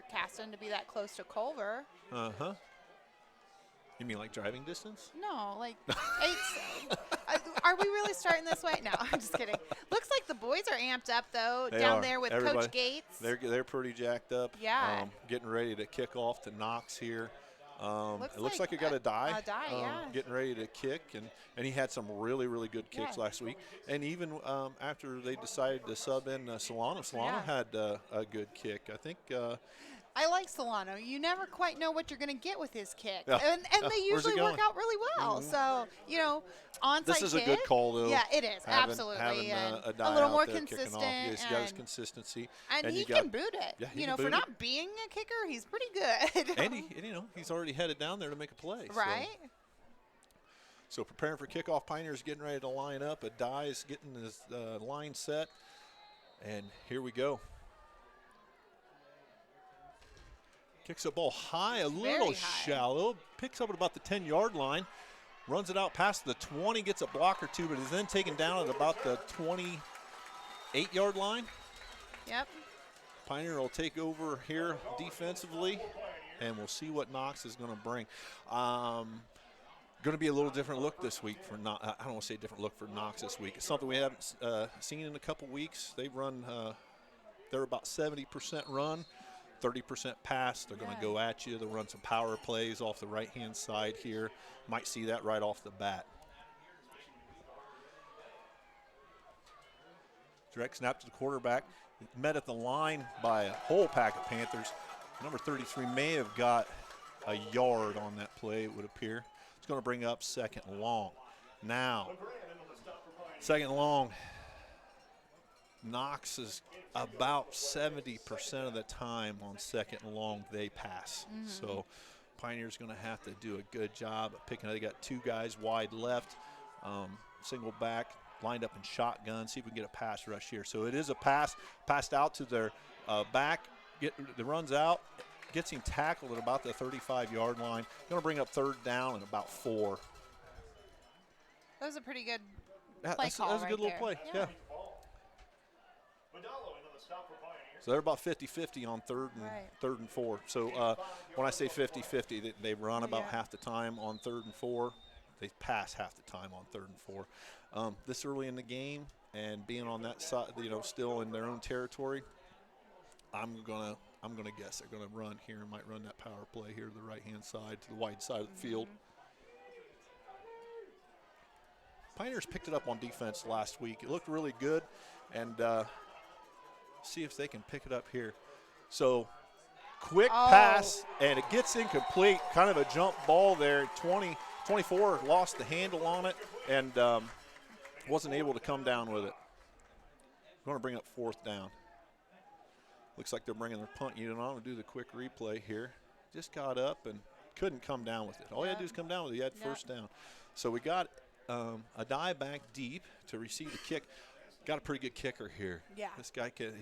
for Caston to be that close to Culver. Uh-huh. You mean like driving distance? No, like, are we really starting this way? No, I'm just kidding. Looks like the boys are amped up, though, down there with Coach Gates. They're pretty jacked up. Yeah. Getting ready to kick off to Knox here. It looks like he got a a die. yeah. Getting ready to kick, and he had some really, really good kicks last week. And even after they decided to sub in Solano had a good kick. I think I like Solano. You never quite know what you're going to get with his kick. Yeah. And they usually work out really well. So, onside this is kick. a good call, though. Yeah, it is. Having absolutely. a little more out there consistent. He's got his consistency. And he can boot it. Yeah, he can boot for it. not being a kicker, he's pretty good. And he's already headed down there to make a play. Right. So preparing for kickoff. Pioneers getting ready to line up. A die is getting his line set. And here we go. Kicks the ball high, a little shallow. Picks up at about the 10-yard line. Runs it out past the 20, gets a block or two, but is then taken down at about the 28-yard line. Yep. Pioneer will take over here defensively, and we'll see what Knox is going to bring. Going to be a little different look this week for Knox. I don't want to say different look for Knox this week. It's something we haven't seen in a couple weeks. They run, they're about 70% run, 30% pass. They're going to go at you. They'll run some power plays off the right-hand side here. Might see that right off the bat. Direct snap to the quarterback. Met at the line by a whole pack of Panthers. Number 33 may have got a yard on that play, it would appear. It's going to bring up second and long. Now, second and long. Knox is about 70% of the time on second and long they pass. So Pioneer's going to have to do a good job of picking. They got two guys wide left, single back, lined up in shotgun. See if we can get a pass rush here. So it is a pass, passed out to their back. The runs out, gets him tackled at about the 35-yard line. Going to bring up third down and about 4. That was a pretty good play call. That was a good little play. Yeah. So they're about 50-50 on third and 4. So when I say 50-50, they run about half the time on third and 4. They pass half the time on third and 4. This early in the game and being on that side, still in their own territory, I'm gonna guess they're gonna run here and might run that power play here to the right-hand side, to the wide side of the field. Pioneers picked it up on defense last week. It looked really good, and see if they can pick it up here. So quick pass, and it gets incomplete. Kind of a jump ball there. 24 lost the handle on it and wasn't able to come down with it. Going to bring up fourth down. Looks like they're bringing their punt unit on. We'll do the quick replay here. Just got up and couldn't come down with it. All you had to do is come down with it. You had first down. So we got a dive back deep to receive the kick. Got a pretty good kicker here. Yeah. This guy can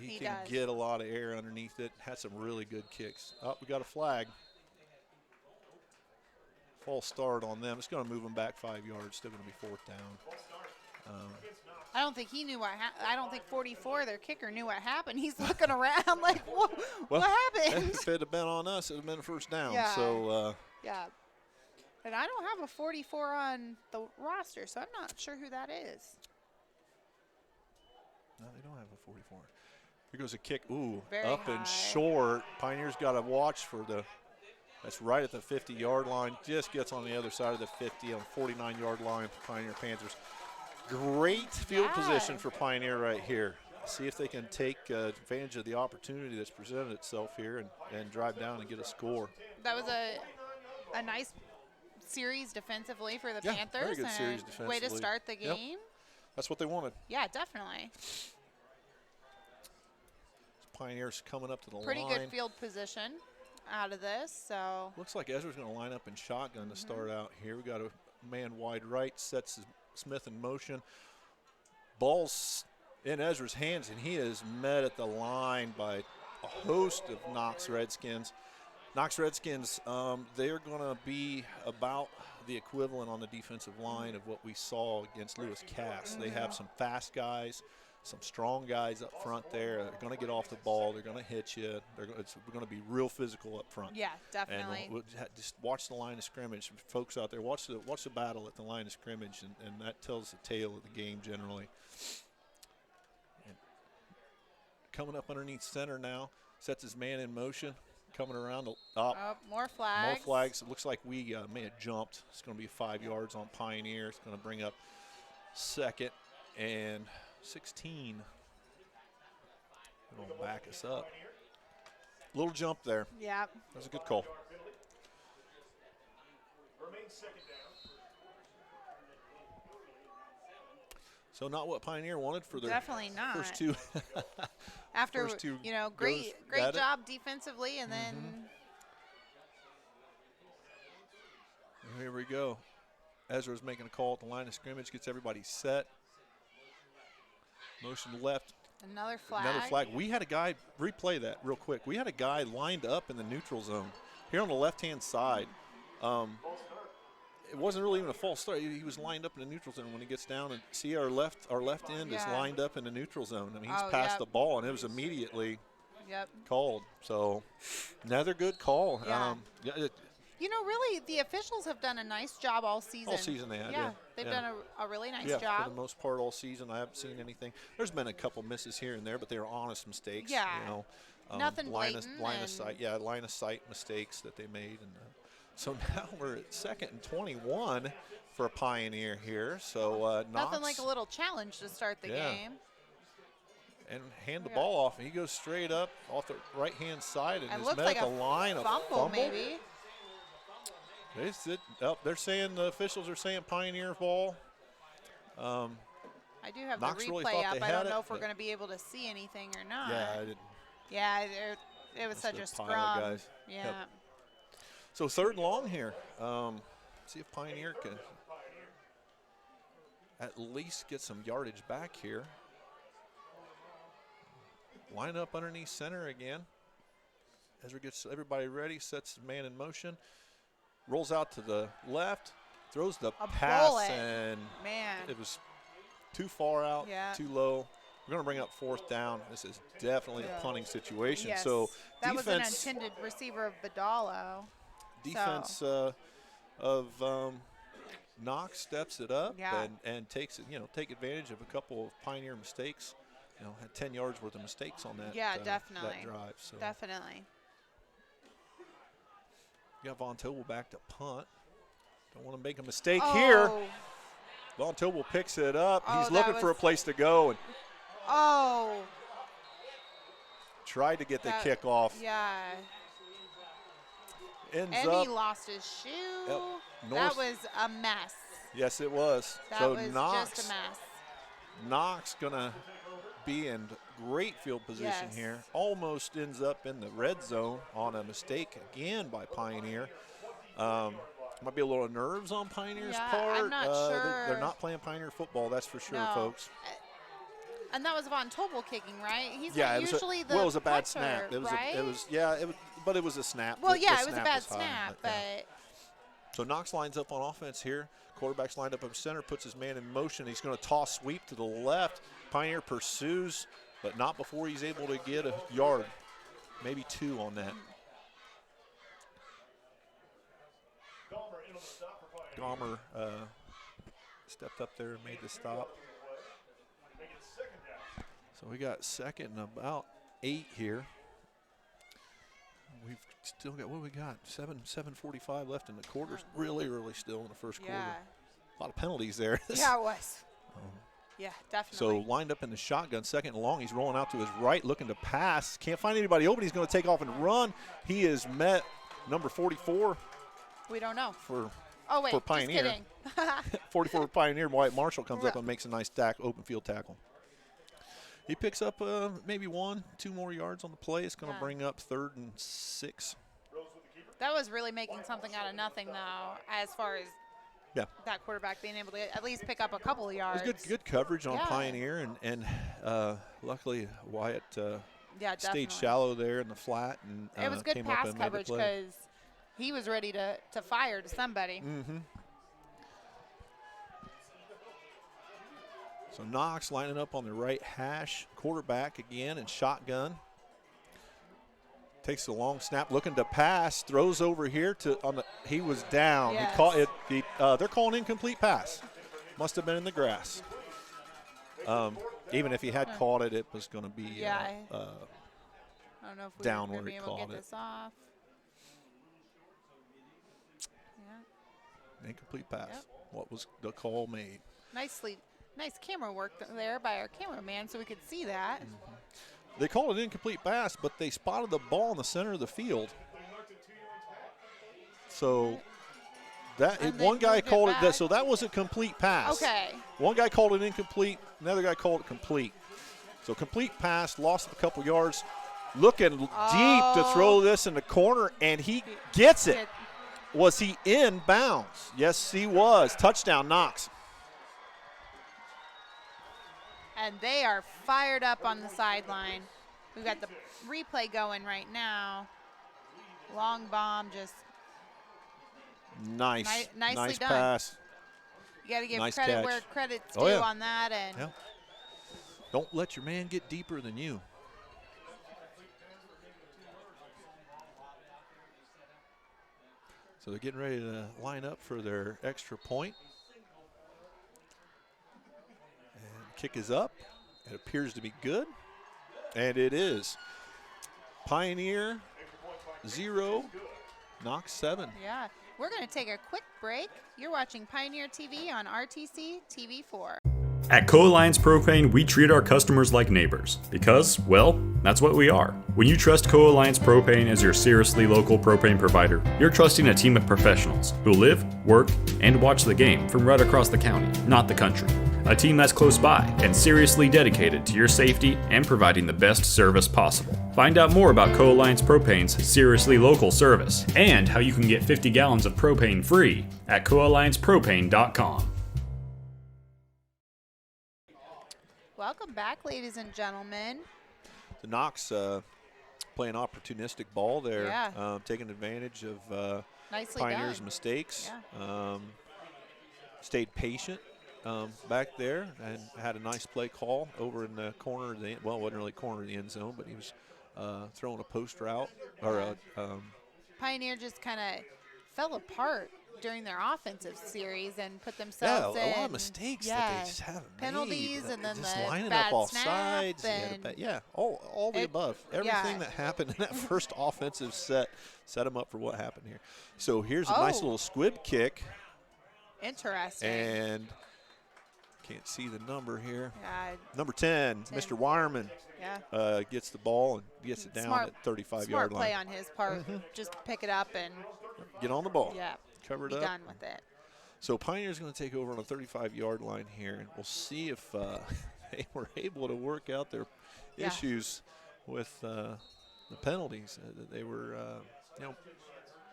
get a lot of air underneath it. Had some really good kicks. Oh, we got a flag. False start on them. It's going to move them back 5 yards. Still going to be fourth down. I don't think he knew what happened. I don't think 44, their kicker, knew what happened. He's looking around like, what happened? If it had been on us, it would have been a first down. Yeah. So, yeah. And I don't have a 44 on the roster, so I'm not sure who that is. No, they don't have a 44. Here goes a kick. Ooh, Very up high. and short. Pioneers got to watch for that's right at the 50-yard line. Just gets on the other side of the 50 on the 49-yard line for Pioneer Panthers. Great field position for Pioneer right here. See if they can take advantage of the opportunity that's presented itself here and drive down and get a score. That was a nice series defensively for the Panthers. Very good series defensively. Way to start the game. Yep. That's what they wanted. Yeah, definitely. Pioneers coming up to the Pretty line. good field position out of this. So looks like Ezra's going to line up in shotgun to start out here. We got a man wide right, sets Smith in motion. Ball's in Ezra's hands, and he is met at the line by a host of Knox Redskins. Knox Redskins, they're going to be about the equivalent on the defensive line of what we saw against Lewis Cass. They have some fast guys, some strong guys up front there. They're going to get off the ball. They're going to hit you. We're going to be real physical up front. Yeah, definitely. And we'll just watch the line of scrimmage. Folks out there, watch the battle at the line of scrimmage, and that tells the tale of the game generally. And coming up underneath center now, sets his man in motion. Coming around the up. More flags. More flags. It looks like we may have jumped. It's going to be 5 yards on Pioneer. It's going to bring up 2nd and 16. It'll back us up. Little jump there. Yeah. That was a good call. So not what Pioneer wanted for their definitely not. First two. After first two great job defensively, and then here we go. Ezra's making a call at the line of scrimmage, gets everybody set. Motion left. Another flag. Another flag. We had a guy, replay that real quick. We had a guy lined up in the neutral zone here on the left-hand side. It wasn't really even a false start. He was lined up in the neutral zone. When he gets down and see our left end is lined up in the neutral zone. I mean, he's passed the ball, and it was immediately called. So another good call. Yeah. Really, the officials have done a nice job all season. All season they have. Yeah, they've done a really nice job. For the most part all season. I haven't seen anything. There's been a couple misses here and there, but they were honest mistakes. Yeah. Nothing blatant. Line of sight. Yeah, line of sight mistakes that they made. And so now we're at 2nd and 21 for a Pioneer here. So Knox. Nothing like a little challenge to start the game. And hand the ball off, and he goes straight up off the right-hand side and is met like at the line. Fumble, maybe. They're saying, the officials are saying Pioneer ball. I do have Knox the replay really up. I don't know if we're but going to be able to see anything or not. Yeah, I didn't. Yeah, it was such a scrum. Guys. Yeah. Yep. So 3rd and long here. See if Pioneer can at least get some yardage back here. Line up underneath center again. Ezra gets everybody ready, sets the man in motion, rolls out to the left, throws the pass, bullet. and it was too far out, too low. We're going to bring up 4th down. This is definitely a punting situation. Yes. So that defense, was an intended receiver of Badalo. Defense of Knox steps it up and takes it. Take advantage of a couple of Pioneer mistakes. Had 10 yards worth of mistakes on that. Definitely. That drive. So. Definitely. You got Von Tobel back to punt. Don't want to make a mistake here. Von Tobel picks it up. He's looking for a place to go. And tried to get the kickoff. Yeah. And he lost his shoe. Yep. That was a mess. Yes, it was. That was just a mess. Knox going to be in great field position here. Almost ends up in the red zone on a mistake again by Pioneer. Might be a little nerves on Pioneer's part. I'm not sure. They're not playing Pioneer football, that's for sure, folks. And that was Von Tobel kicking, right? He's usually the it was a bad punter, snap. But it was a snap. Well, it was a bad snap, but. So Knox lines up on offense here. Quarterback's lined up center, puts his man in motion. He's going to toss sweep to the left. Pioneer pursues, but not before he's able to get a yard, maybe 2 on that. Gomer stepped up there and made the stop. So we got 2nd and about 8 here. We've still got, what do we got? 7:45 left in the quarter. Really early still in the first quarter. A lot of penalties there. Yeah, it was. Yeah, definitely. So lined up in the shotgun, 2nd and long. He's rolling out to his right, looking to pass. Can't find anybody open. He's going to take off and run. He is met number 44. We don't know. For Just Pioneer. kidding. 44 for Pioneer. Wyatt Marshall comes up and makes a nice open field tackle. He picks up maybe 1-2 more yards on the play. It's going to bring up 3rd and 6. That was really making something out of nothing, though, as far as that quarterback being able to at least pick up a couple of yards. It was good coverage on Pioneer, and luckily Wyatt stayed shallow there in the flat. And it was good pass coverage because he was ready to fire to somebody. So Knox lining up on the right hash, quarterback again, and shotgun. Takes a long snap, looking to pass, throws over here he was down. Yes. He caught it. They're calling incomplete pass. Must have been in the grass. Even if he had caught it, it was going to be I don't know if we down were where he able to caught get it. this off. Yeah. Incomplete pass. Yep. What was the call made? Nice camera work there by our cameraman so we could see that. Mm-hmm. They called it incomplete pass, but they spotted the ball in the center of the field. So one guy called it, so that was a complete pass. Okay. One guy called it incomplete, another guy called it complete. So complete pass, lost a couple yards, looking deep to throw this in the corner, and he gets it. Was he in bounds? Yes, he was. Touchdown, Knox. And they are fired up on the sideline. We've got the replay going right now. Long bomb, just nicely done. Pass. You got to give Nice credit catch. where credit's due on that. And yeah. Don't let your man get deeper than you. So they're getting ready to line up for their extra point. And kick is up. It appears to be good. And it is. Pioneer 0, Knox 7. Yeah. We're going to take a quick break. You're watching Pioneer TV on RTC TV4. At Co-Alliance Propane, we treat our customers like neighbors because, well, that's what we are. When you trust Co-Alliance Propane as your seriously local propane provider, you're trusting a team of professionals who live, work, and watch the game from right across the county, not the country. A team that's close by and seriously dedicated to your safety and providing the best service possible. Find out more about Co-Alliance Propane's seriously local service and how you can get 50 gallons of propane free at coalliancepropane.com. Welcome back, ladies and gentlemen. The Knox playing opportunistic ball there, Yeah. taking advantage of Nicely Pioneer's done. mistakes. Yeah. Stayed patient back there and had a nice play call over in the corner of the – well, it wasn't really corner of the end zone, but he was throwing a post route. Pioneer just kind of fell apart during their offensive series and put themselves in. A lot of mistakes that they just haven't penalties made. and then just the lining bad up off snap sides. and All the above. Everything that happened in that first offensive set them up for what happened here. So here's a nice little squib kick. Interesting. And can't see the number here. Yeah, number 10, Mr. Wireman. Yeah. Gets the ball and gets it down at 35-yard smart line. play on his part. Just pick it up and get on the ball. Yeah. Cover it be up. done with it. So Pioneer's going to take over on a 35-yard line here, and we'll see if they were able to work out their issues with the penalties. They were,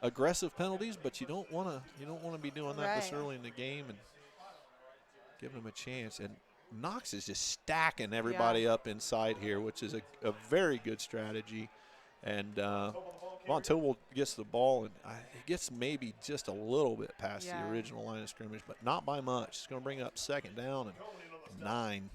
aggressive penalties, but you don't want to be doing that this early in the game and giving them a chance. And Knox is just stacking everybody up inside here, which is a very good strategy. And Von Tobel gets the ball, and it gets maybe just a little bit past the original line of scrimmage, but not by much. It's going to bring up 2nd down and 9.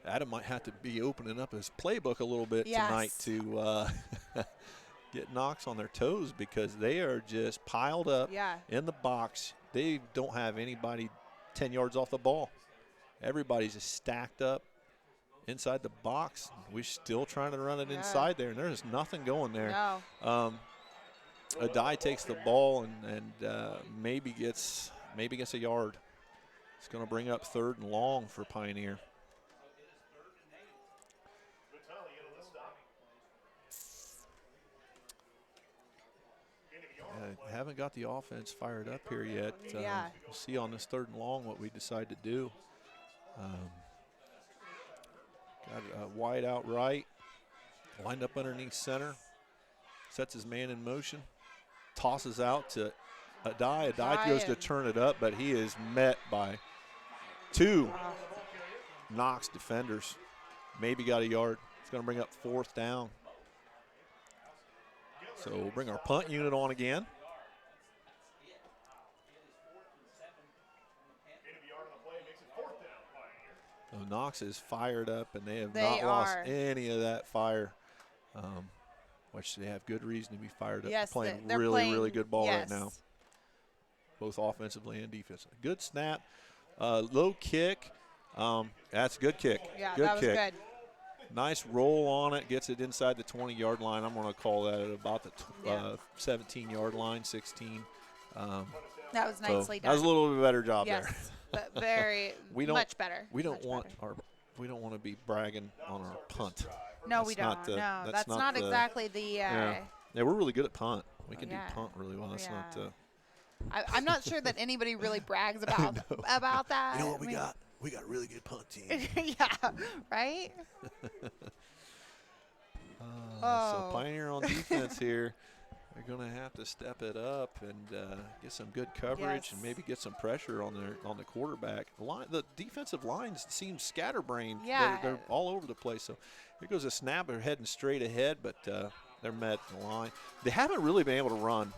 Adam might have to be opening up his playbook a little bit tonight to get Knox on their toes, because they are just piled up in the box. They don't have anybody 10 yards off the ball. Everybody's just stacked up inside the box. We're still trying to run it inside there, and there's nothing going there. No. Adai takes the ball and maybe gets a yard. It's going to bring up 3rd and long for Pioneer. Haven't got the offense fired up here yet. We'll see on this 3rd and long what we decide to do. Got a wide out right, lined up underneath center, sets his man in motion, tosses out to Adai. Adai goes to turn it up, but he is met by 2 Knox defenders. Maybe got a yard. It's going to bring up 4th down. So we'll bring our punt unit on again. So Knox is fired up, and they have not lost any of that fire, which they have good reason to be fired up. Yes, they're playing really good ball right now, both offensively and defensively. Good snap, low kick. That's a good kick. Yeah, good that was kick. good. Nice roll on it, gets it inside the 20-yard line. I'm going to call that at about the 17-yard line, 16. That was nicely done. That was a little bit better job there. But very much better. We don't want to be bragging on our punt. No, we don't. That's not exactly the. Yeah, we're really good at punt. We can do punt really well. That's not. I'm not sure that anybody really brags about that. You know what we got? We got a really good punt team. Yeah, right? So Pioneer on defense here. They're going to have to step it up and get some good coverage and maybe get some pressure on the quarterback. The defensive lines seem scatterbrained. Yeah. They're all over the place. So here goes a snap. They're heading straight ahead, but they're met in the line. They haven't really been able to run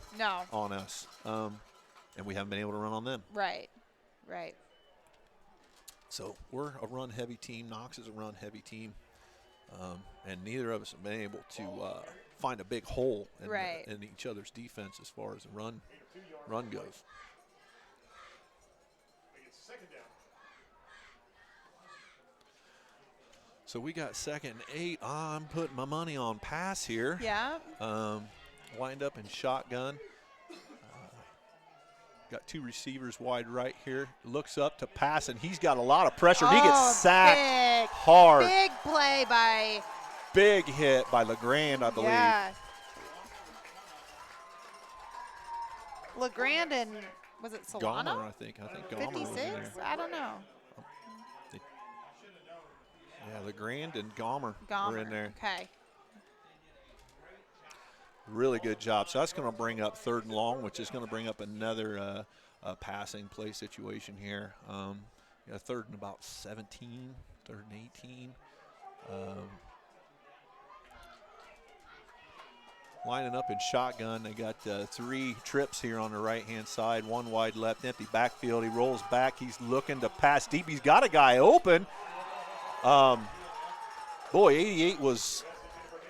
on us, and we haven't been able to run on them. Right. So we're a run-heavy team. Knox is a run-heavy team, and neither of us have been able to find a big hole in each other's defense as far as the run goes. So we got 2nd and 8. I'm putting my money on pass here. Yeah. Lined up in shotgun. Got 2 receivers wide right here. Looks up to pass, and he's got a lot of pressure. He gets sacked hard. Big play by. Big hit by LeGrand, I believe. Yeah. LeGrand and, was it Solano? Gomer, I think Gomer 56? was in there. I don't know. Yeah, LeGrand and Gomer were in there. Okay. Really good job. So that's going to bring up 3rd and long, which is going to bring up another passing play situation here. 3rd and about 17, 3rd and 18. Lining up in shotgun. They got 3 trips here on the right-hand side, 1 wide left, empty backfield. He rolls back. He's looking to pass deep. He's got a guy open. Boy, 88 was,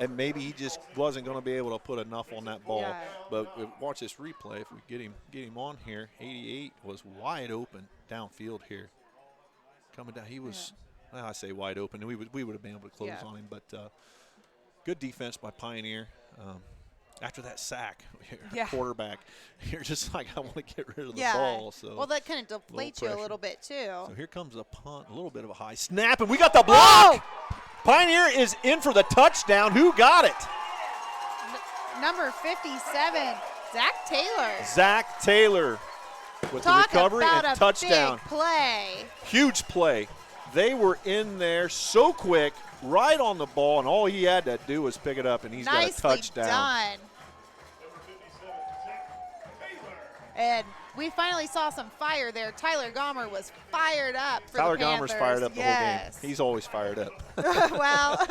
and maybe he just wasn't going to be able to put enough on that ball. Yeah. But watch this replay. If we get him on here, 88 was wide open downfield here. Coming down, he was, I say wide open. We would have been able to close on him, but good defense by Pioneer. After that sack, quarterback, you're just like, I want to get rid of the ball. So well, that kind of deflates you a little bit too. So here comes a punt, a little bit of a high snap, and we got the block. Oh! Pioneer is in for the touchdown. Who got it? Number 57, Zach Taylor. Zach Taylor with the recovery and touchdown. Big play. Huge play. They were in there so quick, right on the ball, and all he had to do was pick it up, and he's got a touchdown. Nicely done. And we finally saw some fire there. Tyler Gomer was fired up for the Panthers. Tyler Gomer's fired up the whole game. He's always fired up. Well.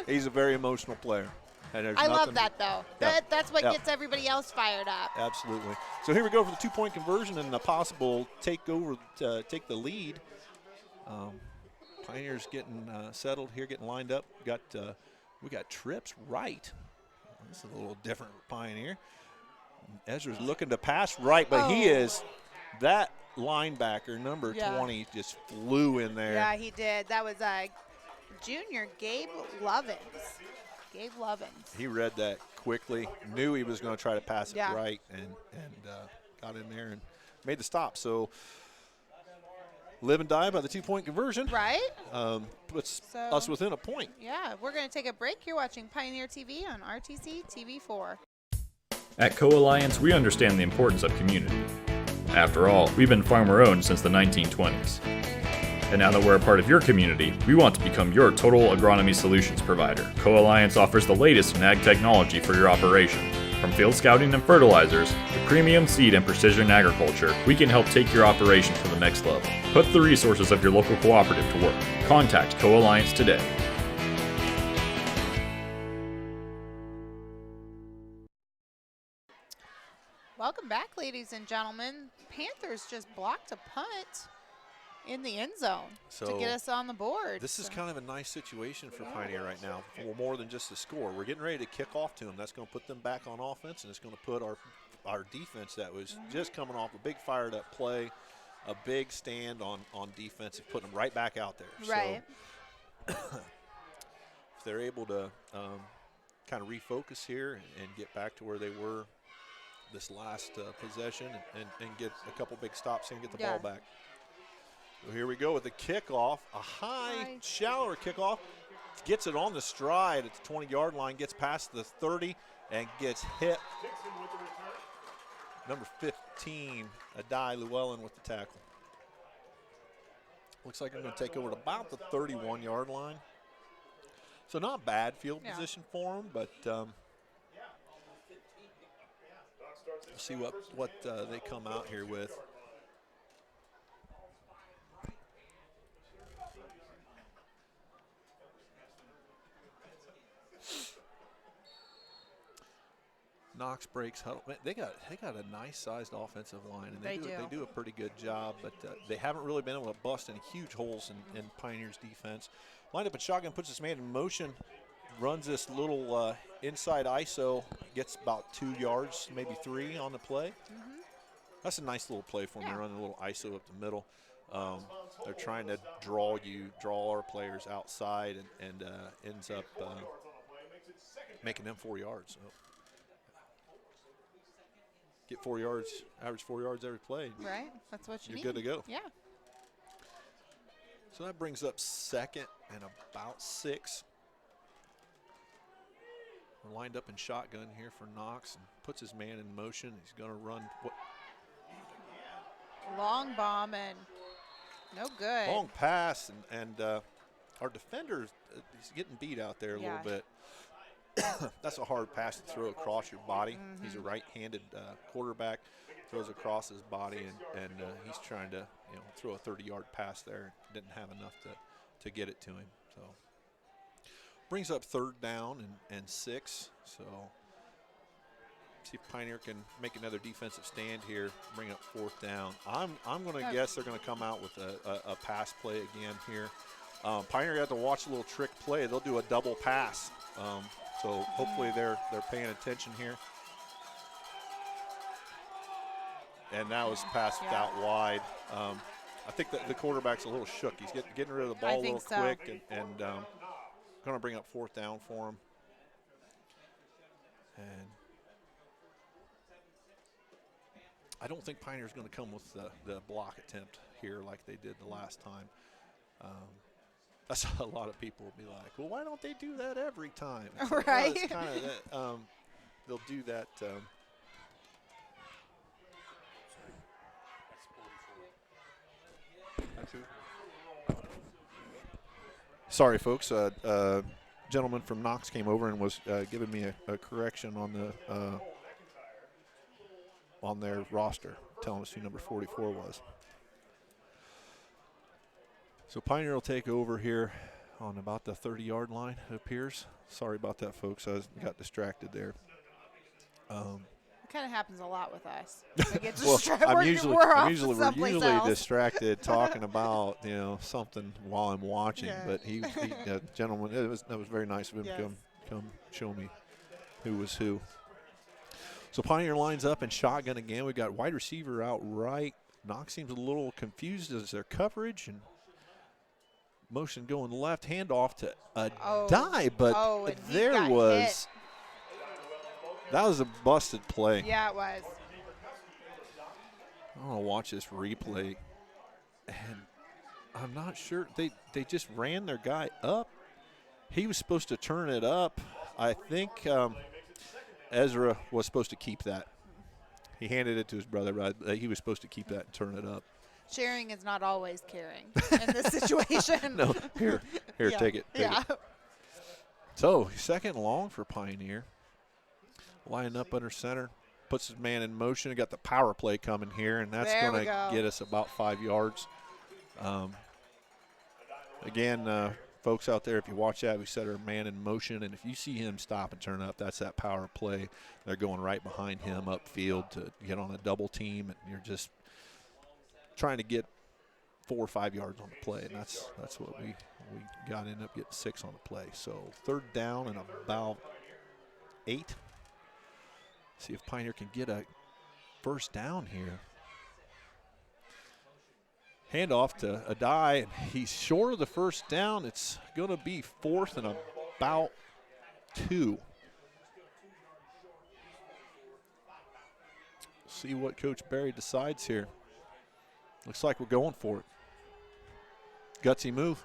He's a very emotional player. And I love that, though. That's what gets everybody else fired up. Absolutely. So here we go for the 2-point conversion and a possible take the lead. Pioneers getting settled here, getting lined up. We got trips right. This is a little different for Pioneer. Ezra's looking to pass right, but he is that linebacker, number 20, just flew in there. Yeah, he did. That was junior Gabe Lovins. He read that quickly, knew he was going to try to pass it right, and got in there and made the stop. So live and die by the 2-point conversion. Right. Puts us within a point. Yeah, we're going to take a break. You're watching Pioneer TV on RTC TV4. At Co-Alliance, we understand the importance of community. After all, we've been farmer-owned since the 1920s. And now that we're a part of your community, we want to become your total agronomy solutions provider. Co-Alliance offers the latest in ag technology for your operation. From field scouting and fertilizers to premium seed and precision agriculture, we can help take your operation to the next level. Put the resources of your local cooperative to work. Contact Co-Alliance today. ladies and gentlemen, Panthers just blocked a punt in the end zone to get us on the board. This is kind of a nice situation for Pioneer right now, for more than just the score. We're getting ready to kick off to them. That's going to put them back on offense, and it's going to put our defense that was just coming off a big fired-up play, a big stand on defense, and putting them right back out there. Right. So if they're able to kind of refocus here and get back to where they were this last possession and get a couple big stops and get the ball back. So here we go with the kickoff, a high, shallower kickoff. Gets it on the stride at the 20-yard line, gets past the 30, and gets hit. Number 15, Adai Llewellyn with the tackle. Looks like I'm going to take over at about the 31-yard line. So not bad field position for him, but we'll see what they come out here with. Knox breaks huddle. They got a nice sized offensive line, and they do a pretty good job, but they haven't really been able to bust any huge holes in Pioneer's defense. Lined up in shotgun, puts this man in motion, runs this little inside ISO, gets about 2 yards, maybe 3 on the play. That's a nice little play for them. They're running a little ISO up the middle. They're trying to draw our players outside, and ends up making them 4 yards. So. Get 4 yards, average 4 yards every play. Right, that's what you need. You're good to go. Yeah. So that brings up second and about 6. We're lined up in shotgun here for Knox and puts his man in motion. He's going to run. Long bomb and no good. Long pass, and our defender, he's getting beat out there a little bit. That's a hard pass to throw across your body. He's a right-handed quarterback, throws across his body, and he's trying to throw a 30-yard pass there. Didn't have enough to get it to him. So brings up 3rd down and 6. So see if Pioneer can make another defensive stand here, bring up 4th down. I'm going to guess they're going to come out with a pass play again here. Pioneer got to watch a little trick play. They'll do a double pass. So hopefully they're paying attention here. And that was passed out wide. I think that the quarterback's a little shook. He's getting rid of the ball a little quick, and going to bring up 4th down for him. And I don't think Pioneer's going to come with the block attempt here like they did the last time. That's a lot of people will be like, well, why don't they do that every time? Right. It's kind of that. They'll do that. Sorry, folks. Gentleman from Knox came over and was giving me a correction on their roster, telling us who number 44 was. So Pioneer will take over here on about the 30-yard line, it appears. Sorry about that, folks. I got distracted there. It kind of happens a lot with us. We get Well, distracted. we're we're usually distracted talking about something while I'm watching. Yeah. But he gentleman, that was very nice of him to come show me who was who. So Pioneer lines up in shotgun again. We've got wide receiver out right. Knox seems a little confused as their coverage, and motion going left, handoff to Adai, but there was that was a busted play. Yeah, it was. I want to watch this replay, and I'm not sure they just ran their guy up. He was supposed to turn it up. I think Ezra was supposed to keep that. He handed it to his brother, but he was supposed to keep that and turn it up. Sharing is not always caring in this situation. No, here, take it. Take it. So 2nd and long for Pioneer. Lining up under center, puts his man in motion. Got the power play coming here, and that's going to get us about 5 yards. Again, folks out there, if you watch that, we set our man in motion, and if you see him stop and turn up, that's that power play. They're going right behind him upfield to get on a double team, and you're just trying to get 4 or 5 yards on the play, and that's what we got. Ended up getting 6 on the play. So 3rd down and about 8. See if Pioneer can get a first down here. Handoff to Adai, and he's short of the first down. It's going to be 4th and about 2. See what Coach Berry decides here. Looks like we're going for it. Gutsy move.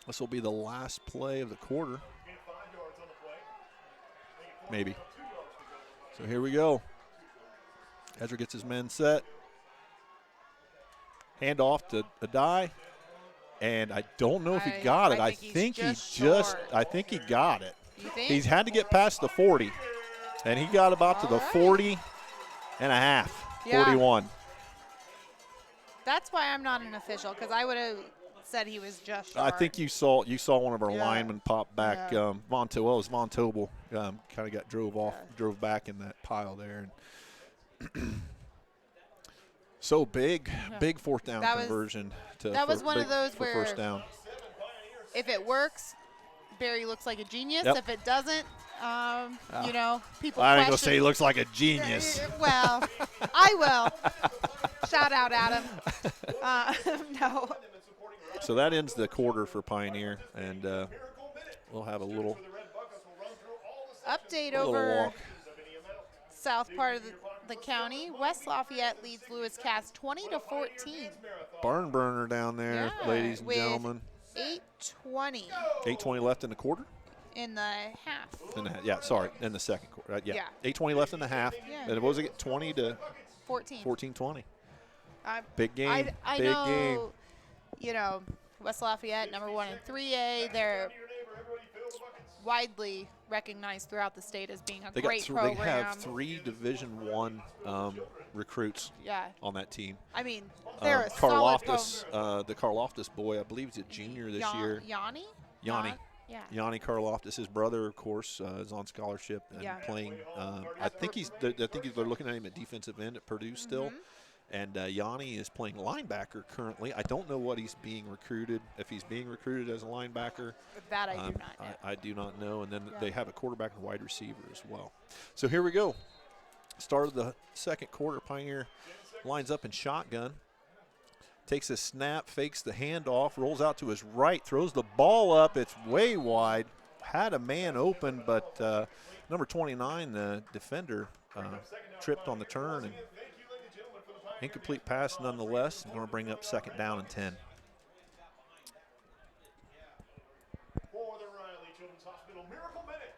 This will be the last play of the quarter. Maybe. So here we go. Ezra gets his men set. Hand off to Adai. And I don't know if he got it. I think he got it. You think? He's had to get past the 40. And he got about to the 40 and a half. Yeah. 41. That's why I'm not an official, because I would have said he was just short. I think you saw one of our linemen pop back. Yeah. Von Tobel kind of got drove back in that pile there. And so big 4th down conversion. That was one of those where first down. If it works, Barry looks like a genius. Yep. If it doesn't, people I ain't question. gonna say he looks like a genius. Well, I will. Shout out, Adam. No. So that ends the quarter for Pioneer, and we'll have a little update little over walk. south part of the county. West Lafayette leads Lewis Cass 20-14. Barn burner down there, ladies and with gentlemen. 8:20. 8:20 left in the quarter. In the half. In the second quarter. Yeah. Yeah. 8:20 left in the half. Yeah. And what was it? 20 to 14. 14-20. Big Big game. I Big know, game. You know, West Lafayette, number 1 in 3A. They're widely recognized throughout the state as being a great program. They have 3 Division I recruits on that team. I mean, they're a Carl solid Loftus, the Carl Loftus boy, I believe he's a junior this year. Yanni? Yeah. Yanni Karloftis, his brother, of course, is on scholarship and playing. I think they're looking at him at defensive end at Purdue still. And Yanni is playing linebacker currently. I don't know what he's being recruited, if he's being recruited as a linebacker. That I do not know. I do not know. And then they have a quarterback and wide receiver as well. So here we go. Start of the second quarter. Pioneer lines up in shotgun. Takes a snap, fakes the handoff, rolls out to his right, throws the ball up. It's way wide. Had a man open, but number 29, the defender, tripped on the turn. And incomplete pass nonetheless. Going to bring up 2nd down and 10. For the Riley Children's Hospital Miracle Minute.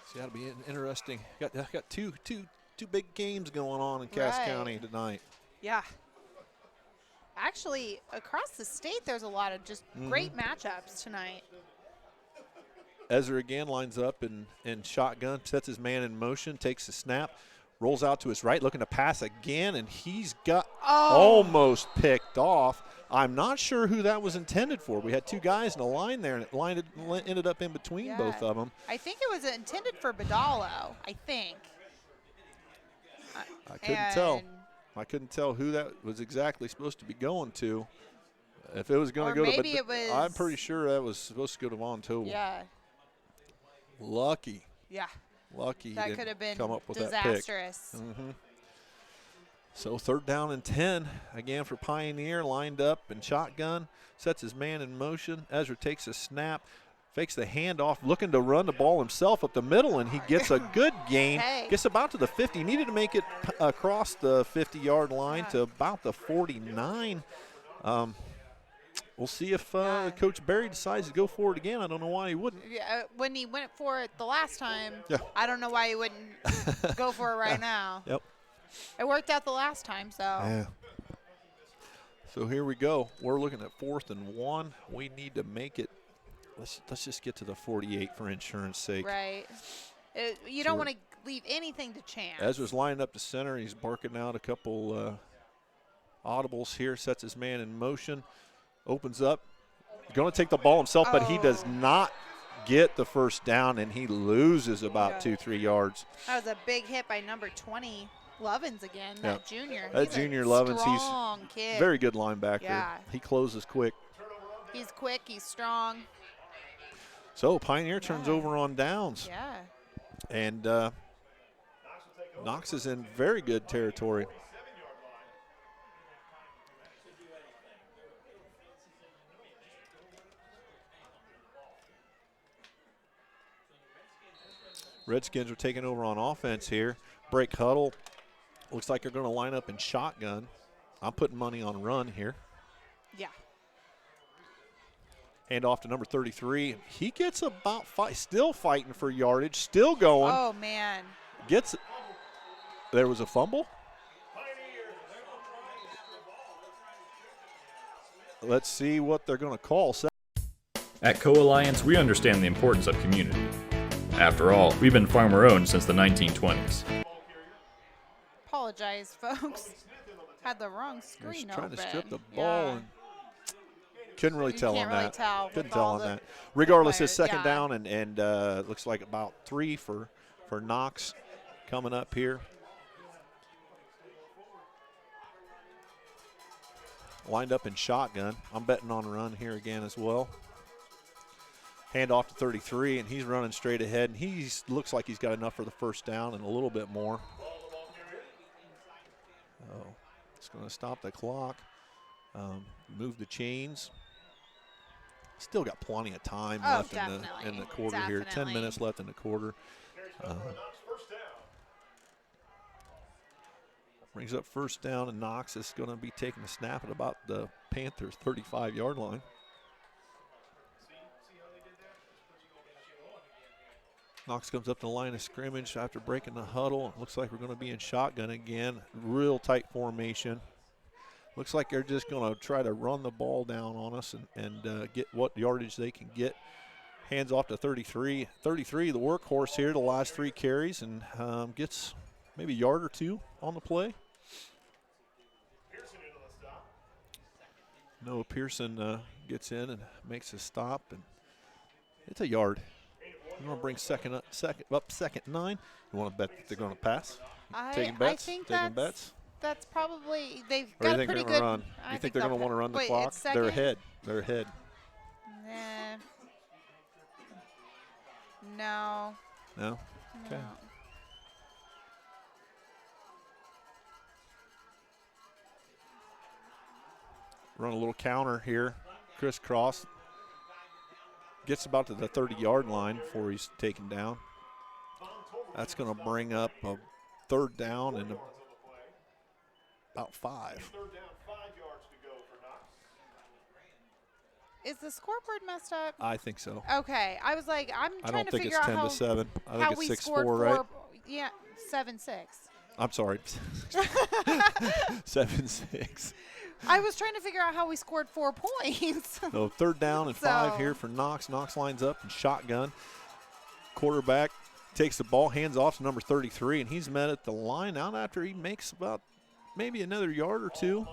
See, that'll be interesting. Got two big games going on in Cass County tonight. Yeah. Actually, across the state, there's a lot of just great matchups tonight. Ezra again lines up in shotgun, sets his man in motion, takes the snap, rolls out to his right, looking to pass again, and he's got almost picked off. I'm not sure who that was intended for. We had 2 guys in a line there, and it ended up in between both of them. I think it was intended for Badalo, I think. I couldn't tell. I couldn't tell who that was exactly supposed to be going to. If it was going to go to, I'm pretty sure that was supposed to go to Von Tobel. Yeah. Lucky. Yeah. Lucky. That could have been come up with disastrous. That pick. So 3rd down and 10 again for Pioneer, lined up in shotgun, sets his man in motion. Ezra takes a snap, fakes the handoff, looking to run the ball himself up the middle, and he gets a good gain. Gets about to the 50. He needed to make it across the 50-yard line to about the 49. We'll see if Coach Berry decides to go for it again. I don't know why he wouldn't. Yeah, when he went for it the last time, I don't know why he wouldn't go for it right now. Yep. It worked out the last time, so. Yeah. So here we go. We're looking at 4th and 1. We need to make it. Let's just get to the 48 for insurance sake. Right. You don't want to leave anything to chance. Ezra's lining up to center. He's barking out a couple audibles here, sets his man in motion, opens up. Going to take the ball himself, but he does not get the first down, and he loses about 2-3 yards. That was a big hit by number 20, Lovins again, that junior. That junior Lovins, he's very good linebacker. Yeah. He closes quick. He's quick, he's strong. So Pioneer turns over on downs. Yeah. And Knox is in very good territory. Redskins are taking over on offense here. Break huddle. Looks like they're going to line up in shotgun. I'm putting money on run here. Yeah. Hand off to number 33. He gets about still fighting for yardage, still going. Oh, man. Gets it. There was a fumble. Let's see what they're going to call. At Co-Alliance, we understand the importance of community. After all, we've been farmer-owned since the 1920s. Apologize, folks. Had the wrong screen open. Trying to strip the ball. And couldn't really tell on that. Couldn't tell on that. Regardless, it's second down, and looks like about 3 for Knox coming up here. Lined up in shotgun. I'm betting on a run here again as well. Hand off to 33, and he's running straight ahead, and he looks like he's got enough for the first down and a little bit more. Oh, it's going to stop the clock. Move the chains. Still got plenty of time left in the quarter here. 10 minutes left in the quarter. Brings up first down, and Knox is going to be taking a snap at about the Panthers' 35-yard line. Knox comes up to the line of scrimmage after breaking the huddle. Looks like we're going to be in shotgun again. Real tight formation. Looks like they're just going to try to run the ball down on us and get what yardage they can get. Hands off to 33. 33, the workhorse here, the last 3 carries, and gets maybe a yard or 2 on the play. Noah Pearson gets in and makes a stop, and it's a yard. You want to bring second 9. You want to bet that they're going to pass? Taking bets? I think Taking bets? That's probably, they've or got you a think pretty they're good. Run? You think they're going to want to run the clock? They're ahead. They're ahead. Nah. No. No? Okay. No. Run a little counter here. Crisscross. Gets about to the 30-yard line before he's taken down. That's going to bring up a third down and about 5. Is the scoreboard messed up? I think so. Okay. I was like, I'm I trying don't to think figure it's out 10 to 7. I how think we it's 6-4, scored right? Yeah, 7-6. I'm sorry. 7-6. I was trying to figure out how we scored 4 points. So third down and 5 here for Knox. Knox lines up in shotgun. Quarterback takes the ball, hands off to number 33, and he's met at the line out after he makes about maybe another yard or 2.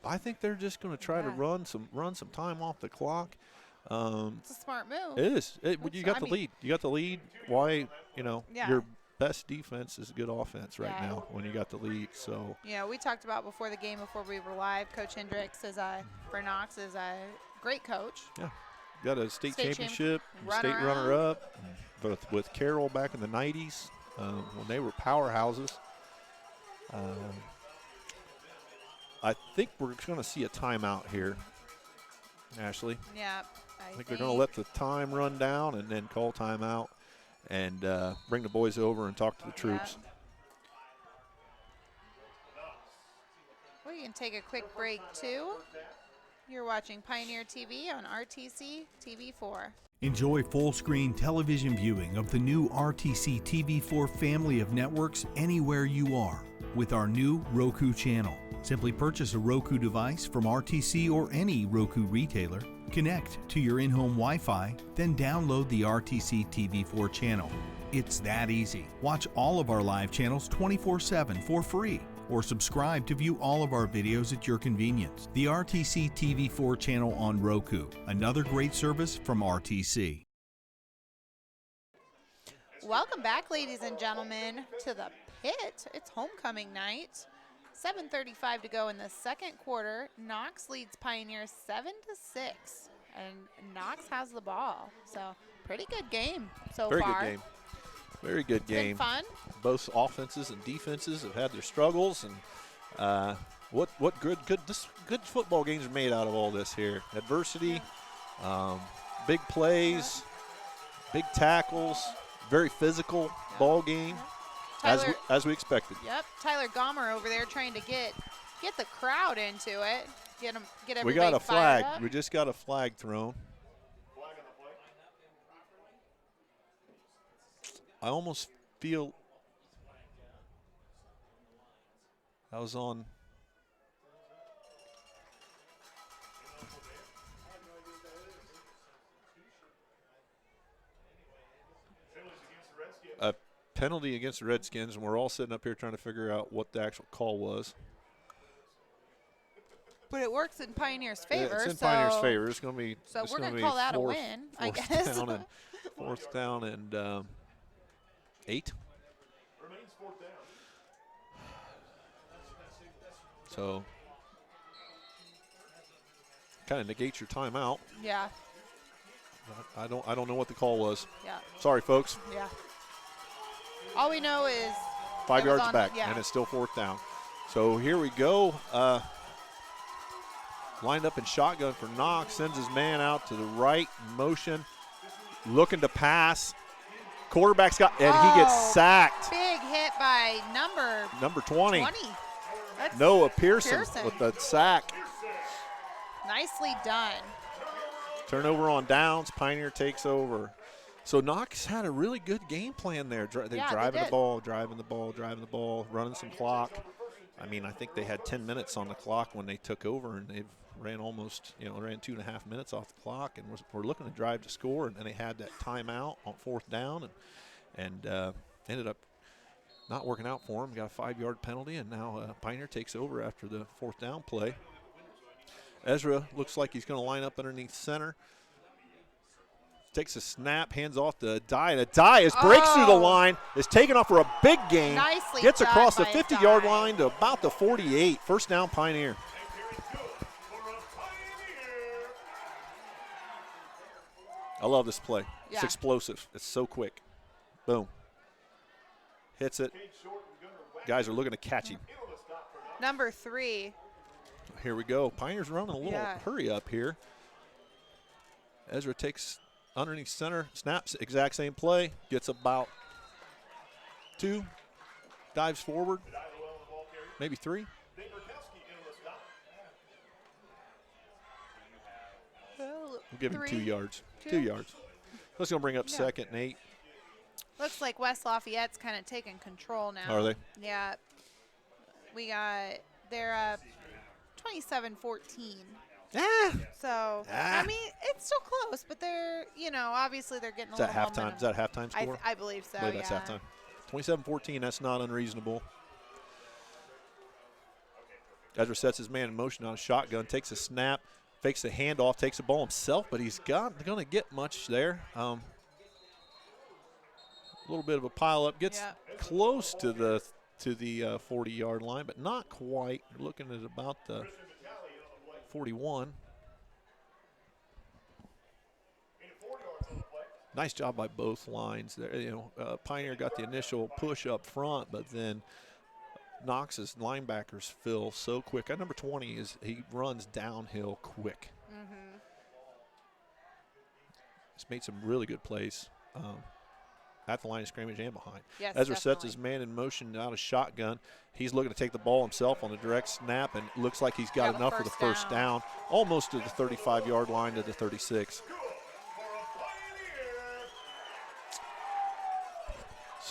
I think they're just going to try to run some time off the clock. It's a smart move. It is. You got the lead. You got the lead. Why, your best defense is good offense right now when you got the lead. So we talked about before the game, before we were live, Coach Hendricks for Knox is a great coach. Yeah. Got a state championship, state runner-up with Carroll back in the 90s when they were powerhouses. I think we're going to see a timeout here, Ashley. Yeah. I think they're going to let the time run down and then call timeout and bring the boys over and talk to the troops. We can take a quick break, too. You're watching Pioneer TV on RTC TV4. Enjoy full-screen television viewing of the new RTC TV4 family of networks anywhere you are. with our new Roku channel. Simply purchase a Roku device from RTC or any Roku retailer, connect to your in-home Wi-Fi, then download the RTC TV4 channel. It's that easy. Watch all of our live channels 24/7 for free, or subscribe to view all of our videos at your convenience. The RTC TV4 channel on Roku, another great service from RTC. Welcome back, ladies and gentlemen, to the pit. It's homecoming night. 7:35 to go in the second quarter. Knox leads Pioneers 7-6, and Knox has the ball. So pretty good game so Very far. good game. Very good game. Been fun. Both offenses and defenses have had their struggles, and what good football games are made out of all this here. Adversity, big plays, big tackles, very physical ball game, as we expected. Yep, Tyler Gomer over there trying to get the crowd into it, get everybody We got a fired flag. up. We just got a flag thrown. I almost feel I was on. A penalty against the Redskins, and we're all sitting up here trying to figure out what the actual call was. But it works in Pioneers' favor. It's in Pioneers' favor. It's going to be. So it's we're going to call that a win, I guess. Fourth down and 8. Remains 4th down. So kind of negates your timeout. Yeah. I don't know what the call was. Yeah. Sorry, folks. Yeah. All we know is 5 yards back, yeah. and it's still 4th down. So here we go. Lined up in shotgun for Knox, sends his man out to the right, motion, looking to pass. Quarterback's got, and he gets sacked. Big hit by number 20. That's Noah Pearson with the sack. Nicely done. Turnover on downs. Pioneer takes over. So Knox had a really good game plan there. They're driving the ball, running some clock. I mean, I think they had 10 minutes on the clock when they took over, and they've ran almost, ran 2.5 minutes off the clock, and we're looking to drive to score, and they had that timeout on 4th down, and ended up not working out for them. Got a 5-yard penalty, and now Pioneer takes over after the 4th down play. Ezra looks like he's going to line up underneath center. Takes a snap, hands off to Dye, and Dye breaks through the line, is taken off for a big gain. Nicely gets across the done 50-yard line to about the 48. First down, Pioneer. I love this play. Yeah. It's explosive. It's so quick. Boom. Hits it. Guys are looking to catch him. Number 3. Here we go. Pioneer's running a little hurry up here. Ezra takes underneath center, snaps, exact same play, gets about 2, dives forward, maybe 3. We'll give him 2 yards. 2 yards. Let's go bring up 2nd and 8. Looks like West Lafayette's kind of taking control now. Are they? Yeah. They're up 27-14. So, I mean, it's still close, but they're, obviously they're getting a little momentum. Is that halftime score? I believe so, I believe that's halftime. 27-14, that's not unreasonable. Ezra sets his man in motion on a shotgun, takes a snap, fakes the handoff, takes the ball himself, but he's not going to get much there. A little bit of a pile up, gets close to the 40-yard line, but not quite. You're looking at about the 41. Nice job by both lines there. Pioneer got the initial push up front, but then Knox's linebackers fill so quick. At number 20 he runs downhill quick. He's made some really good plays at the line of scrimmage and behind. Yes, Ezra sets his man in motion out of shotgun. He's looking to take the ball himself on the direct snap, and looks like he's got enough for the first down, almost to the 35-yard line to the 36.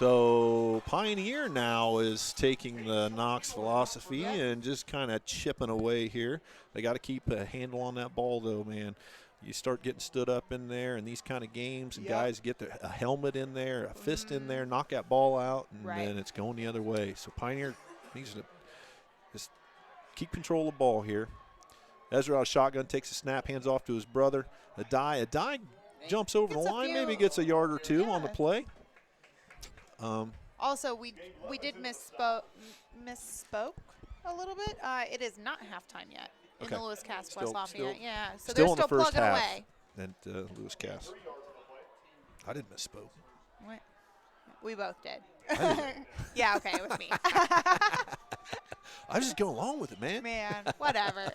So Pioneer now is taking the Knox philosophy and just kind of chipping away here. They got to keep a handle on that ball, though, man. You start getting stood up in there in these kind of games, and guys get a helmet in there, a fist in there, knock that ball out, and then it's going the other way. So Pioneer needs to just keep control of the ball here. Ezra out of shotgun, takes a snap, hands off to his brother. Adai jumps over the line, maybe gets a yard or two on the play. Also, we did misspoke a little bit. It is not halftime yet in the Lewis Cass West Lafayette. Yeah, so they're still plugging away. And Lewis Cass. I didn't misspoke. What? We both did. Yeah, okay, it was me. I was just going along with it, man. Man, whatever.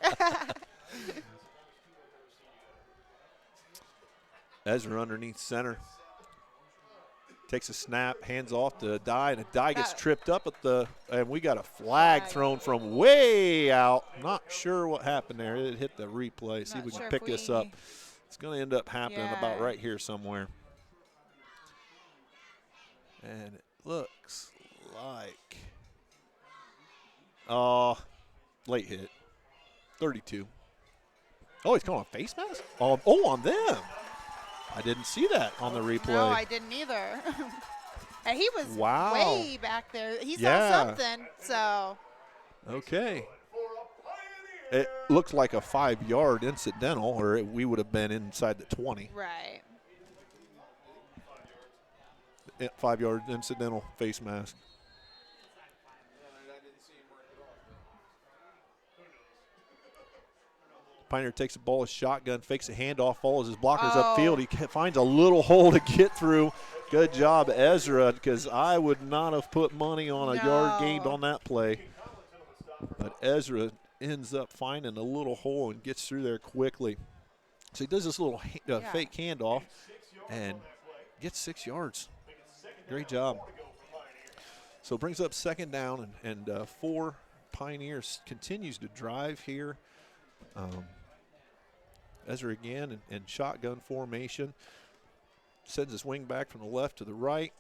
Ezra underneath center. Takes a snap, hands off to Adai, and Adai gets tripped up and we got a flag thrown from way out. Not sure what happened there. It hit the replay. See if we can pick this up. It's going to end up happening about right here somewhere. And it looks like, late hit, 32. Oh, he's calling a face mask? On them. I didn't see that on the replay. No, I didn't either. And he was way back there. He saw something, so. Okay. It looks like a 5-yard incidental, or we would have been inside the 20. Right. 5-yard incidental face mask. Pioneer takes the ball, a shotgun, fakes a handoff, follows his blockers upfield. He finds a little hole to get through. Good job, Ezra, because I would not have put money on a yard gained on that play. But Ezra ends up finding a little hole and gets through there quickly. So he does this little fake handoff and gets 6 yards. Great job. So it brings up second down, and 4 Pioneers continues to drive here. Ezra again in shotgun formation. Sends his wing back from the left to the right.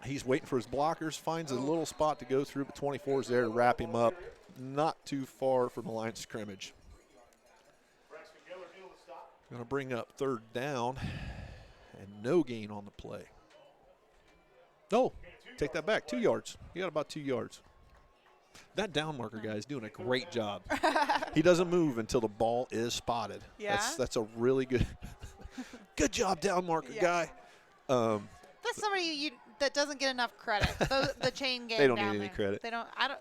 He's waiting for his blockers, finds a little spot to go through, but 24 is there to wrap him up. Not too far from the line of scrimmage. Going to bring up third down, and no gain on the play. No, take that back, 2 yards. You got about 2 yards. That down marker guy is doing a great job. He doesn't move until the ball is spotted. Yeah. That's a really good job, down marker guy. That's somebody that doesn't get enough credit. The chain gang. They don't down need any there. credit. They don't. I don't.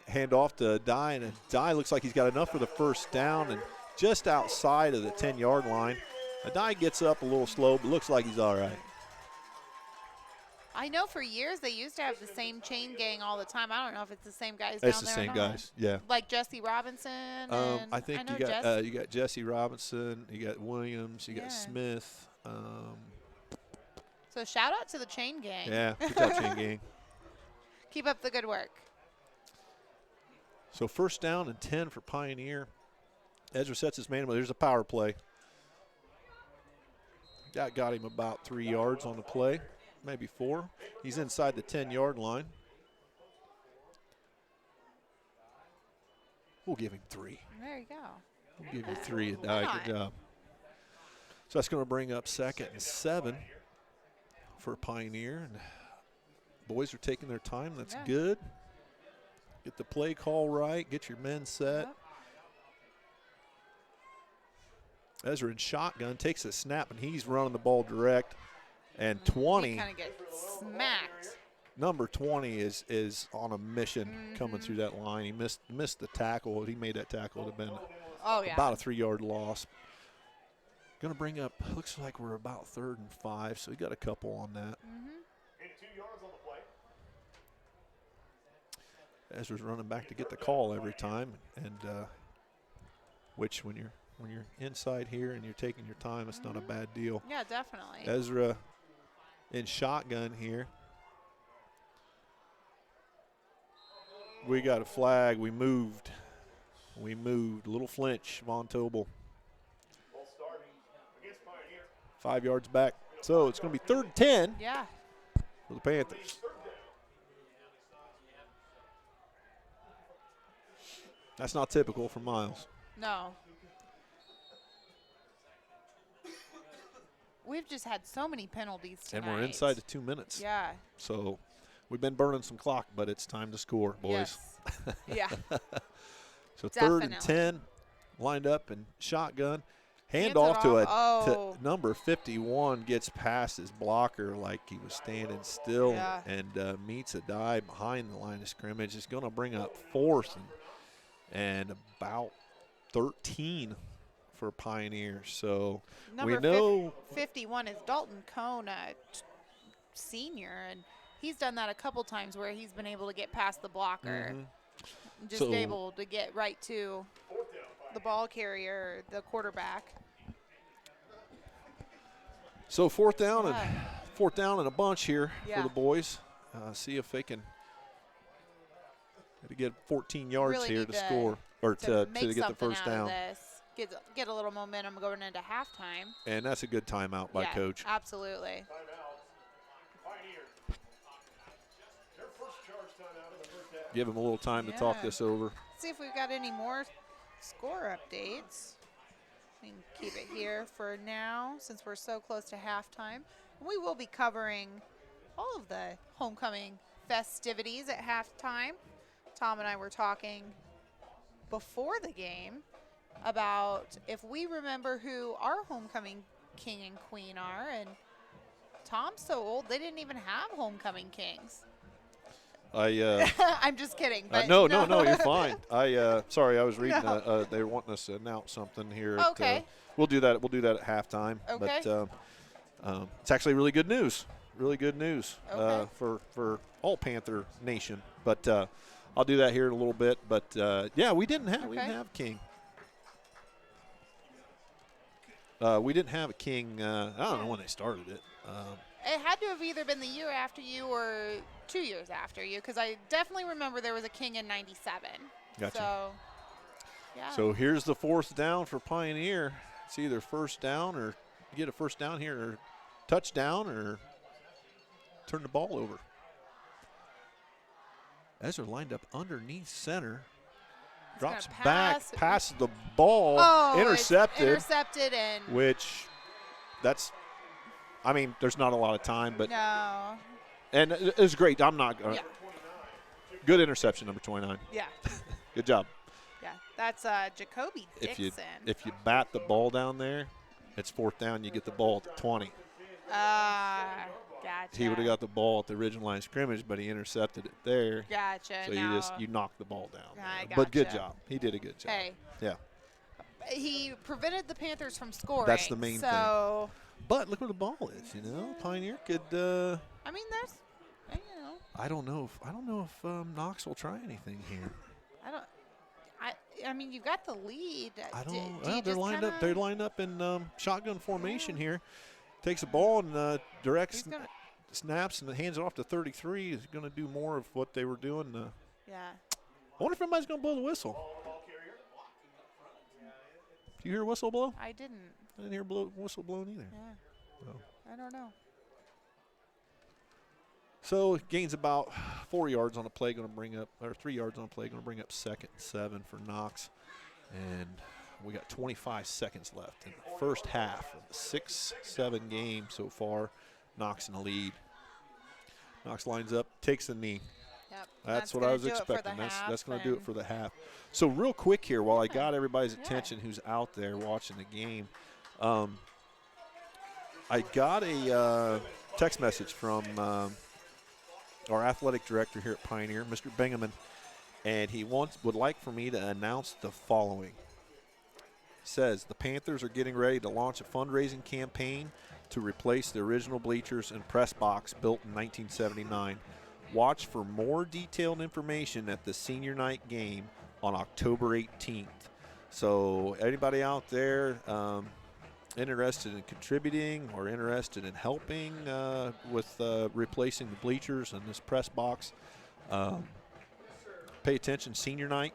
Hand off to Dye, and Dye looks like he's got enough for the first down, and just outside of the 10-yard line. Dye gets up a little slow, but looks like he's all right. I know for years they used to have the same chain gang all the time. I don't know if it's the same guys down there. It's the same guys, yeah. Like Jesse Robinson. I think you got Jesse Robinson, you got Williams, you got Smith. So shout out to the chain gang. Yeah, good job, chain gang. Keep up the good work. So first down and 10 for Pioneer. Ezra sets his man. There's a power play. That got him about 3 yards on the play. Maybe 4. He's inside the 10-yard line. We'll give him 3. There you go. We'll give you 3 a die. Good job. So that's going to bring up second and 7 for Pioneer. And boys are taking their time. That's good. Get the play call right. Get your men set. Yep. Ezra in shotgun takes a snap, and he's running the ball direct. And 20. He kind of gets smacked. Number 20 is on a mission coming through that line. He missed the tackle. If he made that tackle, it would have been about a 3-yard loss. Going to bring up, looks like we're about 3rd and 5, so we got a couple on that. Ezra's running back to get the call every time, and which when you're inside here and you're taking your time, it's not a bad deal. Yeah, definitely. Ezra in shotgun here. We got a flag. We moved. A little flinch, Von Tobel. 5 yards back. So it's going to be 3rd and 10. Yeah. for the Panthers. That's not typical for Miles. No. We've just had so many penalties tonight. And we're inside the 2 minutes. Yeah. So we've been burning some clock, but it's time to score, boys. Yes. Yeah. So 3rd and Definitely. 10, lined up and shotgun. Hand Hands it off to off. to number 51, gets past his blocker like he was standing still, Yeah. and meets a dive behind the line of scrimmage. It's going to bring up 4th and about 13 for Pioneers. So Number we know 51 is Dalton Cone, senior, and he's done that a couple times where he's been able to get past the blocker, just So- able to get right to the ball carrier, the quarterback. So fourth down Yeah. and a bunch here Yeah. for the boys. See if they can get 14 yards Really here need to to- score or to make get the something first out of down. this. Get a little momentum going into halftime. And that's a good timeout by Yeah, Coach. Absolutely. Timeout. Pioneer. Their first charge timeout of the first half. Give them a little time to talk Yeah. this over. See if we've got any more score updates. We can keep it here for now since we're so close to halftime. We will be covering all of the homecoming festivities at halftime. Tom and I were talking before the game about if we remember who our homecoming king and queen are, and Tom's so old they didn't even have homecoming kings. I'm just kidding. But No, you're fine. Sorry, I was reading. They were wanting us to announce something here. Okay. We'll do that. We'll do that at halftime. Okay. But it's actually really good news. Really good news Okay. for all Panther Nation. But I'll do that here in a little bit. But yeah, we didn't have King. We didn't have a King. I don't know when they started it. It had to have either been the year after you or 2 years after you, because I definitely remember there was a king in '97. Gotcha. So, yeah. So here's the 4th down for Pioneer. It's either first down or you get a first down here, or touchdown, or turn the ball over. Ezra lined up underneath center. He's Drops gonna back, pass. passes the ball, Oh, it's intercepted, intercepted, and which that's, I mean, there's not a lot of time, but, no. and it was great. I'm not going Yeah. Good interception, number 29. Yeah. Good job. Yeah. That's Jacoby Dixon. If you bat the ball down there, it's 4th down, you get the ball at the 20. Gotcha. He would have got the ball at the original line of scrimmage, but he intercepted it there. Gotcha. So now, you knocked the ball down. I But good gotcha. job. He did a good job. Hey. Yeah. He prevented the Panthers from scoring. That's the main thing. So, But look where the ball is. You know, Pioneer could. I mean, there's, you know, I don't know if Knox will try anything here. I mean, you've got the lead. I don't. Do Well, you they're just lined up. kinda- They're lined up in shotgun formation here. Takes the ball and directs, He's gonna, snaps, and hands it off to 33. He's going to do more of what they were doing. yeah. I wonder if anybody's going to blow the whistle. Do you hear a whistle blow? I didn't. I didn't hear whistle blown either. Yeah. So. I don't know. So gains about 4 yards on a play, going to bring up, or 3 yards on a play, going to bring up 2nd and 7 for Knox. And we got 25 seconds left in the first half of the 6-7 game so far. Knox in the lead. Knox lines up, takes the knee. Yep. That's what gonna I was do it for the expecting. That's going to do half it for the half. So real quick here, while I got everybody's Yeah. attention who's out there watching the game, I got a text message from our athletic director here at Pioneer, Mr. Bingaman, and he would like for me to announce the following. He says the Panthers are getting ready to launch a fundraising campaign to replace the original bleachers and press box built in 1979. Watch for more detailed information at the senior night game on October 18th. So anybody out there interested in contributing or interested in helping with replacing the bleachers and this press box, pay attention. Senior night.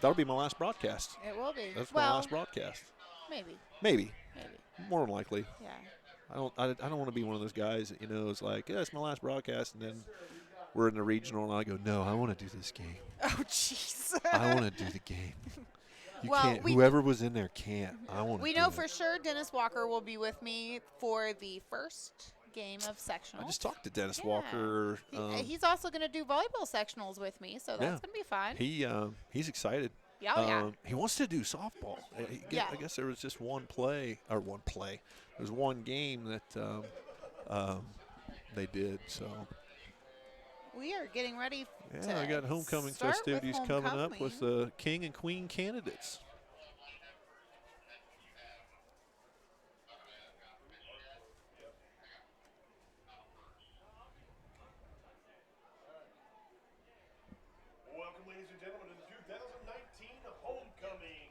That'll be my last broadcast. It will be. That's my well, last broadcast. maybe. Maybe. Maybe. More than likely. Yeah. I don't want to be one of those guys that, is like, yeah, it's my last broadcast, and then we're in the regional, and I go, no, I want to do this game. Oh, jeez. I want to do the game. You Well, can't. Whoever was in there can't. I want to. We know for sure Dennis Walker will be with me for the first game of sectionals. I just talked to Dennis Yeah. Walker. He's also going to do volleyball sectionals with me, so that's going to be fun. He's excited. Yeah. He wants to do softball. I guess there was just one play. There was one game that they did. So. We are getting ready I got homecoming festivities coming up with the king and queen candidates. Welcome, ladies and gentlemen, to the 2019 homecoming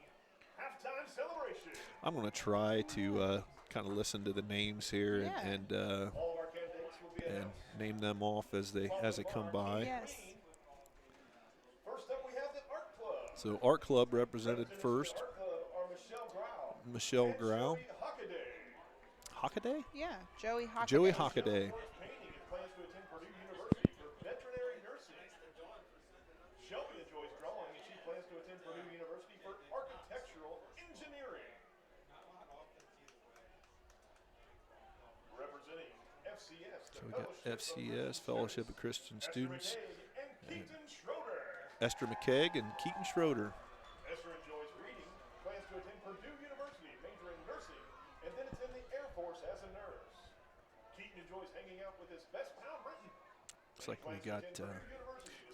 halftime celebration. I'm going to try to kind of listen to the names here and All of our candidates will be and announced. name them off as they come by. Yes. First up, we have the Art Club. So Art Club represented first. Art Club are Michelle Grau. Michelle and Grau. Joey Hockaday. Hockaday? Yeah, Joey Hockaday. Joey Hockaday. Painting and plans to attend Purdue University for veterinary nursing. Shelby enjoys drawing and she plans to attend Purdue University for architectural engineering. Representing FCS, So we got FCS, Fellowship of Christian Students, and Keaton Schroeder. Esther McKeag and Keaton Schroeder. Esther enjoys reading, plans to attend Purdue University, major in nursing, and then attend the Air Force as a nurse. Keaton enjoys hanging out with his best pal, Britton. Looks like we got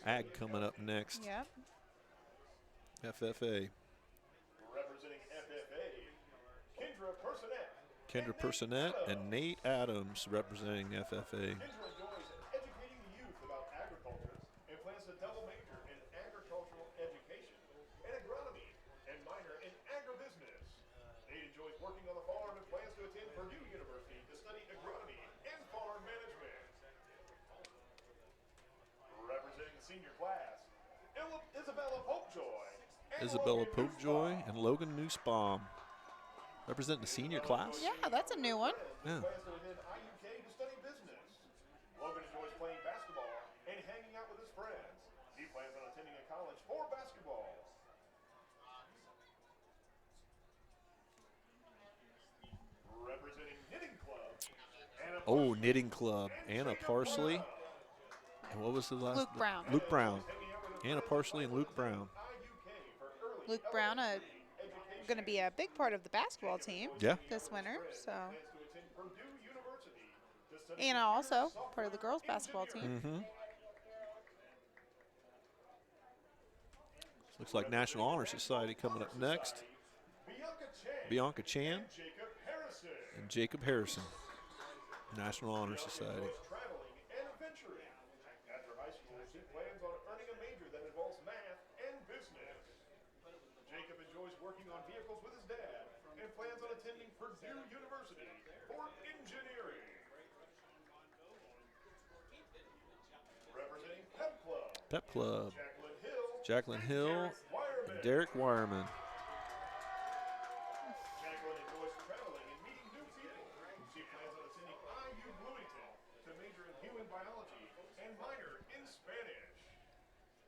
Ag coming up next. Yep. FFA. Representing FFA, Kendra Personette. Kendra Personette and Nate Adams representing FFA. Kendra enjoys educating the youth about agriculture and plans to double major in agricultural education and agronomy and minor in agribusiness. Nate enjoys working on the farm and plans to attend Purdue University to study agronomy and farm management. Representing the senior class, Isabella Popejoy. Isabella Popejoy and Logan Nussbaum. Representing the senior class? Yeah, that's a new one. Yeah. Plans to attend IUK to study business. Logan enjoys playing basketball and hanging out with his friends. He plans on attending a college for basketball. Representing Knitting Club, Knitting Club. Anna Parsley. And what was the last? Luke Brown. Luke Brown. Anna Parsley and Luke Brown. Luke Brown, going to be a big part of the basketball team Yeah. this winter. So to attend Purdue University to study Anna also part of the girls basketball team. Mm-hmm. Looks like National Honor Society coming up next. Bianca Chan Jacob Harrison. and Jacob Harrison. National Honor Society. Traveling and adventuring. After high school, she plans on earning a major that involves math and business. Jacob enjoys working on vehicles with his dad and plans on attending Purdue University for engineering. Representing Pep Club, Pep Club. Jacqueline Hill, And Derek Wireman. Jacqueline enjoys traveling and meeting new people. She plans on attending IU Bloomington to major in human biology and minor in Spanish.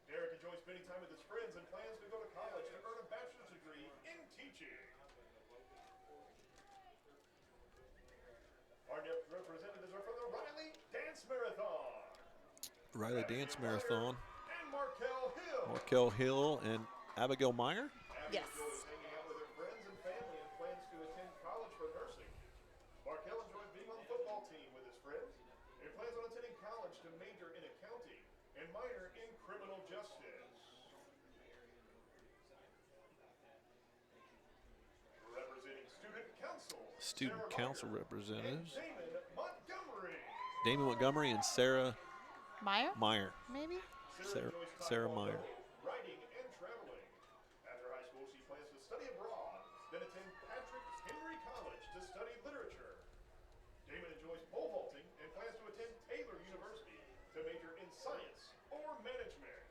Derek enjoys spending time with his friends and plans to go to college to earn a bachelor's degree in teaching. Our representatives are from the Riley Dance Marathon. Riley Dance Marathon. And Markel Hill. Markel Hill and Abigail Meyer. Yes. Enjoys hanging out with her friends and family and plans to attend college for nursing. Markel enjoys being on the football team with his friends and plans on attending college to major in accounting and minor in criminal justice. Representing student council. Student Sarah council Meyer representatives. and Damon Montgomery. Damon Montgomery and Sarah Maya, Meyer. maybe? Sarah Meyer. Writing and traveling. After high school, she plans to study abroad, then attend Patrick Henry College to study literature. Damon enjoys pole vaulting and plans to attend Taylor University to major in science or management.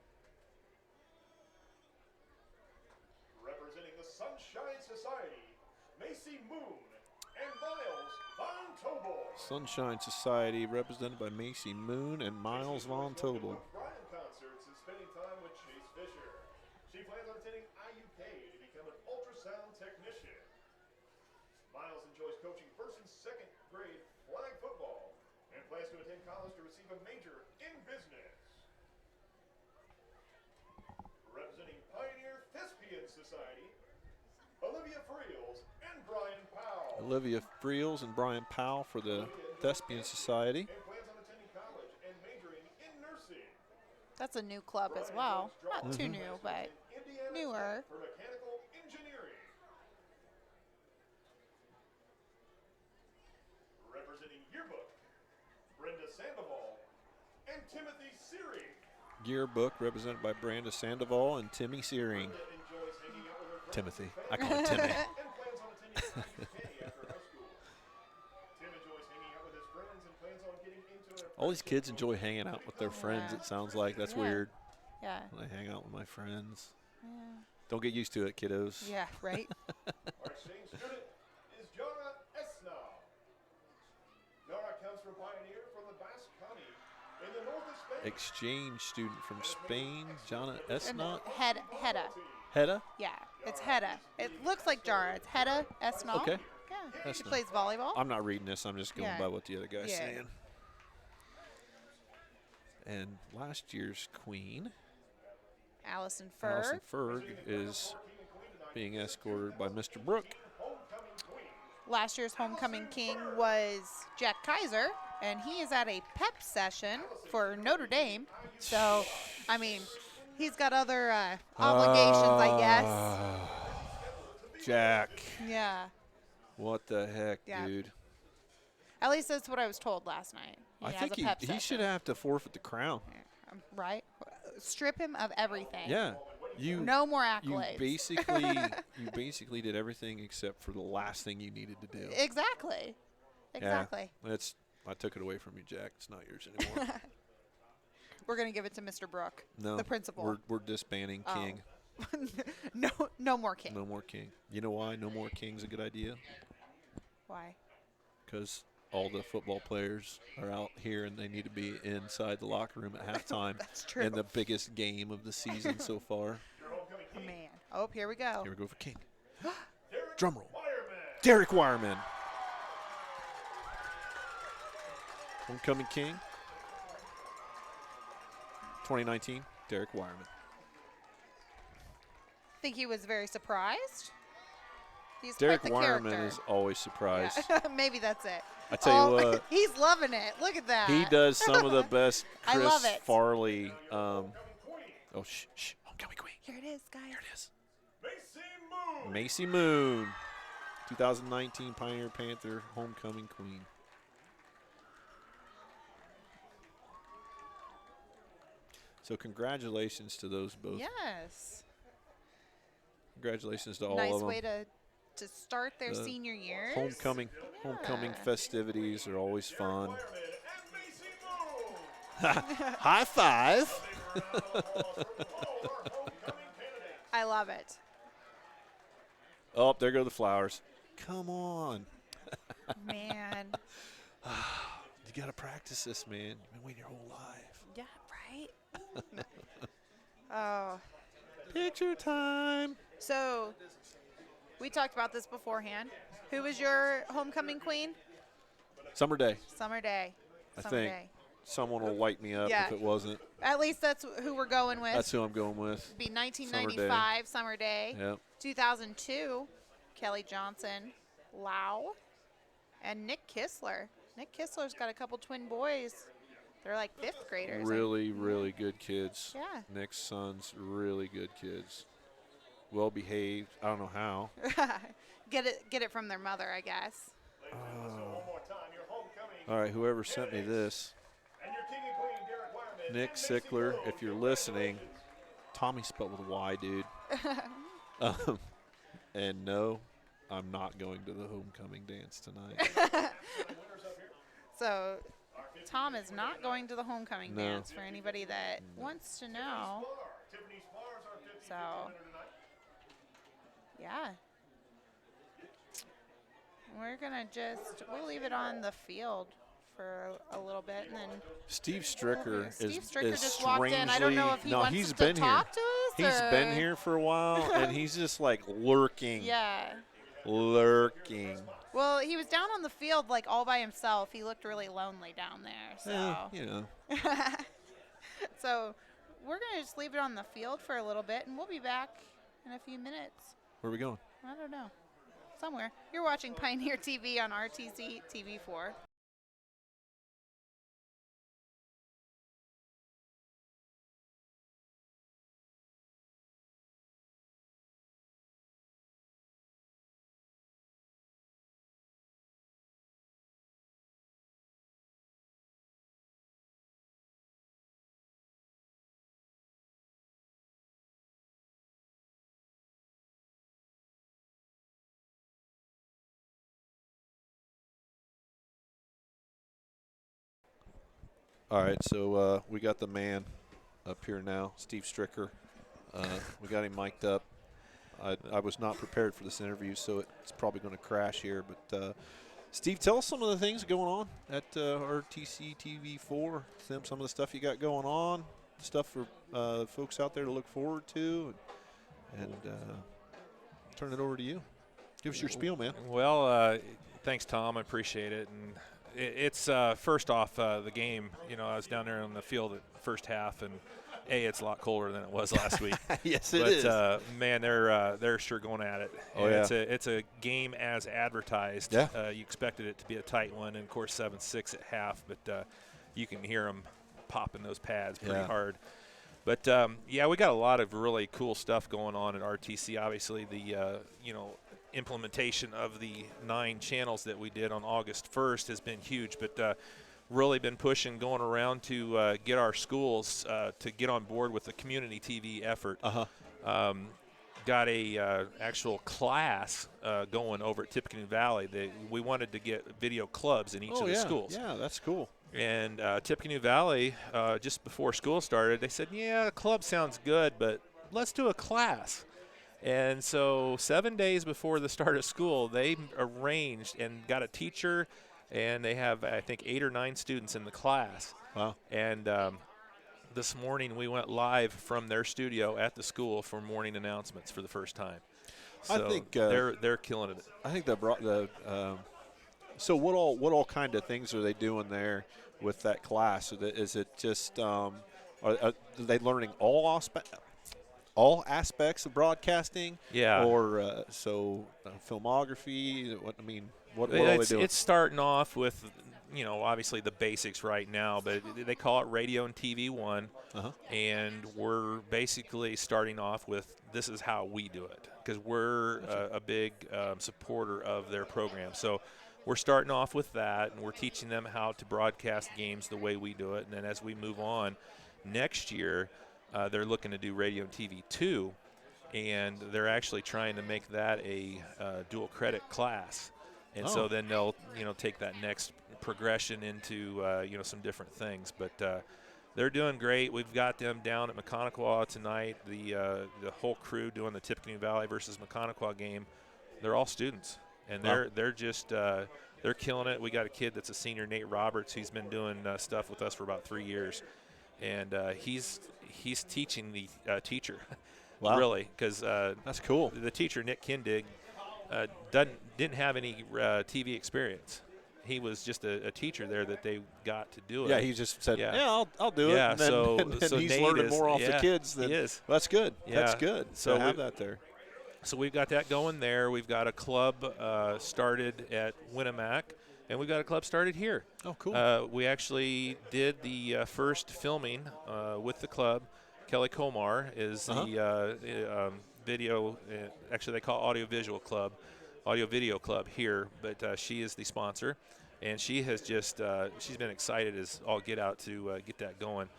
Representing the Sunshine Society, Macy Moon and Miles Von Tobel. Sunshine Society, represented by Macy Moon and Miles Von Tobel. Brian Concerts is spending time with Chase Fisher. She plans on attending IUK to become an ultrasound technician. Miles enjoys coaching first and second grade flag football and plans to attend college to receive a major in business. Representing Pioneer Thespian Society, Olivia Friels and Brian Powell. Olivia Friels and Brian Powell for the Thespian Society. And plans on attending college and majoring in nursing. That's a new club as well. Not too new, but Indiana newer. Tech for mechanical engineering. Representing Yearbook, Brenda Sandoval and Timothy Searing. Yearbook, represented by Branda Sandoval and Timmy Searing. Brenda enjoys hanging out with her friends Timothy. I call him Timmy. and plans on attending IUK after high school. Tim enjoys hanging out with his friends and plans on getting into an All these kids enjoy hanging out with their friends, it sounds like. That's Yeah. weird. Yeah. When I hang out with my friends. Yeah. Don't get used to it, kiddos. Yeah, right? Our exchange student is Yara Esna. Yara comes from Pioneer from the Basque County in the north of Spain. Exchange student from Spain, Jana And Esnot. Hedda. Hedda? Yeah, it's Hedda. It looks like Jara. It's Hedda Esnall. Okay. Yeah, she Esnall. plays volleyball. I'm not reading this. I'm just going Yeah. by what the other guy's Yeah. saying. And last year's queen, Allison Allison Ferg. Ferg, is being escorted by Mr. Brook. Last year's homecoming king was Jack Kaiser, and he is at a pep session for Notre Dame. So, I mean, he's got other obligations, I guess. Jack. Yeah. What the heck, Yeah. dude? At least that's what I was told last night. I has think a pep he session. should have to forfeit the crown. Right? Strip him of everything. Yeah. You No more you accolades. basically did everything except for the last thing you needed to do. Exactly. Exactly. Yeah, I took it away from you, Jack. It's not yours anymore. We're going to give it to Mr. Brook, No, the principal. We're disbanding Oh. King. no more king. No more King. You know why no more King's a good idea? Why? Because all the football players are out here and they need to be inside the locker room at halftime. That's true. In the biggest game of the season so far. Oh, man. Oh, here we go. Here we go for King. Drum roll. Wireman. Derek Wireman. Homecoming King. 2019, Derek Wireman. Think he was very surprised. He's Derek quite the Wireman character. is always surprised. Yeah. Maybe that's it. I tell you what, he's loving it. Look at that. he does some of the best I Chris love it. Farley. Homecoming Queen. Here it is, guys. Here it is. Macy Moon. Macy Moon, 2019 Pioneer Panther Homecoming Queen. So congratulations to those both. Yes. Congratulations to all Nice of them. way to start their The senior years. Homecoming festivities are always fun. Wireman and Macy Moon. High five. Big round of applause for all our homecoming candidates. I love it. Oh, there go the flowers. Come on. Man. You got to practice this, man. You've been waiting your whole life. Yeah, right? Oh. Picture time. So, we talked about this beforehand. Who was your homecoming queen? Summer Day. Summer Day. I Summer think. Day. Someone will light me up Yeah. if it wasn't. At least that's who we're going with. That's who I'm going with. Be 1995 Summer Day. Yep. 2002, Kelly Johnson, Lau, and Nick Kistler. Nick Kistler's got a couple twin boys. They're like fifth graders. Really, really good kids. Yeah. Nick's sons, really good kids. Well behaved. I don't know how. Get it from their mother, I guess. Ladies and gentlemen, so one more time, your homecoming All right, whoever sent me this, and your king and queen, Derek Wireman. Nick and Macy Sickler, Moon. if you're listening, Tommy spelled with a Y, dude. And no, I'm not going to the homecoming dance tonight. So, Tom is not going to the homecoming No. dance for anybody that wants to know. Tiffany Spars, our 50th So, winner tonight. yeah. We're going to we'll leave it on the field for a little bit, and then Steve Stricker Steve is Stricker is just walked in. I don't know if he no, wants he's to been talk to here. us. He's been here for a while, and he's just like lurking. Yeah. Lurking. Well, he was down on the field like all by himself. He looked really lonely down there. So, You know. so we're going to just leave it on the field for a little bit, and we'll be back in a few minutes. Where are we going? I don't know. Somewhere. You're watching Pioneer TV on RTC TV4. All right, so we got the man up here now, Steve Stricker. We got him mic'd up. I was not prepared for this interview, so it's probably going to crash here. But, Steve, tell us some of the things going on at RTC TV4, some of the stuff you got going on, stuff for folks out there to look forward to, and turn it over to you. Give us your spiel, man. Well, thanks, Tom. I appreciate it. And it's first off, the game, I was down there on the field at the first half, and it's a lot colder than it was last week. Yes, it is. But man, they're sure going at it. Oh, and yeah. It's a game as advertised. Yeah. You expected it to be a tight one, and of course 7-6 at half, but you can hear them popping those pads pretty hard. But yeah, we got a lot of really cool stuff going on at RTC. Obviously, the implementation of the 9 channels that we did on August 1st has been huge, but really been pushing, going around to get our schools to get on board with the community TV effort. Got a actual class going over at Tippecanoe Valley. We wanted to get video clubs in each of the schools. Yeah, that's cool. And Tippecanoe Valley, just before school started, they said, yeah, club sounds good, but let's do a class. And so 7 days before the start of school, they arranged and got a teacher, and they have, I think, 8 or 9 students in the class. Wow. And this morning we went live from their studio at the school for morning announcements for the first time. So I think they're killing it. I think that brought the so what all kind of things are they doing there with that class? Is it just are they learning all aspects of broadcasting? Yeah. Or filmography? What are they doing? It's starting off with, obviously the basics right now, but they call it Radio and TV 1, and we're basically starting off with this is how we do it, because we're a big supporter of their program. So we're starting off with that, and we're teaching them how to broadcast games the way we do it, and then as we move on, next year they're looking to do Radio and TV 2, and they're actually trying to make that a dual credit class. And so then they'll, take that next progression into, some different things. But they're doing great. We've got them down at Maconaquah tonight. The whole crew doing the Tippecanoe Valley versus Maconaquah game, they're all students, and they're just they're killing it. We got a kid that's a senior, Nate Roberts. He's been doing stuff with us for about 3 years, and he's teaching the teacher. Wow. Really, because that's cool. The teacher, Nick Kindig, didn't have any TV experience. He was just a teacher there that they got to do it. Yeah, he just said, I'll do it. Yeah, and then, so he's Nate learning is, more off the kids. He is. Well, that's good. Yeah. That's good So to have that there. So we've got that going there. We've got a club started at Winnemac, and we've got a club started here. Oh, cool. We actually did the first filming with the club. Kelly Komar is the video, actually they call it audio video club here, but she is the sponsor, and she has just she's been excited as all get out to get that going.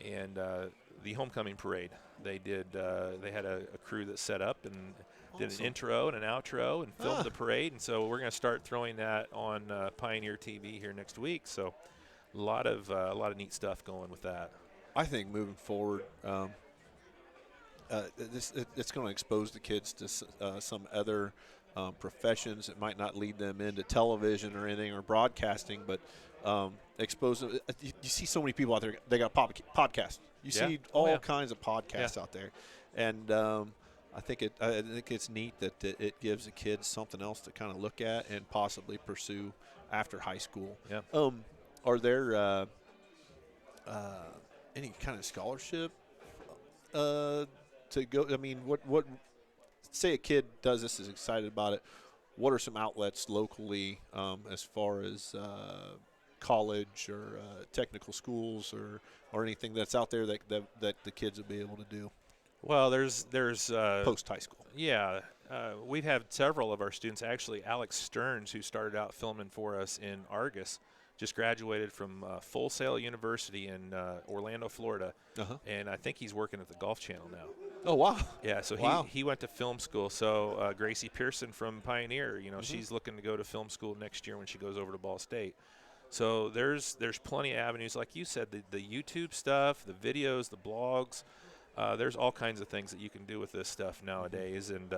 And the homecoming parade, they had a crew that set up and did an intro and an outro and filmed the parade, and so we're going to start throwing that on Pioneer TV here next week. So a lot of neat stuff going with that. I think moving forward, it's going to expose the kids to some other professions. It might not lead them into television or anything or broadcasting, but expose them. You see so many people out there, they got podcasts. You see all kinds of podcasts out there. And I think it's neat that it gives the kids something else to kind of look at and possibly pursue after high school. Yeah. Are there any kind of scholarship to go? I mean, what? Say a kid does this, is excited about it. What are some outlets locally as far as college or technical schools or anything that's out there that the kids would be able to do? Well, there's Post high school. Yeah, we've had several of our students. Actually, Alex Stearns, who started out filming for us in Argus, just graduated from Full Sail University in Orlando, Florida, and I think he's working at the Golf Channel now. Oh, wow. Yeah, so he went to film school. So Gracie Pearson from Pioneer, she's looking to go to film school next year when she goes over to Ball State. So there's plenty of avenues, like you said, the YouTube stuff, the videos, the blogs. There's all kinds of things that you can do with this stuff nowadays. And,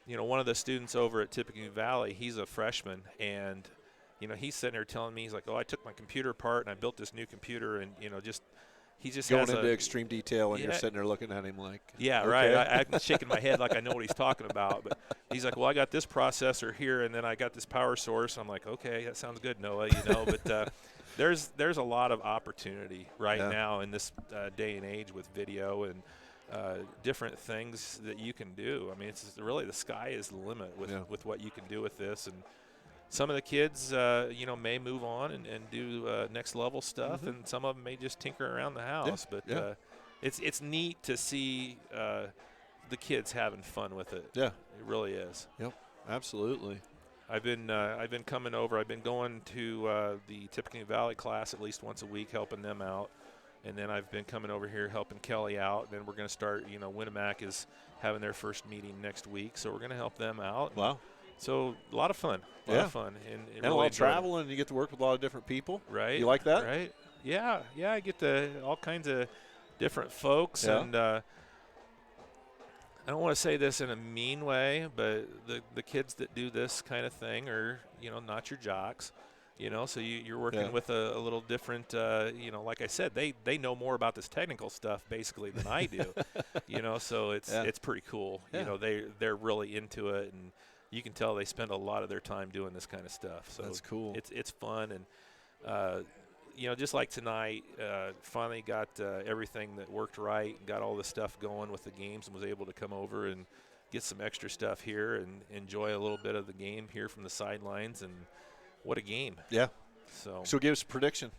one of the students over at Tippecanoe Valley, he's a freshman, and, he's sitting there telling me, he's like, I took my computer apart and I built this new computer, and, he just going has into extreme detail, and you're sitting there looking at him like, yeah, okay. Right. I'm shaking my head like I know what he's talking about. But he's like, well, I got this processor here, and then I got this power source. I'm like, okay, that sounds good, Noah, But there's a lot of opportunity right now in this day and age with video and different things that you can do. I mean, it's really the sky is the limit with what you can do with this. And some of the kids, may move on and do next level stuff, and some of them may just tinker around the house. It's neat to see the kids having fun with it. Yeah, it really is. Yep, absolutely. I've been coming over. I've been going to the Tippecanoe Valley class at least once a week, helping them out, and then I've been coming over here helping Kelly out. And then we're going to start. Winnemac is having their first meeting next week, so we're going to help them out. Wow. So a lot of fun, a lot of fun, and really a lot of traveling, and you get to work with a lot of different people. Right. You like that? Right. Yeah. I get to all kinds of different folks, and I don't want to say this in a mean way, but the kids that do this kind of thing are not your jocks, So you're working with a little different, like I said, they know more about this technical stuff basically than I do, So it's pretty cool. Yeah. They're really into it, and you can tell they spend a lot of their time doing this kind of stuff. So that's cool. It's fun, and just like tonight, finally got everything that worked right, and got all the stuff going with the games, and was able to come over and get some extra stuff here and enjoy a little bit of the game here from the sidelines. And what a game! Yeah. So give us a prediction.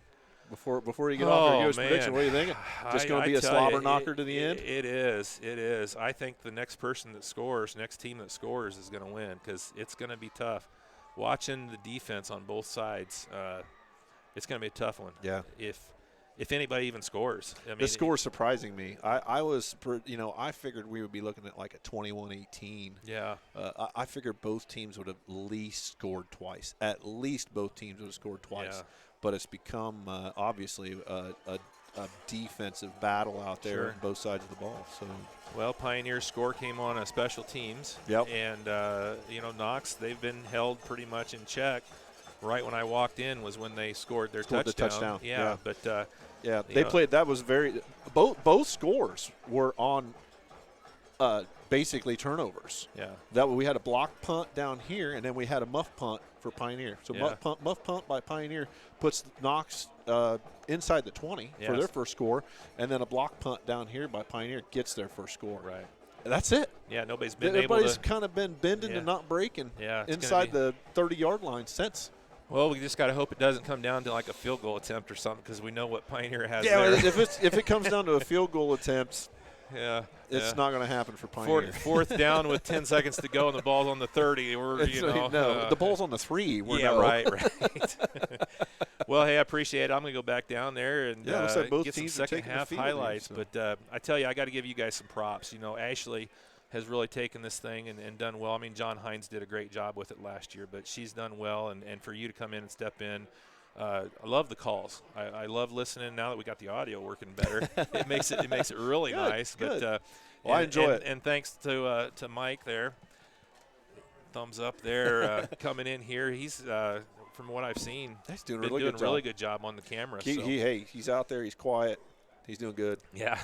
Before you get off here, give us a prediction. What are you thinking? Just going to be a slobber knocker to the end? It is. I think the next person that scores, next team that scores is going to win, because it's going to be tough. Watching the defense on both sides, it's going to be a tough one. Yeah. If anybody even scores. I mean, the score is surprising me. I figured we would be looking at like a 21-18. Yeah. I figured both teams would have at least scored twice. At least both teams would have scored twice. Yeah. But it's become obviously a defensive battle out there on both sides of the ball. So, well, Pioneer's score came on special teams. Yep. And Knox, they've been held pretty much in check. Right when I walked in was when they scored their touchdown. The touchdown. Yeah. But they played. That was very. Both scores were on basically turnovers. Yeah. That we had a block punt down here, and then we had a muff punt for Pioneer. So muff punt by Pioneer puts Knox inside the 20 for their first score, and then a block punt down here by Pioneer gets their first score. Right. That's it. Yeah, nobody's been Everybody's kind of been bending and not breaking inside the 30-yard line since. Well, we just got to hope it doesn't come down to like a field goal attempt or something, because we know what Pioneer has there. Yeah, if it comes down to a field goal attempt, it's not going to happen for Pioneer. Fourth down with 10 seconds to go, and the ball's on the 30. The ball's on the 3. Right. Well, hey, I appreciate it. I'm going to go back down there and both get some teams second half highlights. But I tell you, I got to give you guys some props. Ashley has really taken this thing and done well. I mean, John Hines did a great job with it last year, but she's done well. And for you to come in and step in, I love the calls. I love listening now that we got the audio working better. it makes it really nice. Good. But I enjoy it. And thanks to Mike there. thumbs up there coming in here. He's, from what I've seen, he's doing been a doing a really good job on the camera. So. He's out there. He's quiet. He's doing good. Yeah.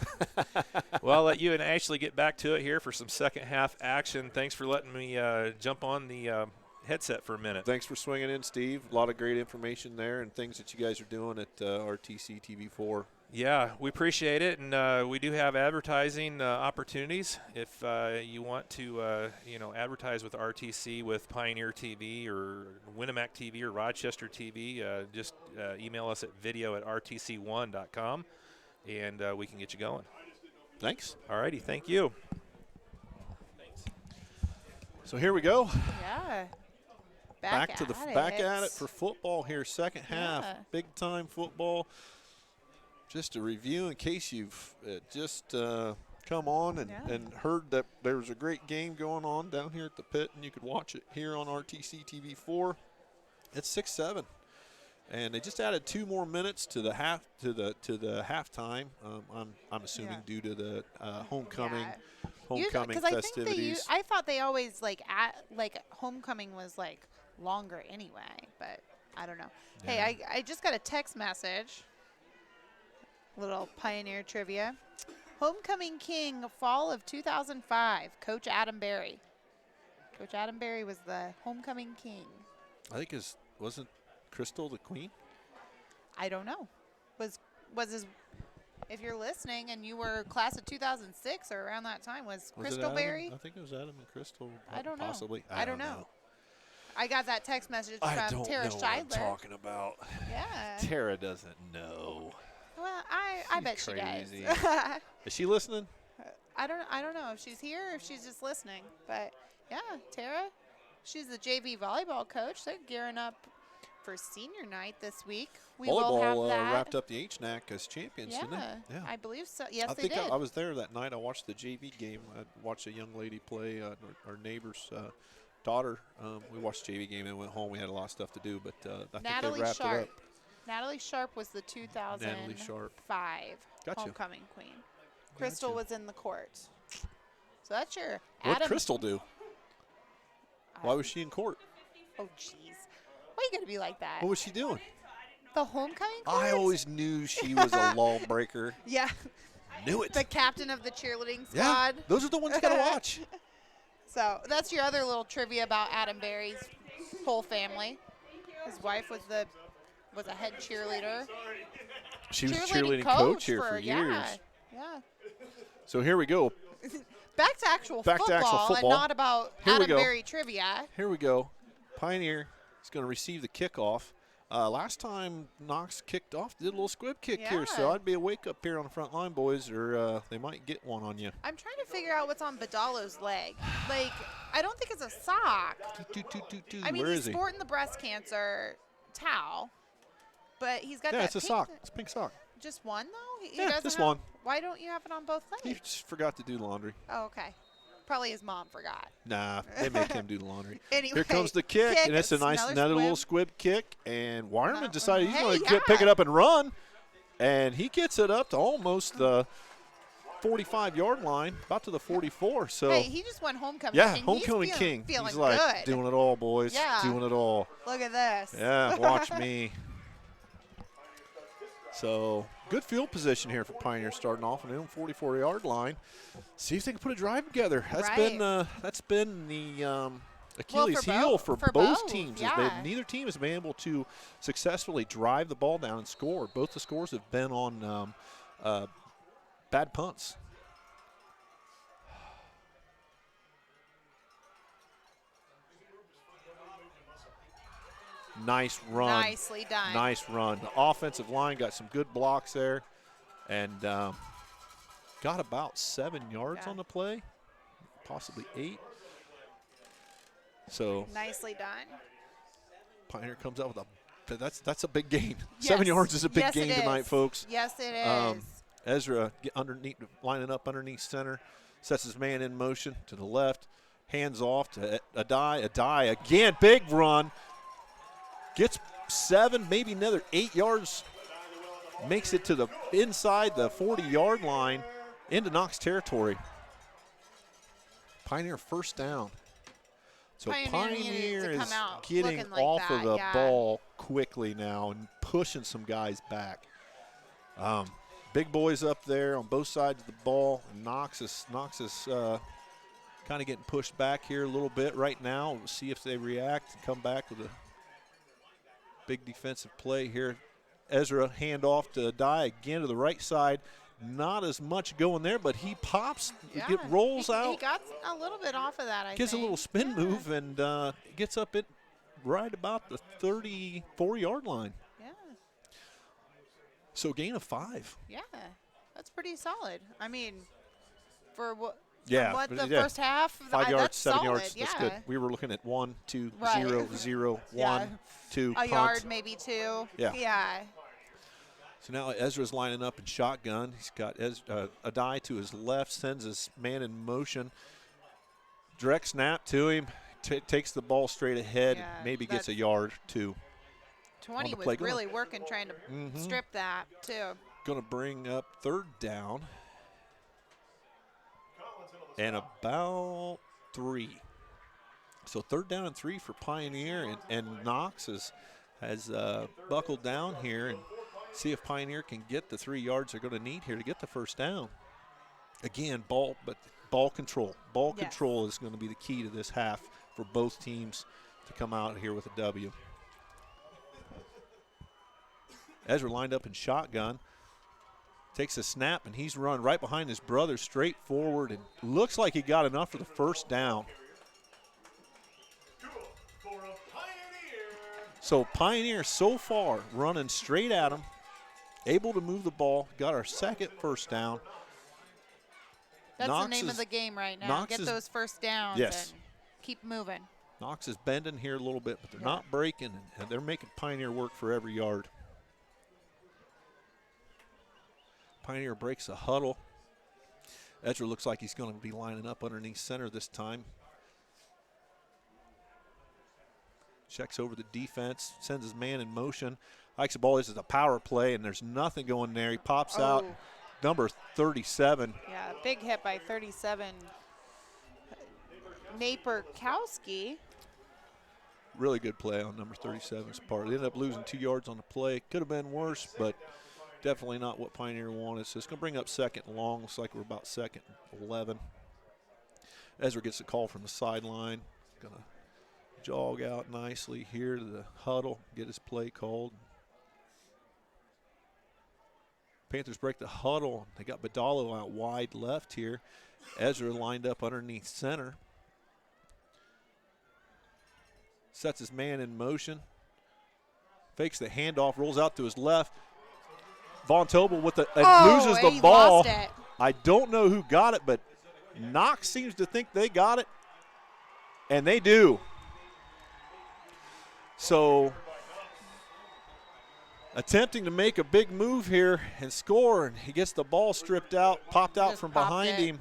Well, I'll let you and Ashley get back to it here for some second half action. Thanks for letting me jump on the headset for a minute. Thanks for swinging in, Steve. A lot of great information there and things that you guys are doing at RTC TV4. Yeah, we appreciate it, and we do have advertising opportunities. If you want to, advertise with RTC, with Pioneer TV or Winnemac TV or Rochester TV, just email us at video@rtc1.com, and we can get you going. Thanks. All righty, thank you. So here we go. Yeah. Back at it for football here, second half, big time football. Just a review in case you've just come on and heard that there was a great game going on down here at the pit, and you could watch it here on RTC TV4. It's 6-7, and they just added 2 more minutes to the halftime. I'm assuming due to the homecoming festivities. I thought they always homecoming was longer anyway, but I don't know. Yeah. Hey, I just got a text message. Little Pioneer trivia. Homecoming King, fall of 2005, Coach Adam Berry. Coach Adam Berry was the homecoming king. I think wasn't Crystal the queen? I don't know. Was his? If you're listening and you were class of 2006 or around that time, was Crystal Berry? I think it was Adam and Crystal. I don't know. Possibly. I don't know. I got that text message from I don't Tara know Scheidler. what I'm talking about. Yeah. Tara doesn't know. Well, I bet she crazy. does. Is she listening? I don't know if she's here or if she's just listening. But yeah, Tara, she's the JV volleyball coach. They're gearing up for senior night this week. We will have Volleyball that. wrapped up the HNAC as champions, didn't it? Yeah, I believe so. Yes, I they think did. I was there that night. I watched the JV game. I watched a young lady play, our neighbor's daughter. We watched the JV game and went home. We had a lot of stuff to do, but I think they wrapped it up. Natalie Sharp was the 2005 homecoming queen. Crystal was in the court. So that's your What Adam. did Crystal do? Why was she in court? Oh, jeez. Why you got to be like that? What was she doing? The homecoming court? I always knew she was a lawbreaker. Yeah. Knew it. The captain of the cheerleading squad. Yeah, those are the ones you got to watch. So that's your other little trivia about Adam Berry's whole family. His wife was a head cheerleader. She was cheerleading coach here for years. Yeah. So here we go. Back to actual football and not about Adam Berry trivia. Here we go. Pioneer is going to receive the kickoff. Last time Knox kicked off, did a little squib kick here, so I'd be awake up here on the front line, boys, or they might get one on you. I'm trying to figure out what's on Badalo's leg. I don't think it's a sock. I mean, he's sporting the breast cancer towel, but he's got that it's a sock. It's a pink sock. Just one, though? He Yeah, doesn't just have, one. Why don't you have it on both He legs? just forgot to do laundry. Oh, okay. Probably his mom forgot. Nah, they make him do the laundry. Anyway, Here comes the kick, and it's a nice, another little squib kick. And Wireman decided he's going to pick it up and run, and he gets it up to almost the 45-yard line, about to the 44. So hey, he just won homecoming. yeah, king. homecoming he's king. Feeling He's like good. doing it all, boys. Yeah. Doing it all. Look at this. Yeah, watch me. So good field position here for Pioneer, starting off on their own 44-yard line. See if they can put a drive together. That's been the Achilles heel for both teams. Yeah. Neither team has been able to successfully drive the ball down and score. Both the scores have been on bad punts. Nice run. Nicely done. Nice run. The offensive line got some good blocks there and got about 7 yards on the play, possibly 8. So nicely done. Pioneer comes out with that's a big gain. Yes. 7 yards is a big gain tonight, folks. Yes, it is. Ezra lining up underneath center, sets his man in motion to the left, hands off to Adai again, big run. Gets 7, maybe another 8 yards. Makes it to the inside the 40-yard line into Knox territory. Pioneer first down. So Pioneer needed to is come out getting looking like off of that, the yeah. ball quickly now and pushing some guys back. Big boys up there on both sides of the ball. Knox is kind of getting pushed back here a little bit right now. We'll see if they react and come back with a big defensive play here. Ezra handoff to Adai again to the right side. Not as much going there, but he pops, Yeah. rolls out. He got a little bit off of that, I Gets think. a little spin move and gets up it right about the 34-yard line. Yeah. So gain of 5. Yeah. That's pretty solid. I mean, for what? Yeah, What but the first half? 5 yards, that's 7 solid, yards. Yeah. That's good. We were looking at 1, 2, Right. 0, 0, Yeah. 1, 2, A punt. yard, maybe 2. Yeah. Yeah. So now Ezra's lining up in shotgun. He's got Adai to his left, sends his man in motion. Direct snap to him, takes the ball straight ahead, Yeah, maybe gets a that's- yard, 2. 20 the was play. Go really working, trying to strip that, too. Going to bring up 3rd down. And about 3. So 3rd down and 3 for Pioneer, and Knox has buckled down here and see if Pioneer can get the 3 yards they're going to need here to get the first down. Again, ball control. Ball Yes. control is going to be the key to this half for both teams to come out here with a W. Ezra lined up in shotgun. Takes a snap, and he's run right behind his brother, straight forward, and looks like he got enough for the first down. So Pioneer so far running straight at him, able to move the ball, got our 2nd first down. That's Knox the name of is- the game right now. Knox Get is- those first downs Yes. and keep moving. Knox is bending here a little bit, but they're not breaking, and they're making Pioneer work for every yard. Pioneer breaks a huddle. Ezra looks like he's going to be lining up underneath center this time. Checks over the defense, sends his man in motion. Hikes the ball. This is a power play, and there's nothing going there. He pops out. Number 37. Yeah, big hit by 37. Naperkowski. Really good play on number 37's part. They ended up losing 2 yards on the play. Could have been worse, but definitely not what Pioneer wanted. So it's going to bring up 2nd and long. Looks like we're about 2nd and 11. Ezra gets a call from the sideline. Going to jog out nicely here to the huddle, get his play called. Panthers break the huddle. They got Badalo out wide left here. Ezra lined up underneath center. Sets his man in motion. Fakes the handoff, rolls out to his left. Von Tobel with the loses the he ball. lost it. I don't know who got it, but Knox seems to think they got it, and they do. So attempting to make a big move here and score, and he gets the ball stripped out, popped out Just from popped behind it. him,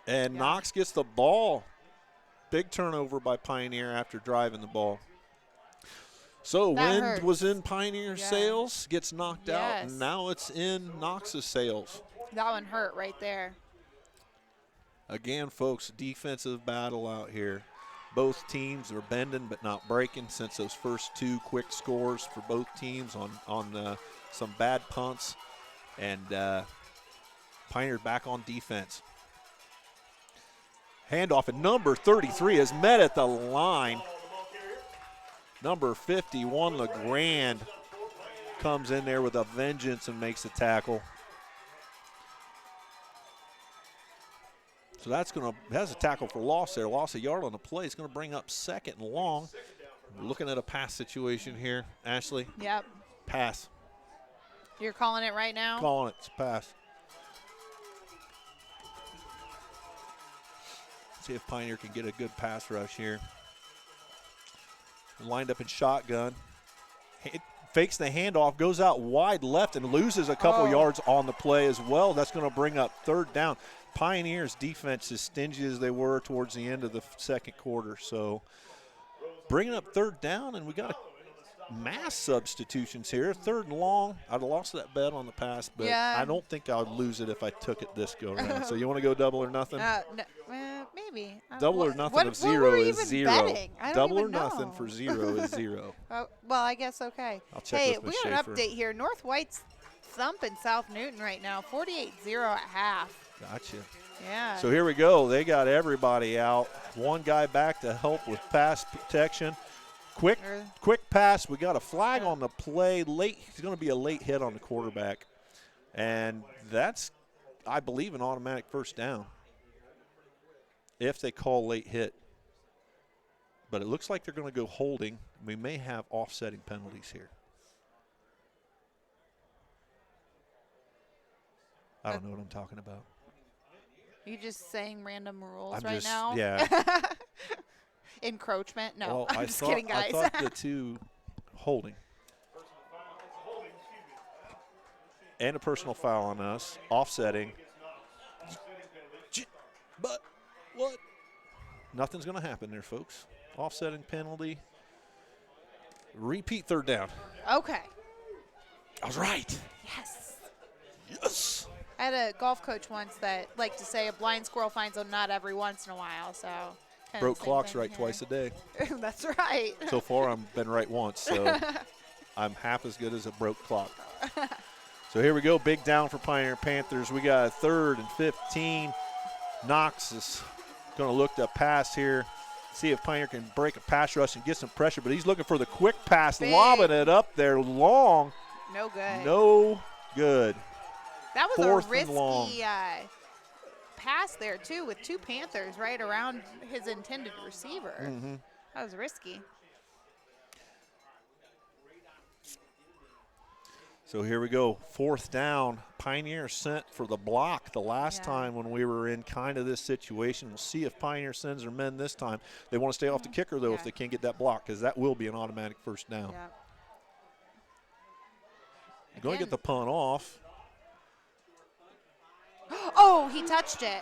and Yeah. Knox gets the ball. Big turnover by Pioneer after driving the ball. So That wind hurts. was in Pioneer Yeah. sails, gets knocked out, Yes. and now it's in Knox's sails. That one hurt right there. Again, folks, defensive battle out here. Both teams are bending but not breaking since those first 2 quick scores for both teams on some bad punts. And Pioneer back on defense. Handoff, and number 33 is met at the line. Number 51, LeGrand, comes in there with a vengeance and makes the tackle. So that's a tackle for loss there. Loss a yard on the play. It's going to bring up 2nd and long. We're looking at a pass situation here. Ashley, Yep. pass. You're calling it right now? Calling it. It's a pass. See if Pioneer can get a good pass rush here. Lined up in shotgun. It fakes the handoff, goes out wide left, and loses a couple yards on the play as well. That's going to bring up 3rd down. Pioneers' defense, as stingy as they were towards the end of the 2nd quarter. So bringing up 3rd down, and we got mass substitutions here. 3rd and long. I'd have lost that bet on the pass, but Yeah. I don't think I would lose it if I took it this go around. So you want to go double or nothing? No, maybe. Double or nothing of 0 what were we is even 0. betting? I don't Double or even nothing know. for 0 is 0. Oh, well, I guess okay. I'll check hey, with Ms. we got Schaefer. an update here. North White's thumping South Newton right now, 48-0 at half. Gotcha. Yeah. So here we go. They got everybody out. One guy back to help with pass protection. Quick pass. We got a flag on the play. Late. It's going to be a late hit on the quarterback. And that's, I believe, an automatic first down if they call late hit. But it looks like they're going to go holding. We may have offsetting penalties here. I don't know what I'm talking about. You just saying random rules I'm right just, now? yeah. Encroachment? No, Well, I'm just kidding, guys. I thought the two holding. And a personal foul on us, offsetting. But what? Nothing's going to happen there, folks. Offsetting penalty. Repeat 3rd down. Okay. I was right. Yes. Yes. I had a golf coach once that liked to say a blind squirrel finds a nut every once in a while, so. Broke clocks right twice a day. That's right. So far, I've been right once, so I'm half as good as a broke clock. So here we go, big down for Pioneer Panthers. We got a 3rd and 15. Knox is going to look to pass here, see if Pioneer can break a pass rush and get some pressure, but he's looking for the quick pass, lobbing it up there long. No good. No good. That was 4th a and long. risky pass there, too, with 2 Panthers right around his intended receiver. Mm-hmm. That was risky. So here we go, 4th down. Pioneer sent for the block the last time when we were in kind of this situation. We'll see if Pioneer sends their men this time. They want to stay off the kicker, though, if they can't get that block, because that will be an automatic first down. Yeah. Going to get the punt off. Oh, he touched it.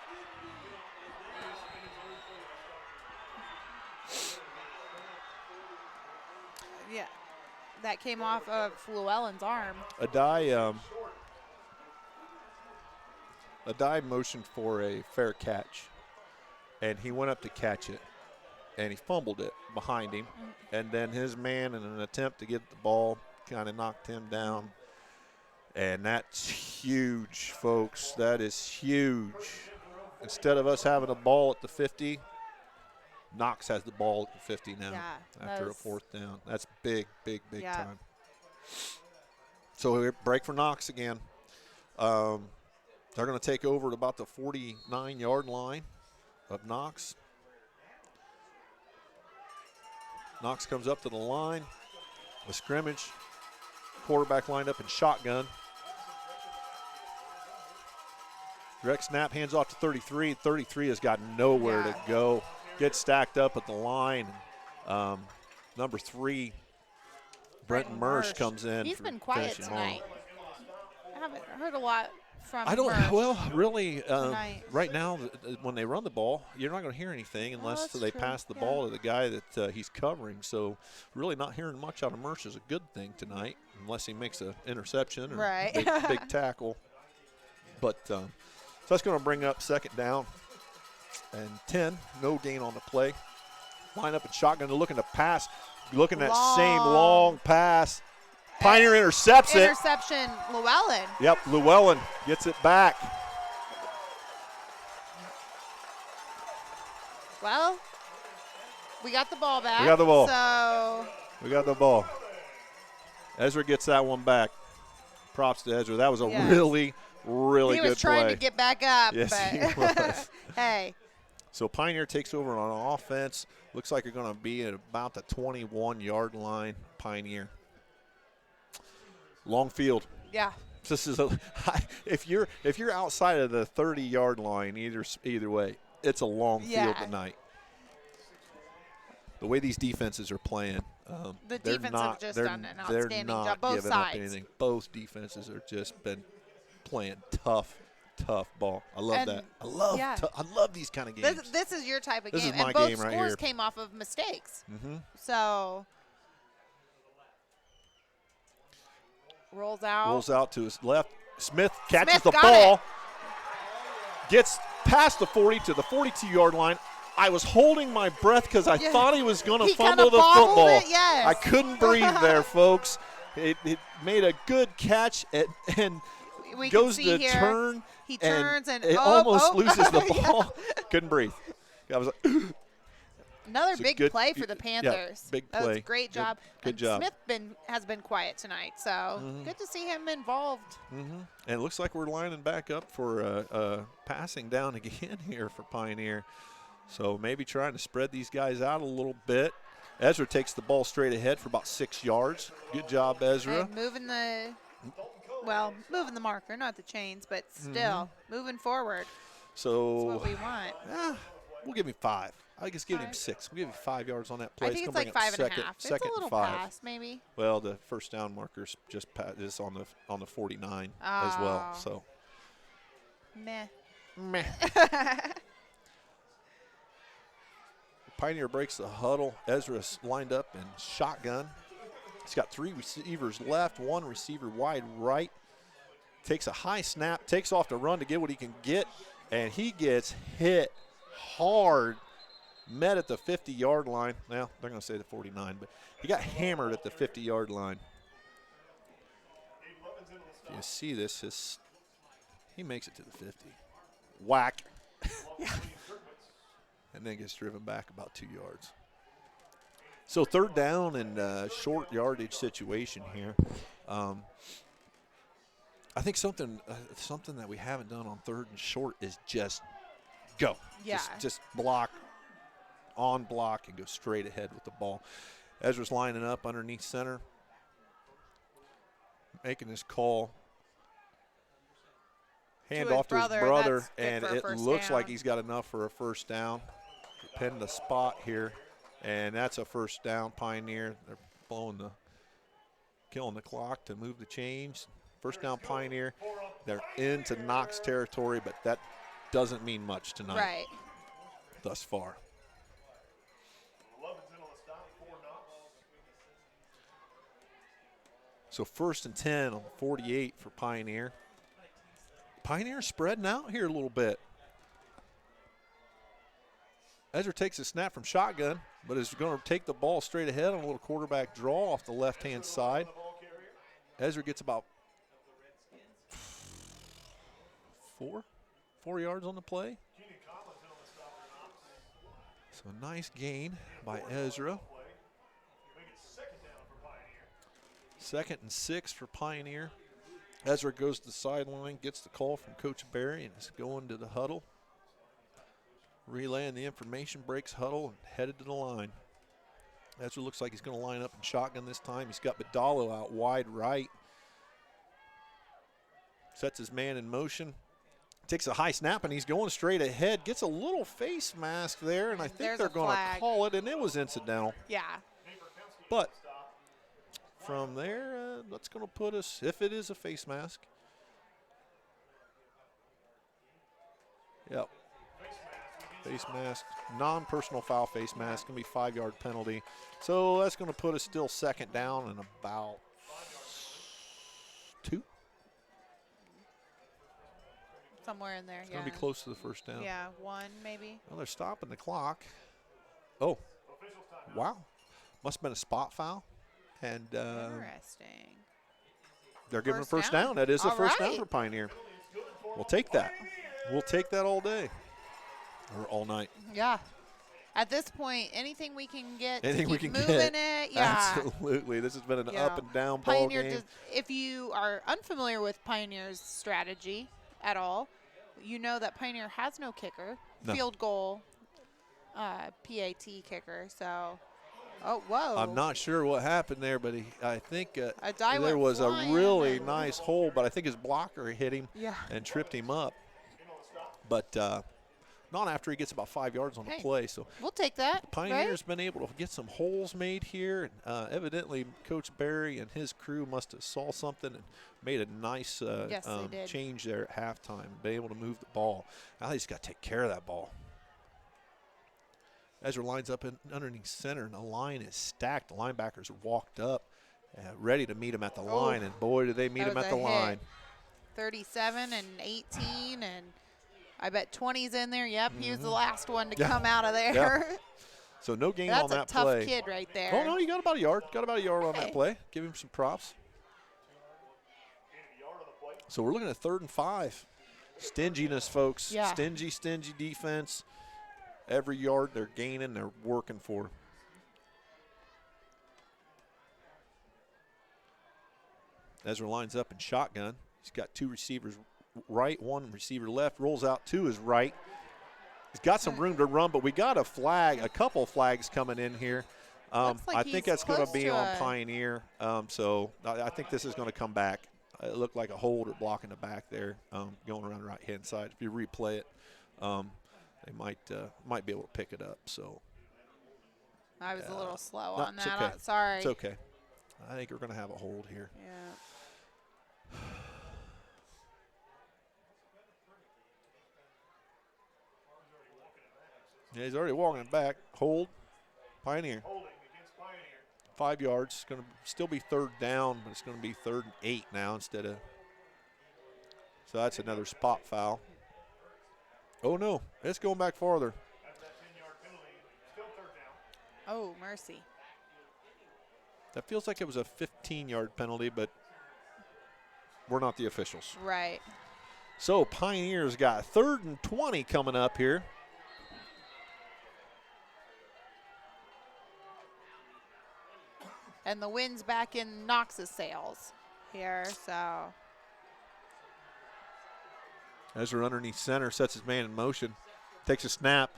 Yeah. That came off of Llewellyn's arm. Adai motioned for a fair catch, and he went up to catch it, and he fumbled it behind him, and then his man, in an attempt to get the ball, kind of knocked him down. And that's huge, folks. That is huge. Instead of us having a ball at the 50, Knox has the ball at the 50 now after a 4th down. That's big time. So we break for Knox again. They're going to take over at about the 49-yard line of Knox. Knox comes up to the line. A scrimmage. Quarterback lined up in shotgun. Direct snap, hands off to 33. 33 has got nowhere to go. Gets stacked up at the line. Number 3, Brenton Mersch comes in. He's been quiet tonight. I haven't heard a lot from Mersch. Well, really, right now, when they run the ball, you're not going to hear anything unless they pass the ball to the guy that he's covering. So really not hearing much out of Mersch is a good thing tonight, unless he makes an interception or a big tackle. But so that's going to bring up 2nd down and 10. No gain on the play. Line up in shotgun. They're looking to pass. Looking at that same long pass. Pioneer intercepts it. Interception, Llewellyn. Yep, Llewellyn gets it back. Well, we got the ball back. We got the ball. So We got the ball. Ezra gets that one back. Props to Ezra. That was a really good play. He was trying to get back up. Yes, but he was. Hey. So Pioneer takes over on offense. Looks like they're going to be at about the 21-yard line. Pioneer. Long field. Yeah. This is if you're outside of the 30-yard line, either way, it's a long field tonight. The way these defenses are playing, the defense have just done an outstanding job. Both sides. Both defenses have just been playing tough ball. I love that. I love these kind of games. This is your type of this game. Is my and both game right scores here. came off of mistakes. Mm-hmm. So Rolls out. Rolls out to his left. Smith catches Smith the got ball. it. Gets past the 40 to the 42-yard line. I was holding my breath because I thought he was going to He fumble kinda the bobbled football. it, yes. I couldn't breathe there, folks. It made a good catch and We can goes see to here, turn. he turns and it oh, almost oh. loses the Yeah. ball. Couldn't breathe. I was like, Another It's a big good- play for the yeah, Panthers. big That was play. a great Good- job. good And job. Smith has been quiet tonight, so good to see him involved. and it looks like we're lining back up for passing down again here for Pioneer. So maybe trying to spread these guys out a little bit. Ezra takes the ball straight ahead for about 6 yards. Good job, Ezra. And moving the marker, not the chains, but still moving forward. That's So what we want. we'll give him 5. I guess give him 5. 6. We'll give him 5 yards on that play. I think it's gonna like bring up 5 and a second, half. It's second a little and 5. past, maybe. Well, the first down marker's just is on the 49 as well. Oh. So Meh. Pioneer breaks the huddle. Ezra's lined up in shotgun. He's got 3 receivers left, 1 receiver wide right. Takes a high snap, takes off to run to get what he can get, and he gets hit hard. Met at the 50-yard line. Now, they're going to say the 49, but he got hammered at the 50-yard line. If you see this, he makes it to the 50. Whack. And then gets driven back about 2 yards. So third down and short yardage situation here. I think something that we haven't done on third and short is just go. Yeah. Just block, on block, and go straight ahead with the ball. Ezra's lining up underneath center, making his call. Hand his off to his brother, brother, that's good and for a it first looks like down. he's got enough for a first down. Pin the spot here, and that's a first down. Pioneer. They're killing the clock to move the chains. First down, Pioneer. They're into Knox territory, but that doesn't mean much tonight. Right. Thus far. So first and 10 on 48 for Pioneer. Pioneer spreading out here a little bit. Ezra takes a snap from shotgun, but is going to take the ball straight ahead on a little quarterback draw off the left-hand side. Ezra gets about 4 yards on the play. So a nice gain by Ezra. Second and 6 for Pioneer. Ezra goes to the sideline, gets the call from Coach Barry, and is going to the huddle. Relaying the information, breaks huddle, and headed to the line. Ezra looks like he's going to line up in shotgun this time. He's got Badalo out wide right. Sets his man in motion. Takes a high snap, and he's going straight ahead. Gets a little face mask there, and I think There's they're a going to flag. call it, and it was incidental. Yeah. But from there, that's going to put us, if it is a face mask. Yep. Face mask, non-personal foul face mask, going to be 5-yard penalty. So that's going to put us still second down and about 2. Somewhere in there, It's yeah. going to be close to the first down. Yeah, 1 maybe. Well, they're stopping the clock. Oh, wow. Must have been a spot foul. And Interesting. they're giving a First first down. down. That is a All first down right. for Pioneer. We'll take that. We'll take that all day or all night. Yeah. At this point, anything we can get Anything to we keep can moving get. it, yeah. Absolutely. This has been an Yeah. up and down ball Pioneer game. does, if you are unfamiliar with Pioneer's strategy at all, you know that Pioneer has no kicker, No. field goal, PAT kicker. So, oh, whoa. I'm not sure what happened there, but I think A die there went was a flying really and- nice hole, but I think his blocker hit him Yeah. and tripped him up. But not after he gets about 5 yards on the Hey, play. So We'll take that. Pioneer's been able to get some holes made here. Evidently, Coach Barry and his crew must have saw something and made a nice Yes, they did. change there at halftime, been able to move the ball. Now they just got to take care of that ball. Ezra lines up underneath center, and the line is stacked. The linebackers are walked up, ready to meet them at the line, and boy, did they meet them at the line. 37 and 18, and I bet 20's in there. Yep, he was the last one to come out of there. Yeah. So no gain on that play. That's a tough kid right there. Oh, no, you got about a yard. Got about a yard on that play. Give him some props. So we're looking at 3rd and 5. Stinginess, folks. Yeah. Stingy defense. Every yard they're gaining, they're working for. Ezra lines up in shotgun. He's got 2 receivers right, 1 receiver left, rolls out to his right. He's got some room to run, but we got a flag, a couple flags coming in here. Like I think that's going to be on a Pioneer. So I think this is going to come back. It looked like a hold or block in the back there, going around the right-hand side. If you replay it, they might be able to pick it up. So I was a little slow no, on it's that. okay. Sorry. It's okay. I think we're going to have a hold here. Yeah. Yeah, he's already walking it back. Hold. Pioneer. 5 yards. It's going to still be 3rd down, but it's going to be 3rd and 8 now instead of. So that's another spot foul. Oh, no. It's going back farther. Oh, mercy. That feels like it was a 15-yard penalty, but we're not the officials. Right. So Pioneers got 3rd and 20 coming up here. And the wind's back in Knox's sails here, so. Ezra underneath center, sets his man in motion, takes a snap,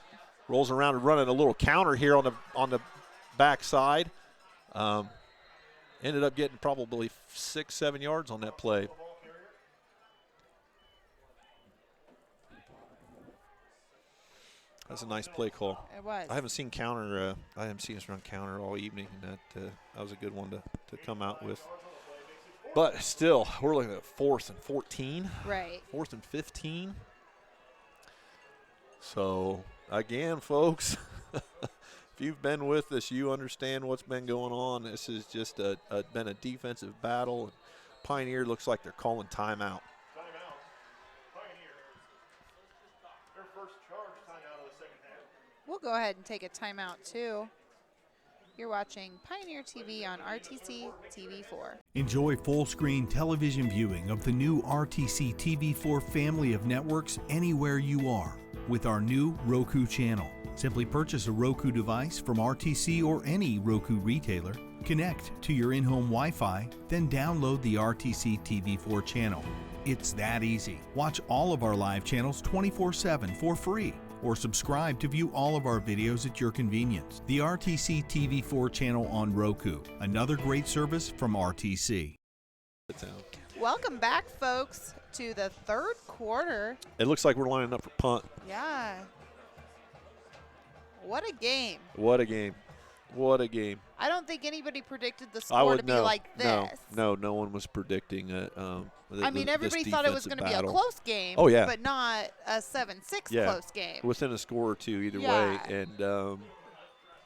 rolls around and running a little counter here on the backside. Ended up getting probably 6-7 yards on that play. That's a nice play call. It was. I haven't seen counter. I haven't seen us run counter all evening, and that was a good one to come out with. But still, we're looking at 4th and 14. Right. 4th and 15. So again, folks, if you've been with us, you understand what's been going on. This has just been a defensive battle. And Pioneer looks like they're calling timeout. We'll go ahead and take a timeout, too. You're watching Pioneer TV on RTC TV4. Enjoy full-screen television viewing of the new RTC TV4 family of networks anywhere you are with our new Roku channel. Simply purchase a Roku device from RTC or any Roku retailer, connect to your in-home Wi-Fi, then download the RTC TV4 channel. It's that easy. Watch all of our live channels 24/7 for free, or subscribe to view all of our videos at your convenience. The RTC TV4 channel on Roku, another great service from RTC. Welcome back, folks, to the 3rd quarter. It looks like we're lining up for punt. Yeah. What a game. What a game. What a game. I don't think anybody predicted the score to be like this. No one was predicting it. I mean, everybody thought it was going to be a close game, oh, yeah. but not a 7-6 close game. Within a score or two either way. And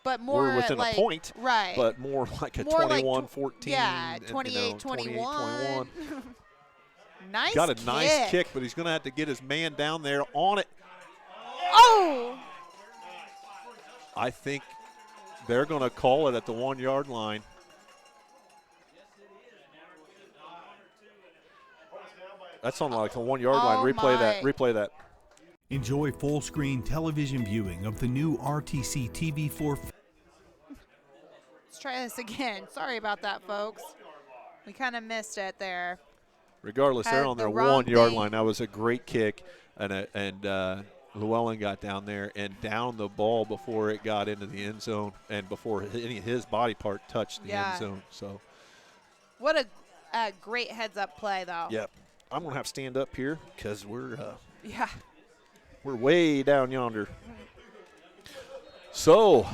but more we're within like, a point, right? But more like a 21-14. Yeah, 28-21. Nice Got a kick. nice kick, but he's going to have to get his man down there on it. Oh! I think they're going to call it at the 1-yard line. That's on like the 1-yard line. Replay that. Enjoy full-screen television viewing of the new RTC TV4. Let's try this again. Sorry about that, folks. We kind of missed it there. Regardless, they're on their 1-yard line. That was a great kick, and Llewellyn got down there and downed the ball before it got into the end zone and before any of his body part touched the end zone. So, what a great heads-up play, though. Yep. I'm going to have to stand up here because we're way down yonder. So,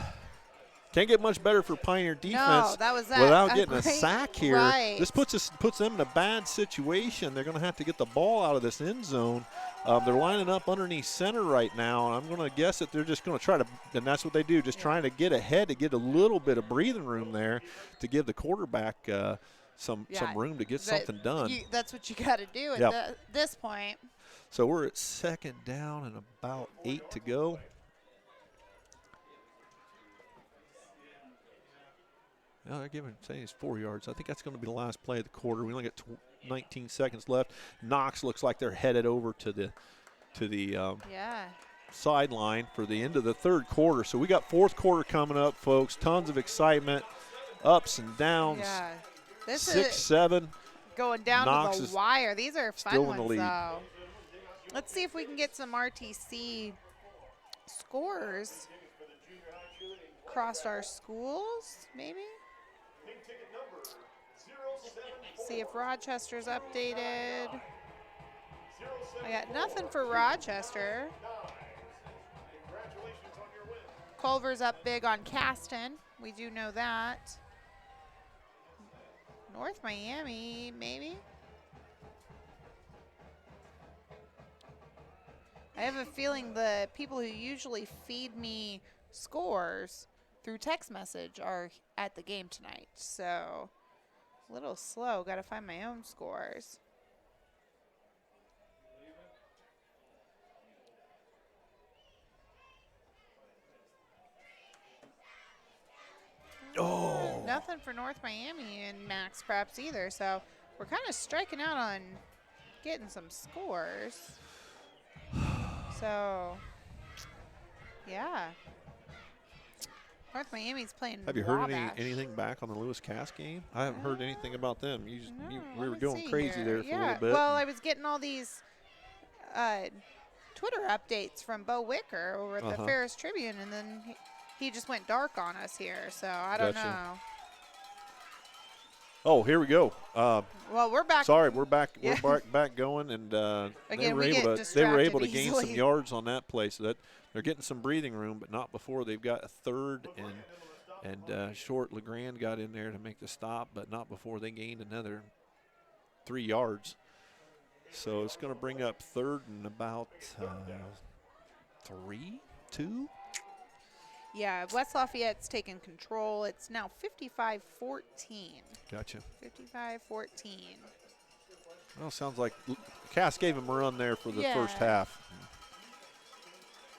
Can't get much better for Pioneer defense that was without a getting a great- sack here. right. This puts them in a bad situation. They're going to have to get the ball out of this end zone. They're lining up underneath center right now, and I'm going to guess that they're just going to try to, and that's what they do, just trying to get ahead to get a little bit of breathing room there to give the quarterback some room to get something done. That's what you got to do Yep. at this point. So we're at 2nd down and about 8 to go. No, they're saying it's 4 yards. I think that's going to be the last play of the quarter. We only got 19 seconds left. Knox looks like they're headed over to the sideline for the end of the 3rd quarter. So we got 4th quarter coming up, folks. Tons of excitement, ups and downs. Yeah. This 6-7. going down Knox to is the wire. These are fun still in the ones, lead. though. Let's see if we can get some RTC scores across our schools, maybe. See if Rochester's updated. I got nothing for Rochester. Culver's up big on Caston. We do know that. North Miami, maybe. I have a feeling the people who usually feed me scores through text message are at the game tonight. So a little slow. Got to find my own scores. Oh. Nothing for North Miami and Max Preps either. So we're kind of striking out on getting some scores. So, yeah. North Miami's playing Have you heard Wabash. anything back on the Lewis Cass game? I haven't heard anything about them. We let were me going see crazy here. there for a Yeah, little bit. well, I was getting all these Twitter updates from Bo Wicker over at the Ferris Tribune, and then he just went dark on us here. So I don't Gotcha. know. Oh, here we go. Well, we're back. Sorry, we're back. Yeah. We're back going, and Again, they we get were able to distracted gain some easily. yards on that play. So that they're getting some breathing room, but not before they've got a 3rd and short. LeGrand got in there to make the stop, but not before they gained another 3 yards. So it's going to bring up 3rd and about 2. Yeah, West Lafayette's taken control. It's now 55-14. Gotcha. 55-14. Well, sounds like Cass gave him a run there for the Yeah. first half.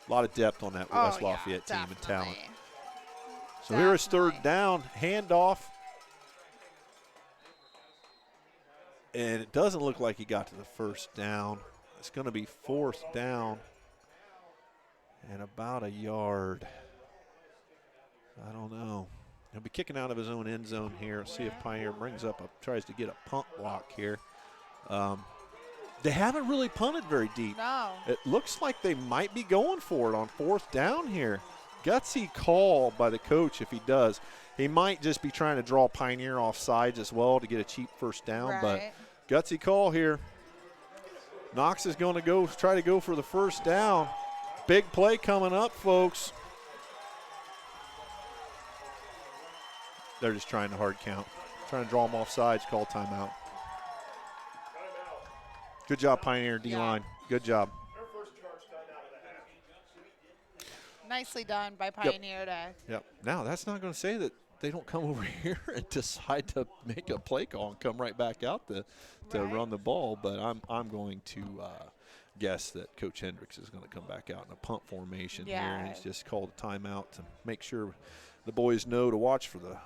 A lot of depth on that West yeah, Lafayette team and talent. definitely. So here is 3rd Definitely. down, handoff. And it doesn't look like he got to the 1st down. It's going to be 4th down and about a yard. I don't know. He'll be kicking out of his own end zone here. See if Pioneer tries to get a punt block here. They haven't really punted very deep. No. It looks like they might be going for it on 4th down here. Gutsy call by the coach if he does. He might just be trying to draw Pioneer off sides as well to get a cheap 1st down, Right. but gutsy call here. Knox is going to try to go for the 1st down. Big play coming up, folks. They're just trying to hard count. Trying to draw them off sides, call timeout. Good job, Pioneer D-line. Good job. Nicely done by Pioneer to Yep. Now, that's not going to say that they don't come over here and decide to make a play call and come right back out to Right. run the ball, but I'm going to guess that Coach Hendricks is going to come back out in a punt formation here, and he's just called a timeout to make sure the boys know to watch for the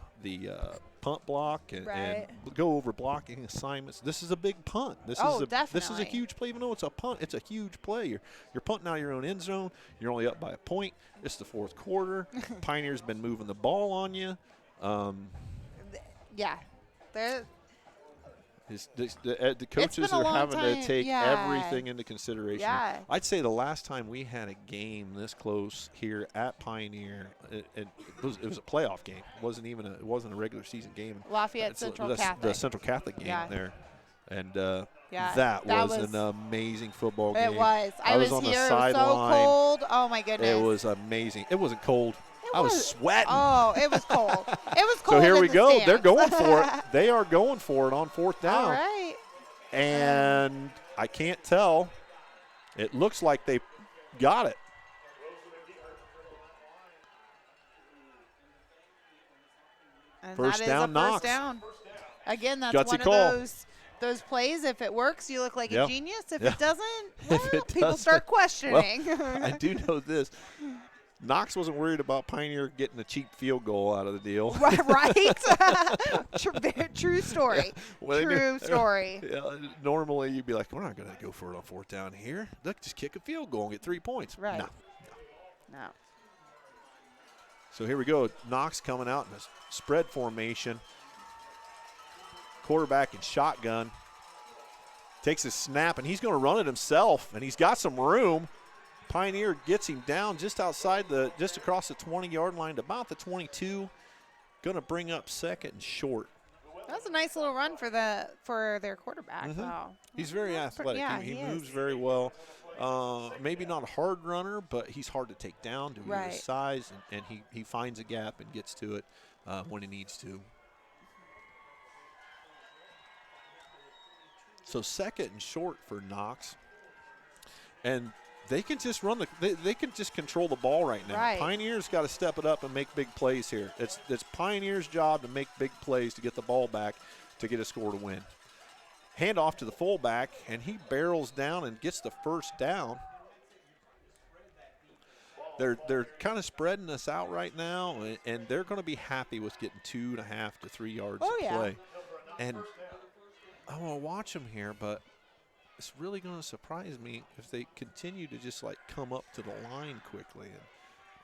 punt block and go over blocking assignments. This is a big punt. This is a definitely. huge play. Even though it's a punt, it's a huge play. You're punting out of your own end zone. You're only up by a point. It's the 4th quarter. Pioneer's been moving the ball on you. yeah. They're The coaches been a are long having to time. take Yeah. everything into consideration. Yeah. I'd say the last time we had a game this close here at Pioneer, it was a playoff game. It wasn't a regular season game. Lafayette It's Central the Catholic. Central Catholic game Yeah. there, and Yeah, that that was was- an amazing football game. It was. I was was on the here. It was so sideline. cold. Oh my goodness. It was amazing. It wasn't cold. I was sweating. Oh, it was cold. It was cold. So here in we the go. stands. They're going for it. They are going for it on fourth down. All right. And I can't tell. It looks like they got it. And First that down, is a Knox. first down. Again, that's Gutsy one call. of those plays. If it works, you look like Yep. a genius. If Yeah. it doesn't, well, If it people doesn't, start questioning. Well, I do know this. Knox wasn't worried about Pioneer getting a cheap field goal out of the deal. right? True story. Well, they knew- True story. Yeah, normally you'd be like, we're not going to go for it on fourth down here. Look, just kick a field goal and get 3 points. Right. No. No. So here we go. Knox coming out in a spread formation. Quarterback in shotgun. Takes a snap, and he's going to run it himself, and he's got some room. Pioneer gets him down just across the 20-yard line to about the 22. Going to bring up second and short. That was a nice little run for their quarterback. Wow. He's very athletic. Yeah, he he moves is. very well. Maybe not a hard runner, but he's hard to take down due to Right. his size, and he finds a gap and gets to it when he needs to. So second and short for Knox. And they can just they can just control the ball right now. Right. Pioneers got to step it up and make big plays here. It's Pioneers' job to make big plays to get the ball back to get a score to win. Hand off to the fullback, and he barrels down and gets the first down. They're kind of spreading us out right now, and they're going to be happy with getting 2.5 to 3 yards of play. And I want to watch them here, but it's really going to surprise me if they continue to just like come up to the line quickly.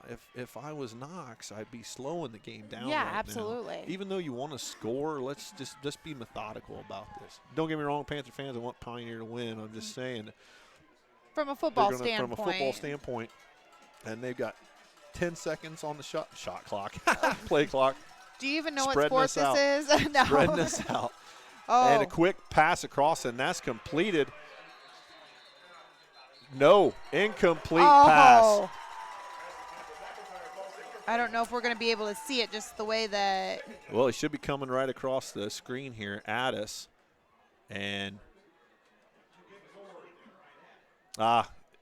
And if I was Knox, I'd be slowing the game down. Yeah, right now. absolutely. Even though you want to score, let's just be methodical about this. Don't get me wrong, Panther fans, I want Pioneer to win. I'm just saying. From a football From a standpoint. football standpoint, and they've got 10 seconds on the shot clock, play clock. Do you even know Spreading what sport us this is? No. Spreading us out. Oh. And a quick pass across, and that's completed. No, incomplete pass. I don't know if we're going to be able to see it just the way that. Well, it should be coming right across the screen here at us. And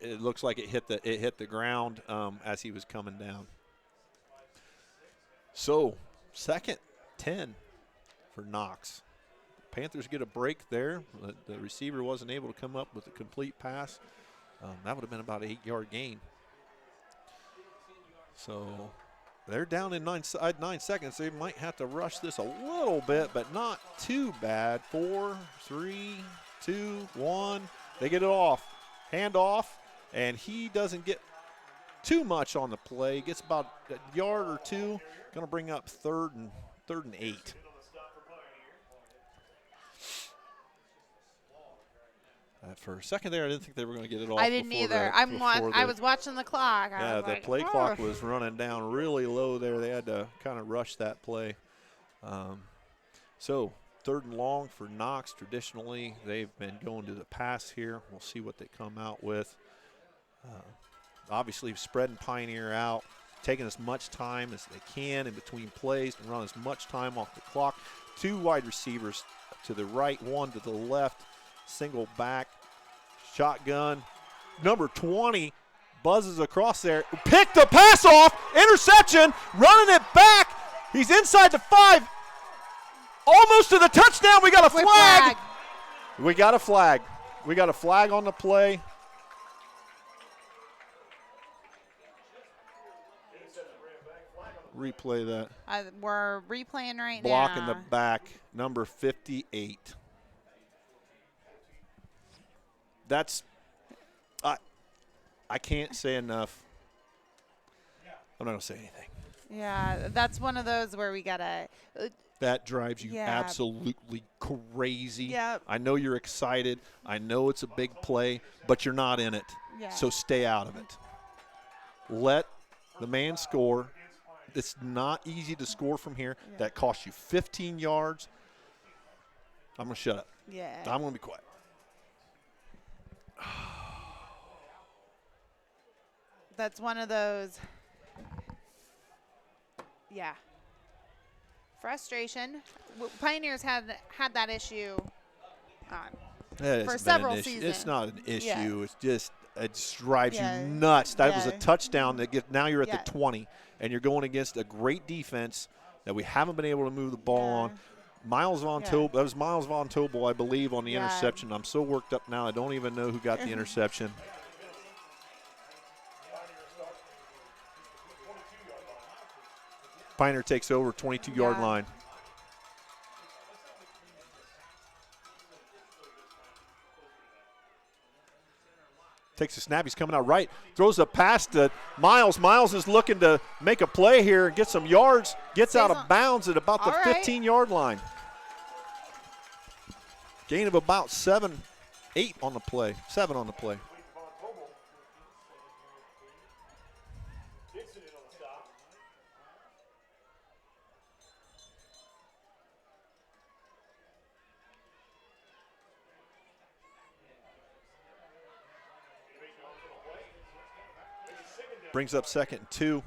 it looks like it hit the ground as he was coming down. So, second 10 for Knox. Panthers get a break there. The receiver wasn't able to come up with a complete pass. That would have been about an 8-yard gain. So they're down in 9 seconds. They might have to rush this a little bit, but not too bad. 4, 3, 2, 1. They get it off. Hand off, and he doesn't get too much on the play. Gets about a yard or two. Going to bring up third and 8. For a second there, I didn't think they were going to get it off. I didn't either. I was watching the clock. Yeah, the play clock was running down really low there. They had to kind of rush that play. So third and long for Knox. Traditionally, they've been going to the pass here. We'll see what they come out with. Obviously, spreading Pioneer out, taking as much time as they can in between plays and run as much time off the clock. 2 wide receivers to the right, 1 to the left. Single back, shotgun. Number 20 buzzes across there. Picked the pass off. Interception. Running it back. He's inside the 5. Almost to the touchdown. We got a flag. We got a flag. We got a flag on the play. Replay that. We're replaying right Block now. in the back, number 58. That's, I can't say enough. I'm not going to say anything. Yeah, that's one of those where we got to. That drives you Yeah. absolutely crazy. Yep. I know you're excited. I know it's a big play, but you're not in it. Yeah. So stay out of it. Let the man score. It's not easy to score from here. Yeah. That costs you 15 yards. I'm going to shut up. Yeah. I'm going to be quiet. That's one of those. Yeah. Frustration. Pioneers had that issue for several seasons. It's not an issue. Yeah. It's just it just drives Yeah. you nuts. That was a Yeah. touchdown. Now you're at Yeah. the 20, and you're going against a great defense that we haven't been able to move the ball on. That was Miles Von Tobel, I believe, on the interception. I'm so worked up now, I don't even know who got the interception. Pioneer takes over 22-yard line. Takes a snap. He's coming out right. Throws a pass to Miles. Miles is looking to make a play here and get some yards. Gets out of bounds at about the 15-yard line. Gain of about 7 on the play. Brings up 2nd and 2.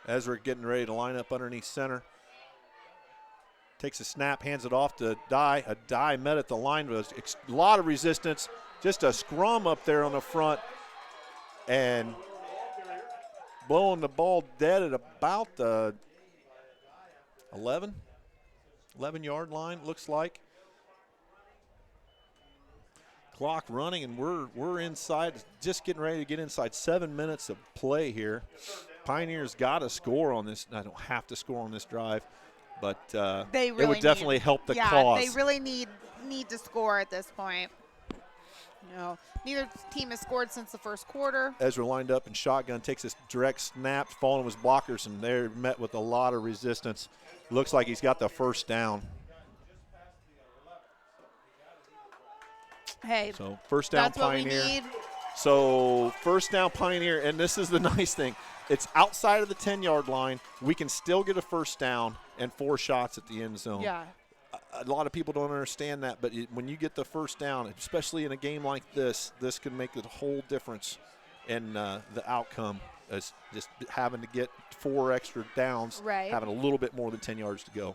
Ezra getting ready to line up underneath center. Takes a snap, hands it off to Dye. A Dye met at the line with a lot of resistance. Just a scrum up there on the front. And blowing the ball dead at about the 11-yard line, looks like. Clock running, and we're inside, just getting ready to get inside 7 minutes of play here. Pioneers got to score on this. I don't have to score on this drive, but they really it would definitely help the cause. They really need to score at this point. No, neither team has scored since the first quarter. Ezra lined up in shotgun, takes this direct snap, falling with his blockers, and they're met with a lot of resistance. Looks like he's got the first down. Hey, so first down that's Pioneer. What we need. So first down Pioneer, and this is the nice thing. It's outside of the 10-yard line. We can still get a first down and 4 shots at the end zone. Yeah. A lot of people don't understand that, but when you get the first down, especially in a game like this can make a whole difference in the outcome. As just having to get 4 extra downs, having a little bit more than 10 yards to go.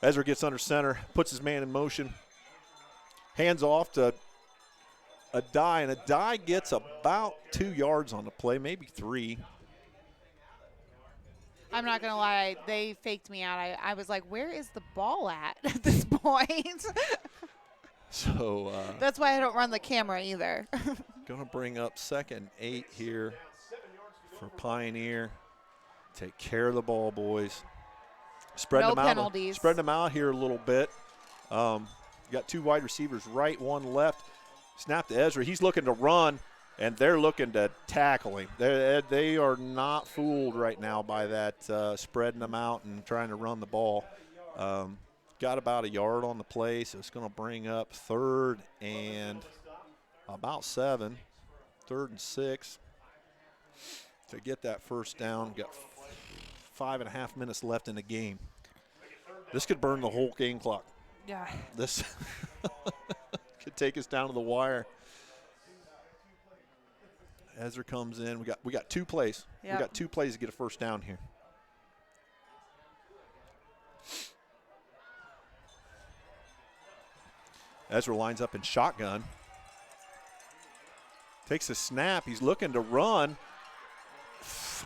Ezra gets under center, puts his man in motion. Hands off to a Dye, and a Dye gets about 2 yards on the play, maybe 3. I'm not going to lie. They faked me out. I was like, where is the ball at this point? So that's why I don't run the camera either. Going to bring up 2nd and 8 here for Pioneer. Take care of the ball, boys. No penalties. Spread them out here a little bit. You got 2 wide receivers right, 1 left. Snap to Ezra. He's looking to run, and they're looking to tackle him. They are not fooled right now by that spreading them out and trying to run the ball. Got about a yard on the play, so it's going to bring up 3rd and about 7, 3rd and 6 to get that first down. Got 5.5 minutes left in the game. This could burn the whole game clock. Yeah. This could take us down to the wire. Ezra comes in. We got 2 plays. Yep. We got 2 plays to get a first down here. Ezra lines up in shotgun. Takes a snap. He's looking to run.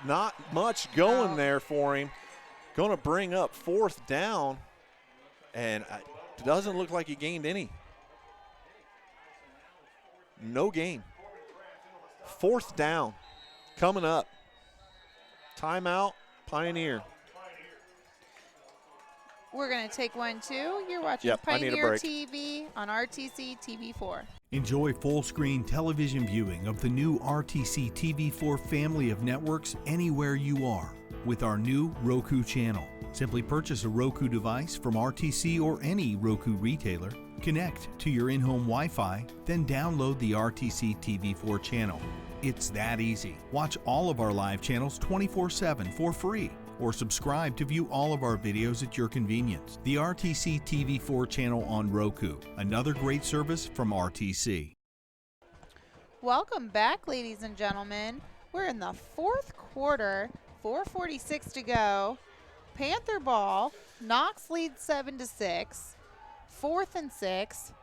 Not much going there for him. Going to bring up 4th down. And it doesn't look like he gained any. No gain. 4th down coming up. Timeout, Pioneer. We're going to take one, too. You're watching Pioneer TV on RTC TV4. Enjoy full-screen television viewing of the new RTC TV4 family of networks anywhere you are with our new Roku channel. Simply purchase a Roku device from RTC or any Roku retailer, connect to your in-home Wi-Fi, then download the RTC TV4 channel. It's that easy. Watch all of our live channels 24/7 for free, or subscribe to view all of our videos at your convenience. The RTC TV4 channel on Roku, another great service from RTC. Welcome back, ladies and gentlemen. We're in the fourth quarter, 4:46 to go. Panther ball. Knox leads 7-6. 4th and 6.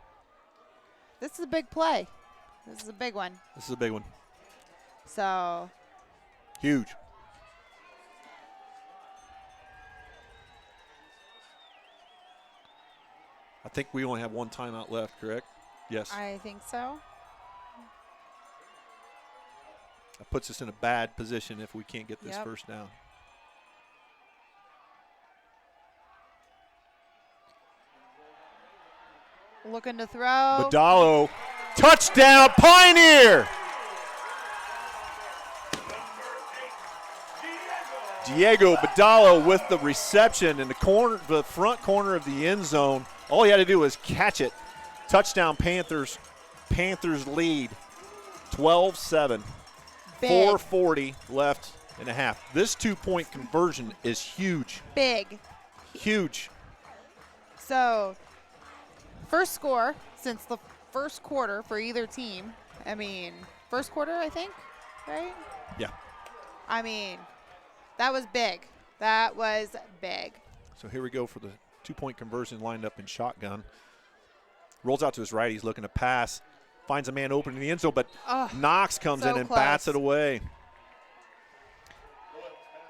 This is a big play. This is a big one. This is a big one. So. Huge. I think we only have one timeout left, correct? Yes. I think so. That puts us in a bad position if we can't get this first down. Looking to throw. Badalo, touchdown, Pioneer! Diego Badalo with the reception in the front corner of the end zone. All he had to do was catch it. Touchdown, Panthers. Panthers lead 12-7. 4:40 left and a half. This 2-point conversion is huge. Big. Huge. So, first score since the first quarter for either team. I mean, first quarter, I think, right? Yeah. I mean, that was big. That was big. So here we go for the 2-point conversion lined up in shotgun. Rolls out to his right. He's looking to pass. Finds a man open in the end zone, but Knox comes so in and close. bats it away.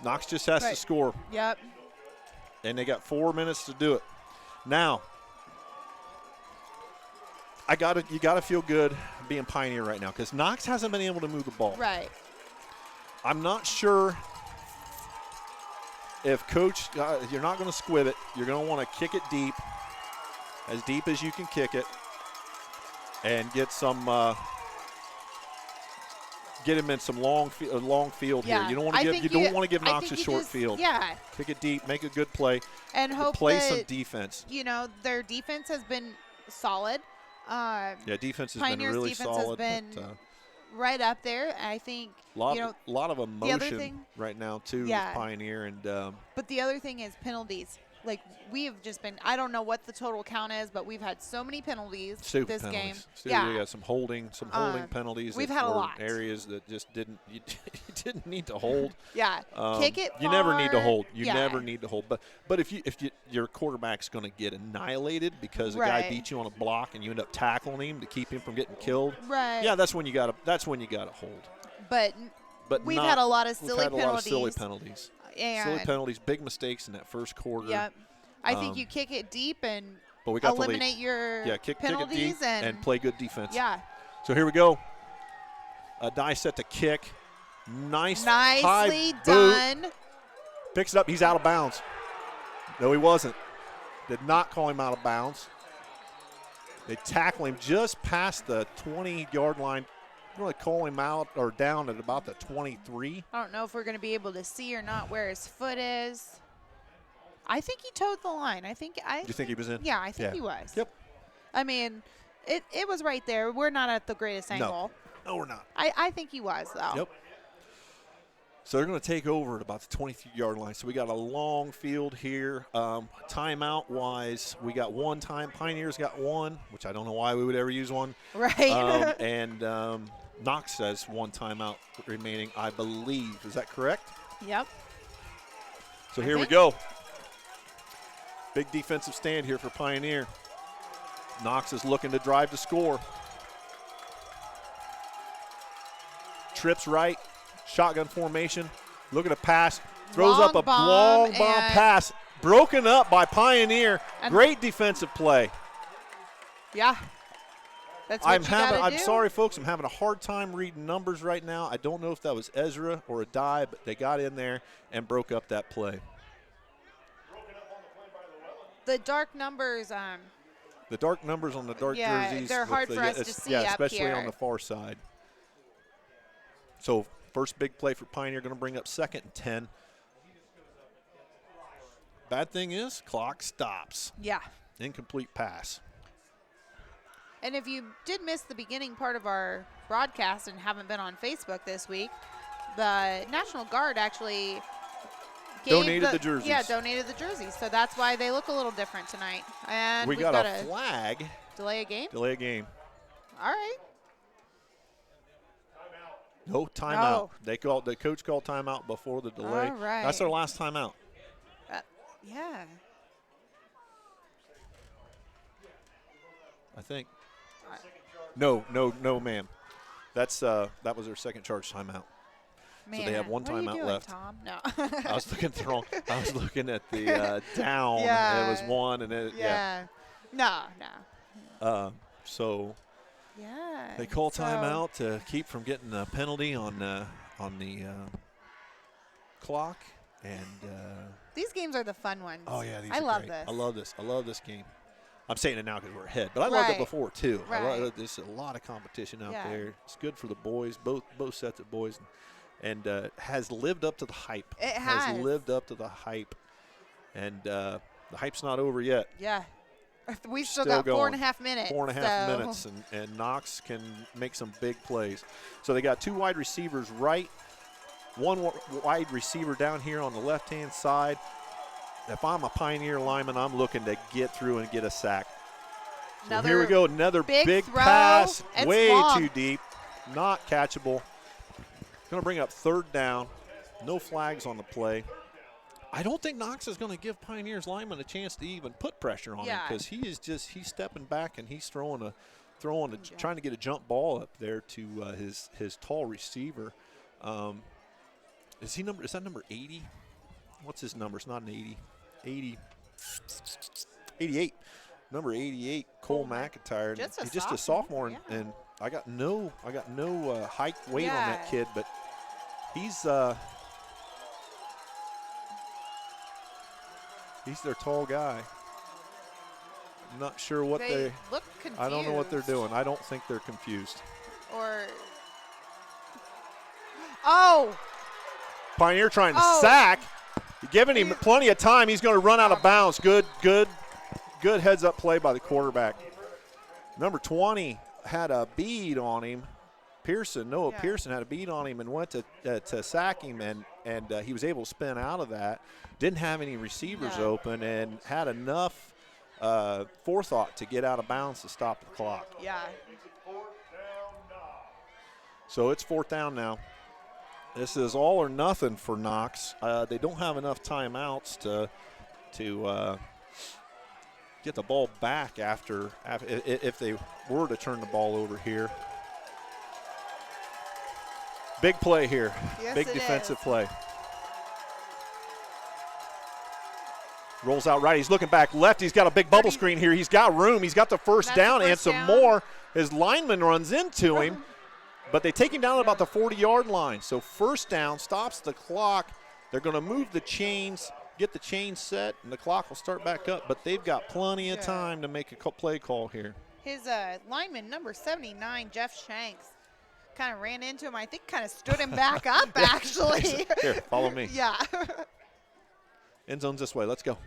Knox just has to score. Yep. And they got 4 minutes to do it. Now, you gotta feel good being Pioneer right now because Knox hasn't been able to move the ball. Right. I'm not sure if Coach, you're not going to squib it. You're going to want to kick it deep as you can kick it, and get him in some long field here. You don't want to give Knox a short field. Yeah. Kick it deep, make a good play, and hope play that, some defense. You know, their defense has been solid. Defense has Pioneer's been really defense solid. has been right up there. I think lot of emotion right now too with Pioneer, and but the other thing is penalties. Like, we have just been, I don't know what the total count is, but we've had so many penalties this game. We got some holding penalties. We've had a lot. Areas that just you didn't need to hold. Yeah, kick it. You never need to hold. You never need to hold. But if your quarterback's going to get annihilated because a guy beat you on a block and you end up tackling him to keep him from getting killed. Right. Yeah, that's when you got to hold. But we've had a lot of silly penalties. And silly penalties, big mistakes in that first quarter. Yep. I think you kick it deep and eliminate your kick penalties it deep and play good defense. Yeah. So here we go. A die set to kick. Nicely high done. Boot. Picks it up. He's out of bounds. No, he wasn't. Did not call him out of bounds. They tackle him just past the 20-yard line. Really call him out or down at about the 23. I don't know if we're going to be able to see or not where his foot is. I think he toed the line. Do you think he was in? Yeah, I think he was. Yep. I mean, it was right there. We're not at the greatest angle. No, we're not. I think he was, though. Yep. So they're going to take over at about the 23-yard line. So we got a long field here. Timeout-wise, we got one time. Pioneers got one, which I don't know why we would ever use one. Right. And Knox says one timeout remaining, I believe. Is that correct? Yep. So here we go. Big defensive stand here for Pioneer. Knox is looking to drive to score. Trips right. Shotgun formation. Looking to pass. Throws up a long bomb pass. Broken up by Pioneer. Great defensive play. Yeah. That's what I'm sorry, folks. I'm having a hard time reading numbers right now. I don't know if that was Ezra or a die, but they got in there and broke up that play. The dark numbers. The dark numbers on the dark jerseys. They're hard for us to see up especially here. on the far side. So first big play for Pioneer, going to bring up 2nd and 10. Bad thing is, clock stops. Yeah. Incomplete pass. And if you did miss the beginning part of our broadcast and haven't been on Facebook this week, the National Guard actually donated the jerseys. Yeah, donated the jerseys. So that's why they look a little different tonight. And we got a flag. Delay a game? Delay a game. All right. No timeout. Oh. The coach called timeout before the delay. All right. That's our last timeout. Yeah. I think. No, ma'am. That was their second charge timeout. Man, so they have one what are you timeout doing, left. Tom? No. I was looking at the wrong. I was looking at the down. Yeah. It was one, and it, yeah. No. So Yeah. they call timeout to keep from getting a penalty on the clock, and. These games are the fun ones. Oh yeah, these I are love great. this. I love this game. I'm saying it now because we're ahead, but I loved it Right. before too. Right. There's a lot of competition out Yeah. there. It's good for the boys, both sets of boys, and has lived up to the hype. It has. lived up to the hype, and the hype's not over yet. Yeah. We've still Still got going. 4.5 minutes. 4.5 so. minutes, and Knox can make some big plays. So they got two wide receivers right, one wide receiver down here on the left-hand side. If I'm a Pioneer lineman, I'm looking to get through and get a sack. So here we go, another big throw. pass, It's way long. too deep, not catchable. Going to bring up third down. No flags on the play. I don't think Knox is going to give Pioneers lineman a chance to even put pressure on him because he's stepping back and he's trying to get a jump ball up there to his tall receiver. Is that number 80? What's his number? It's not an 80. 88. Number 88, Cole McIntyre. Just He's just a sophomore, sophomore, yeah. and I got no height weight on that kid, but he's their tall guy. I'm not sure what they look confused. I don't know what they're doing. I don't think they're confused. Pioneer trying to sack. You're giving him plenty of time. He's going to run out of bounds. Good heads-up play by the quarterback. Number 20 had a bead on him. Noah Pearson had a bead on him and went to sack him, and he was able to spin out of that. Didn't have any receivers open and had enough forethought to get out of bounds to stop the clock. Yeah. So it's fourth down now. This is all or nothing for Knox. They don't have enough timeouts to get the ball back after if they were to turn the ball over here. Big play here. Yes, Big it defensive is. play. Rolls out right. He's looking back left. He's got a big bubble screen here. He's got room. He's got the first down and some more. His lineman runs into him. But they take him down at about the 40-yard line. So first down, stops the clock. They're going to move the chains, get the chains set, and the clock will start back up. But they've got plenty of time to make a play call here. His lineman, number 79, Jeff Shanks, kind of ran into him. I think kind of stood him back up, actually. Here, follow me. Yeah. End zone's this way. Let's go.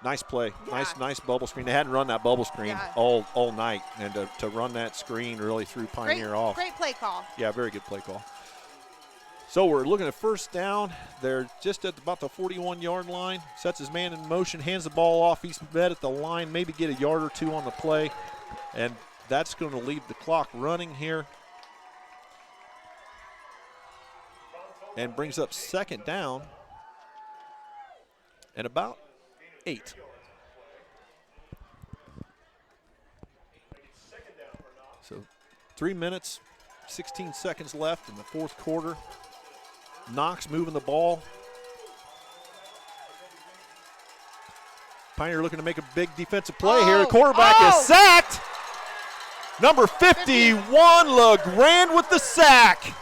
Nice play. Yeah. Nice bubble screen. They hadn't run that bubble screen all night, and to run that screen really threw Pioneer off. Great play call. Yeah, very good play call. So we're looking at first down. They're just at about the 41-yard line. Sets his man in motion, hands the ball off. He's met at the line, maybe get a yard or two on the play, and that's going to leave the clock running here. And brings up second down and about 8. So 3 minutes, 16 seconds left in the fourth quarter. Knox moving the ball. Pioneer looking to make a big defensive play here. The quarterback is sacked. Number 51, LeGrand with the sack.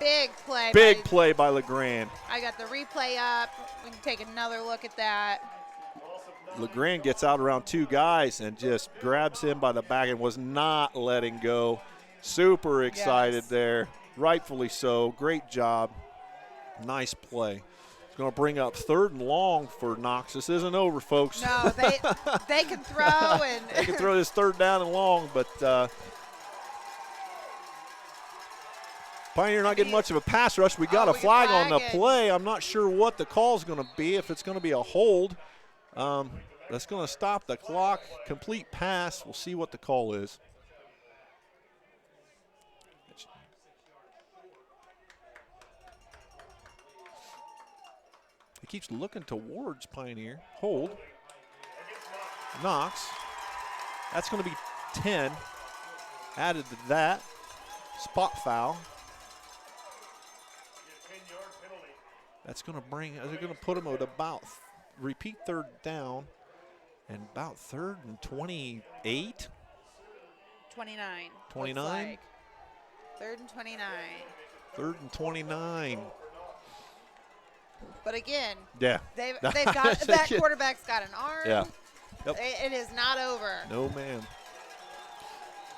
Big play. Big play by LeGrand. I got the replay up. We can take another look at that. LeGrand gets out around two guys and just grabs him by the back and was not letting go. Super excited there. Rightfully so. Great job. Nice play. It's going to bring up third and long for Knox. This isn't over, folks. No, they can throw. And they can throw this third down and long, but Pioneer not getting much of a pass rush. We got a flag on the play. I'm not sure what the call is going to be, if it's going to be a hold. That's going to stop the clock. Complete pass. We'll see what the call is. keeps looking towards Pioneer. Hold. Knox. That's going to be 10. Added to that. Spot foul. That's going to they're going to put him at about, repeat third down, and about 3rd and 28. 29. 29? Like. 3rd and 29. 3rd and 29. But again, Yeah. they've got that quarterback's got an arm. Yeah. Yep. It is not over. No, ma'am.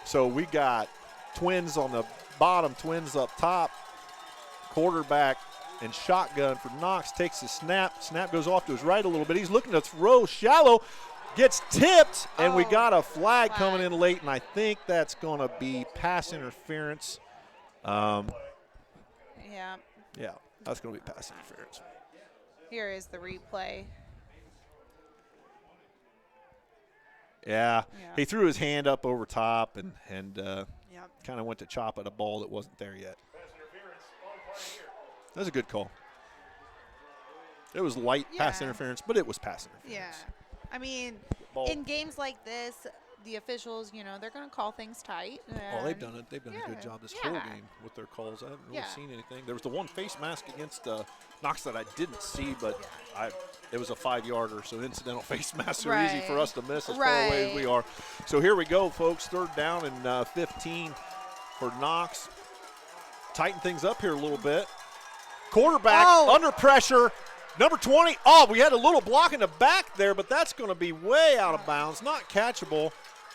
So we got twins on the bottom, twins up top. Quarterback and shotgun for Knox takes the snap. Snap goes off to his right a little bit. He's looking to throw shallow. Gets tipped, and we got a flag coming in late, and I think that's going to be pass interference. Yeah. Yeah, that's going to be pass interference. Here is the replay. Yeah, Yeah. he threw his hand up over top and Yep. kind of went to chop at a ball that wasn't there yet. That was a good call. It was light pass Yeah. interference, but it was pass interference. Yeah. I mean, Ball. in games like this, the officials, they're going to call things tight. Oh, they've done it. They've done a good Yeah. job this Yeah. whole game with their calls. I haven't really Yeah. seen anything. There was the one face mask against Knox that I didn't see, but it was a 5-yarder, so incidental face masks are easy for Right. us to miss as far away as we are. So here we go, folks. 3rd down and 15 for Knox. Tighten things up here a little bit. Quarterback under pressure. Number 20. Oh, we had a little block in the back there, but that's going to be way out of bounds. Not catchable.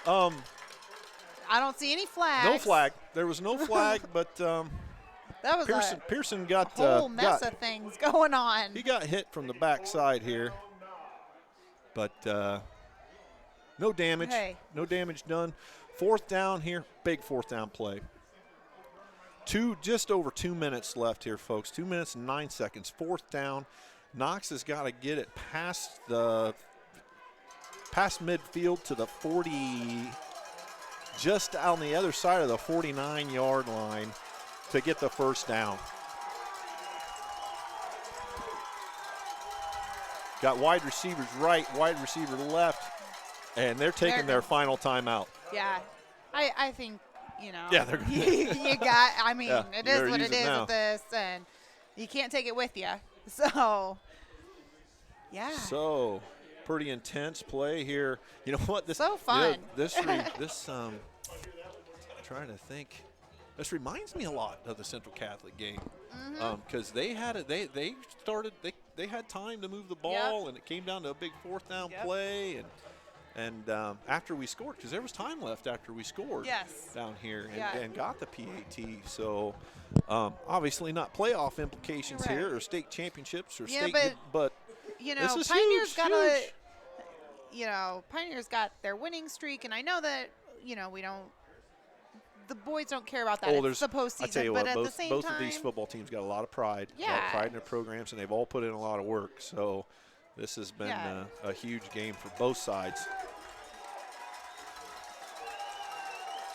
I don't see any flags. No flag. There was no flag, but That was Pearson got a whole mess of things going on. he got hit from the backside here, but no damage. Hey. No damage done. 4th down here. Big 4th down play. Just over 2 minutes left here, folks. 2 minutes and 9 seconds. 4th down. Knox has got to get it past midfield to the 40, just on the other side of the 49-yard line to get the 1st down. Got wide receivers right, wide receiver left, and they're taking their final timeout. Yeah. I think, Yeah, they're gonna you got, I mean, Yeah, it you is better what use it it is now. with this, and you can't take it with you. So, yeah. So, pretty intense play here. You know what? This So fun. I'm trying to think. This reminds me a lot of the Central Catholic game because they had it. They started. They had time to move the ball, and it came down to a big 4th down play, and after we scored, because there was time left after we scored Yes. down here Yeah. and got the PAT. So obviously not playoff implications Right. here or state championships or Yeah, state, but this is Pioneers huge, got huge. Pioneers got their winning streak, and I know that, the boys don't care about that. It's the postseason, I tell you but what, at the same both time, of these football teams got a lot of pride, a lot Yeah. of pride in their programs, and they've all put in a lot of work. So this has been Yeah. a huge game for both sides.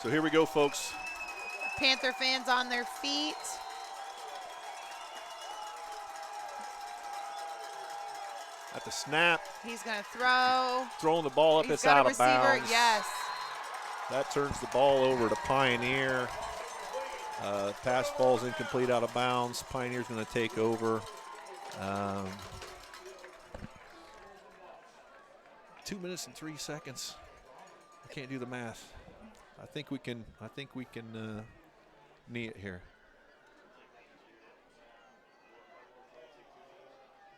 So here we go, folks. Panther fans on their feet. At the snap, He's going to throw. throwing the ball up, He's it's got out a of receiver. bounds. Yes. That turns the ball over to Pioneer. Pass falls incomplete, out of bounds. Pioneer's going to take over. 2 minutes and 3 seconds. I can't do the math. I think we can knee it here.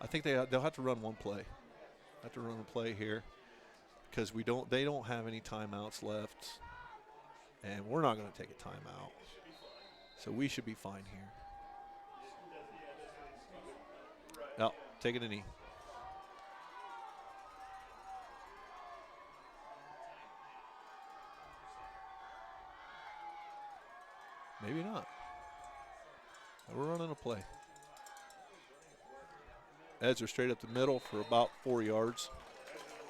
I think they'll have to run one play. Have to run a play here because they don't have any timeouts left, and we're not going to take a timeout. So we should be fine here. No, taking a knee. Maybe not. We're running a play. Eds are straight up the middle for about 4 yards.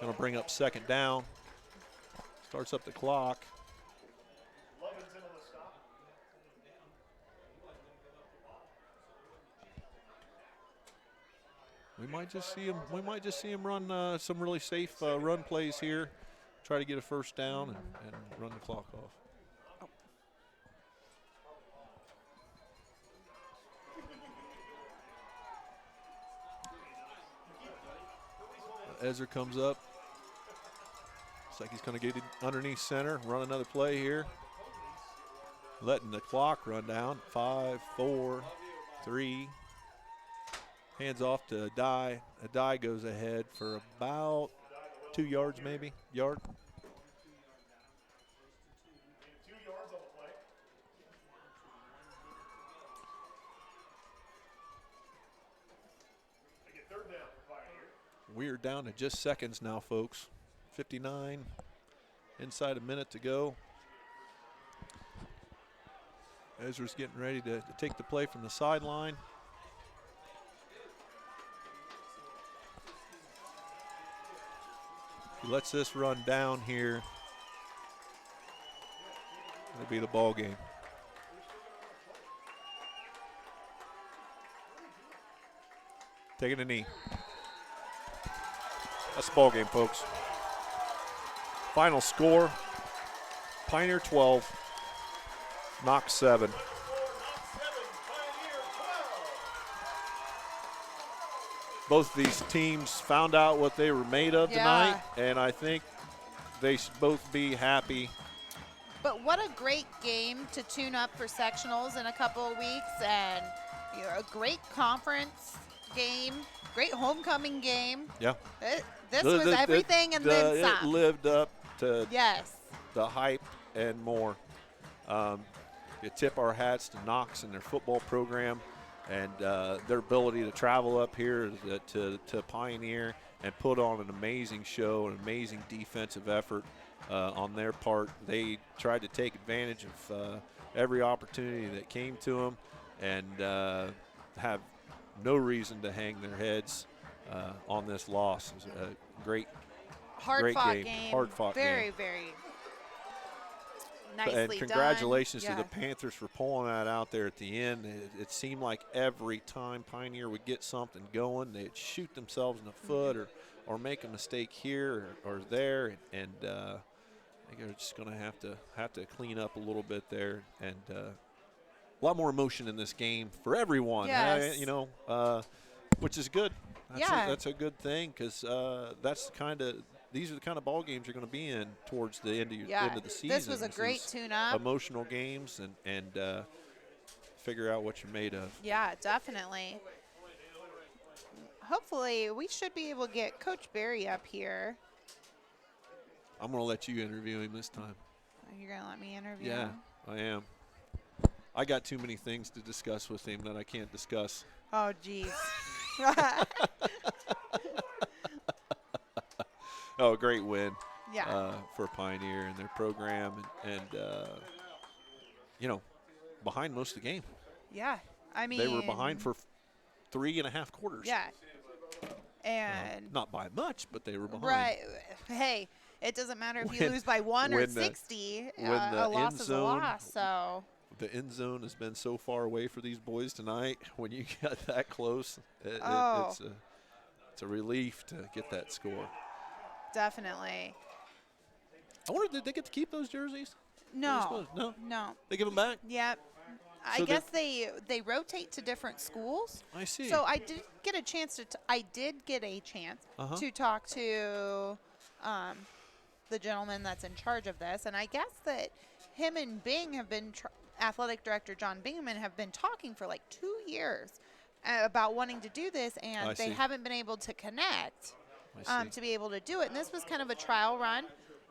Going to bring up 2nd down. Starts up the clock. We might just see him. We might just see him run some really safe run plays here, try to get a first down and run the clock off. Ezra comes up. Looks like he's going to get it underneath center, run another play here. Letting the clock run down. 5, 4, 3. Hands off to Adai. Adai goes ahead for about 2 yards, maybe. Yard. 2 yards on the play. They get third down for Pioneer. We're down to just seconds now, folks. 59. Inside a minute to go. Ezra's getting ready to take the play from the sideline. He lets this run down here. It'll be the ball game. Taking a knee. That's the ball game, folks. Final score, Pioneer 12, Knox 7. Both of these teams found out what they were made of tonight, and I think they should both be happy. But what a great game to tune up for sectionals in a couple of weeks, and a great conference game, great homecoming game. Yeah. This was everything and then It some. lived up to Yes. the hype and more. You tip our hats to Knox and their football program and their ability to travel up here to Pioneer and put on an amazing show, an amazing defensive effort on their part. They tried to take advantage of every opportunity that came to them and have no reason to hang their heads on this loss. It was a great Hard-fought game. Hard-fought very, game. very nicely and congratulations done. to the Panthers for pulling that out there at the end. It seemed like every time Pioneer would get something going, they'd shoot themselves in the foot or make a mistake here or there, and I think they're just going to have to clean up a little bit there, and a lot more emotion in this game for everyone. Yes. Which is good. Yeah. That's a good thing because these are the kind of ball games you're going to be in towards the end of the season. This was a great tune-up. Emotional games and figure out what you're made of. Yeah, definitely. Hopefully, we should be able to get Coach Barry up here. I'm going to let you interview him this time. You're going to let me interview Yeah, him? I am. I got too many things to discuss with him that I can't discuss. Oh, geez. Oh, great win. Yeah. For Pioneer and their program and behind most of the game. Yeah. I mean, They were behind for 3.5 quarters. Yeah. And not by much, but they were behind. right. Hey, it doesn't matter if you When- lose by 1 or when the- 60. when the A loss end is a zone- loss. So The end zone has been so far away for these boys tonight. When you get that close, it's a relief to get that score. definitely. I wonder, did they get to keep those jerseys? No. No? No. They give them back? Yep. I So guess they rotate to different schools. I see. So I did get a chance to to talk to the gentleman that's in charge of this, and I guess that him and Bing have been athletic director John Bingman have been talking for like 2 years about wanting to do this, and they haven't been able to connect to be able to do it. And this was kind of a trial run,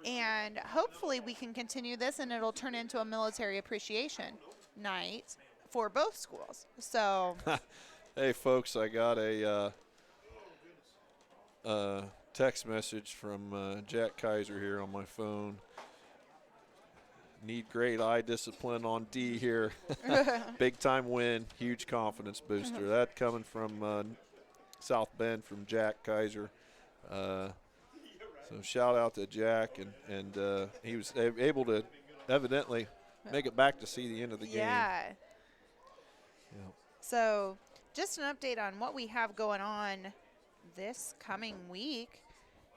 and hopefully we can continue this, and it'll turn into a military appreciation night for both schools. So Hey, folks, I got a text message from Jack Kaiser here on my phone. Need great eye discipline on D here. Big time win, huge confidence booster. That coming from South Bend from Jack Kaiser. So shout out to Jack, and he was able to evidently make it back to see the end of the game. yeah. Yeah. So just an update on what we have going on this coming week,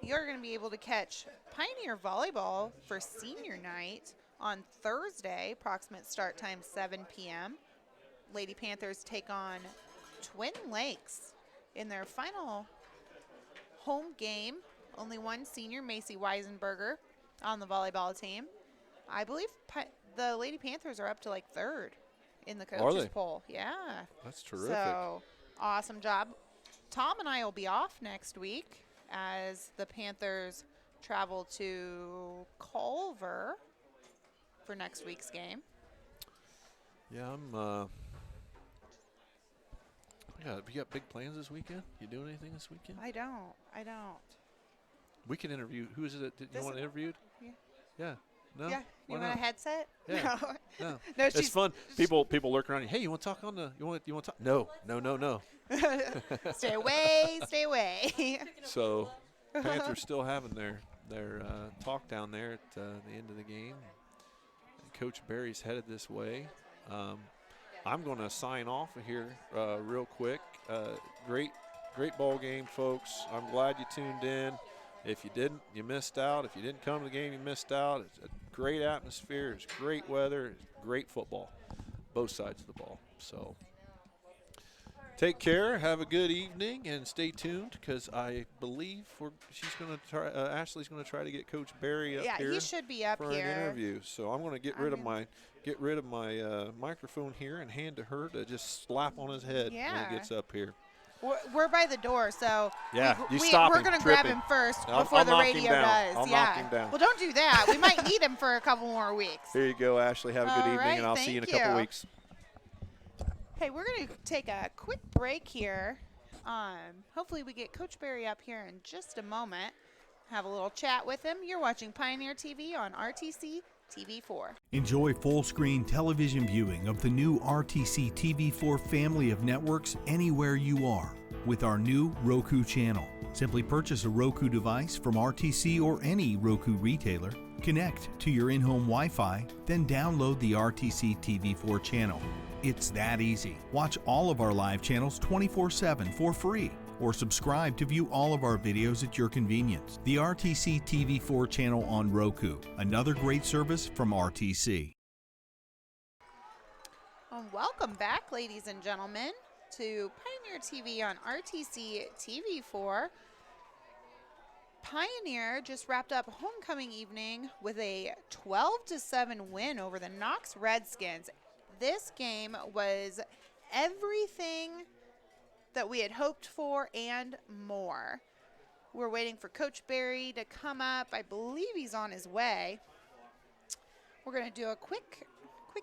you're going to be able to catch Pioneer Volleyball for senior night on Thursday. Approximate start time 7 p.m. Lady Panthers take on Twin Lakes in their final home game. Only one senior, Macy Weisenberger, on the volleyball team. I believe the Lady Panthers are up to like third in the coaches poll. Yeah. That's terrific. So awesome job. Tom and I will be off next week as the Panthers travel to Culver for next week's game. Yeah, you got big plans this weekend? You doing anything this weekend? I don't. We can interview. Who is it that you want interviewed? Yeah. Yeah. No? Yeah. You want a headset? Yeah. No. No. It's fun. People lurk around you. Hey, you want to talk on the? You want to talk? No. Stay away. So, Panthers still having their talk down there at the end of the game. Coach Barry's headed this way. I'm going to sign off of here real quick. Great ball game, folks. I'm glad you tuned in. If you didn't, you missed out. If you didn't come to the game, you missed out. It's a great atmosphere. It's great weather. It's great football, both sides of the ball. So take care. Have a good evening, and stay tuned because I believe Ashley's going to try to get Coach Barry up here. Yeah, he should be up for here. An interview. So I'm going to get rid of my microphone here and hand to her to just slap on his head when he gets up here. We're by the door, so we're going to grab him first before the radio does. I'll knock him down. Well, don't do that. We might need him for a couple more weeks. Here you go, Ashley. Have a good evening, and I'll see you in a couple weeks. Hey, we're going to take a quick break here. Hopefully we get Coach Barry up here in just a moment. Have a little chat with him. You're watching Pioneer TV on RTC TV4. Enjoy full-screen television viewing of the new RTC TV4 family of networks anywhere you are with our new Roku channel. Simply purchase a Roku device from RTC or any Roku retailer, connect to your in-home Wi-Fi, then download the RTC TV4 channel. It's that easy. Watch all of our live channels 24/7 for free, or subscribe to view all of our videos at your convenience. The RTC TV4 channel on Roku, another great service from RTC. Welcome back, ladies and gentlemen, to Pioneer TV on RTC TV4. Pioneer just wrapped up homecoming evening with a 12-7 win over the Knox Redskins. This game was everything that we had hoped for and more. We're waiting for Coach Barry to come up. I believe he's on his way. We're going to do a quick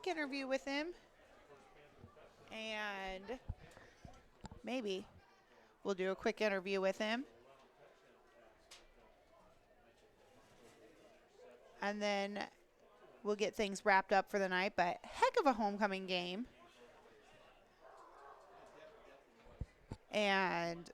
interview with him. And maybe we'll do a quick interview with him. And then we'll get things wrapped up for the night. But heck of a homecoming game. And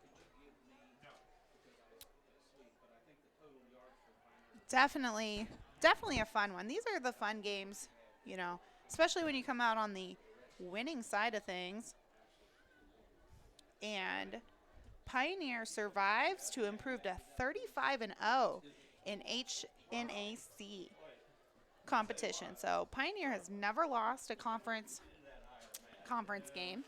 definitely a fun one. These are the fun games, you know, especially when you come out on the winning side of things. And Pioneer survives to improve to 35-0 in HNAC competition. So Pioneer has never lost a conference game.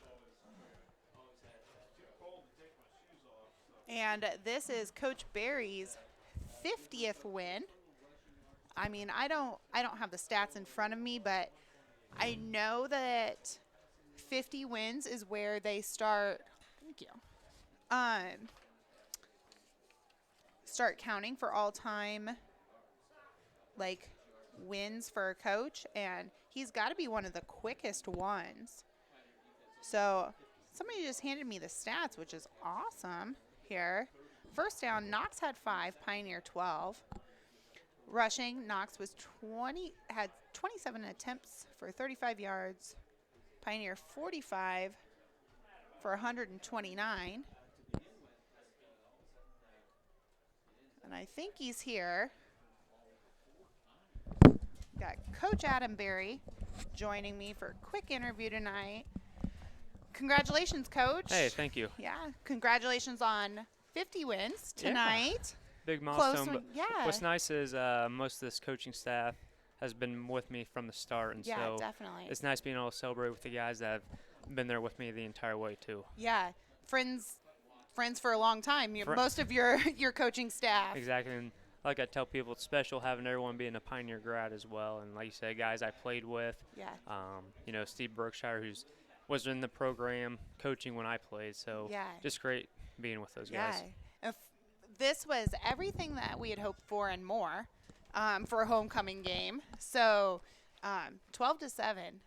And this is Coach Barry's 50th win. I mean, I don't have the stats in front of me, but I know that 50 wins is where they start. Thank you. Start counting for all-time, like, wins for a coach, and he's got to be one of the quickest ones. So somebody just handed me the stats, which is awesome. Here. First down, Knox had 5, Pioneer 12. Rushing, Knox had 27 attempts for 35 yards. Pioneer 45 for 129. And I think he's here. Got Coach Adam Barry joining me for a quick interview tonight. Congratulations, Coach. Hey, thank you. Yeah, congratulations on 50 wins Yeah. tonight. Big Close milestone. one, But yeah. what's nice is most of this coaching staff has been with me from the start, and Yeah, so definitely. it's nice being able to celebrate with the guys that have been there with me the entire way too. Yeah, friends for a long time. Most of your coaching staff. Exactly, and like I tell people, it's special having everyone being a Pioneer grad as well. And like you said, guys I played with. Yeah. Steve Berkshire, was in the program coaching when I played, so Yeah. just great being with those Yeah. guys. This was everything that we had hoped for and more for a homecoming game. So 12-7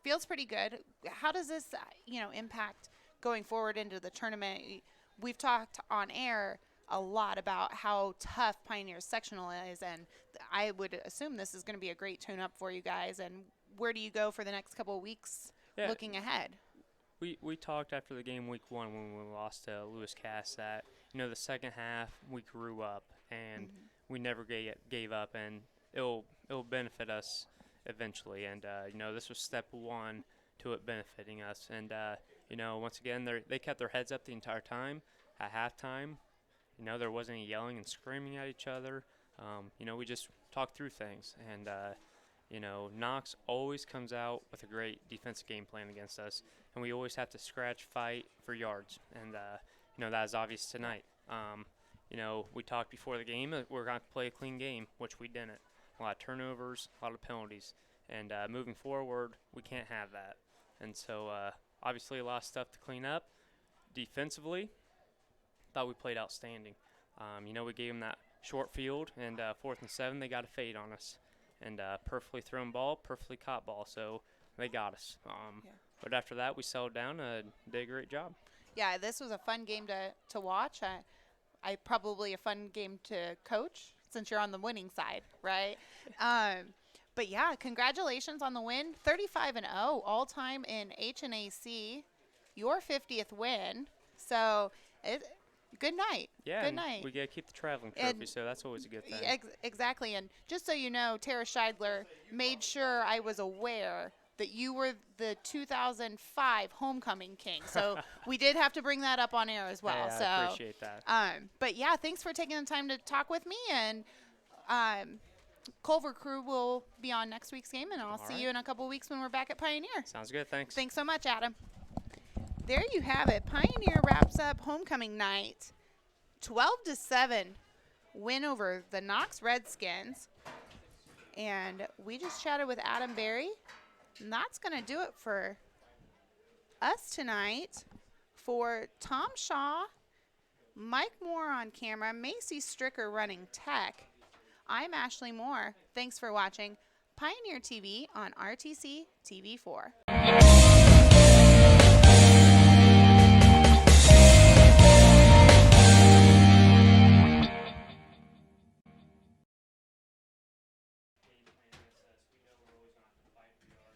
feels pretty good. How does this, impact going forward into the tournament? We've talked on air a lot about how tough Pioneer's sectional is, and I would assume this is going to be a great tune-up for you guys. And where do you go for the next couple of weeks looking ahead? We talked after the game week 1 when we lost to Lewis Cass that, the second half we grew up and we never gave up, and it'll benefit us eventually. And, this was step 1 to it benefiting us. And, once again, they kept their heads up the entire time. At halftime, there wasn't any yelling and screaming at each other. We just talked through things. And, Knox always comes out with a great defensive game plan against us, and we always have to scratch, fight for yards. And, that is obvious tonight. We talked before the game that we're going to play a clean game, which we didn't. A lot of turnovers, a lot of penalties. And moving forward, we can't have that. And so, obviously, a lot of stuff to clean up. Defensively, thought we played outstanding. We gave them that short field, and 4th and 7, they got a fade on us. And perfectly thrown ball, perfectly caught ball. So they got us. But after that, we settled down and did a great job. Yeah, this was a fun game to watch. I probably a fun game to coach since you're on the winning side, right? But yeah, congratulations on the win. 35-0 all time in H&AC, your 50th win. So good night. Yeah, good night. We get to keep the traveling trophy, so that's always a good thing. Exactly. And just so you know, Tara Scheidler made sure I was aware that you were the 2005 homecoming king. So we did have to bring that up on air as well. Hey, I appreciate that. But yeah, thanks for taking the time to talk with me. And Culver Crew will be on next week's game, and I'll see you in a couple weeks when we're back at Pioneer. Sounds good. Thanks. Thanks so much, Adam. There you have it. Pioneer wraps up homecoming night. 12-7 win over the Knox Redskins. And we just chatted with Adam Berry. And that's going to do it for us tonight. For Tom Shaw, Mike Moore on camera, Macy Stricker running tech, I'm Ashley Moore. Thanks for watching Pioneer TV on RTC TV4.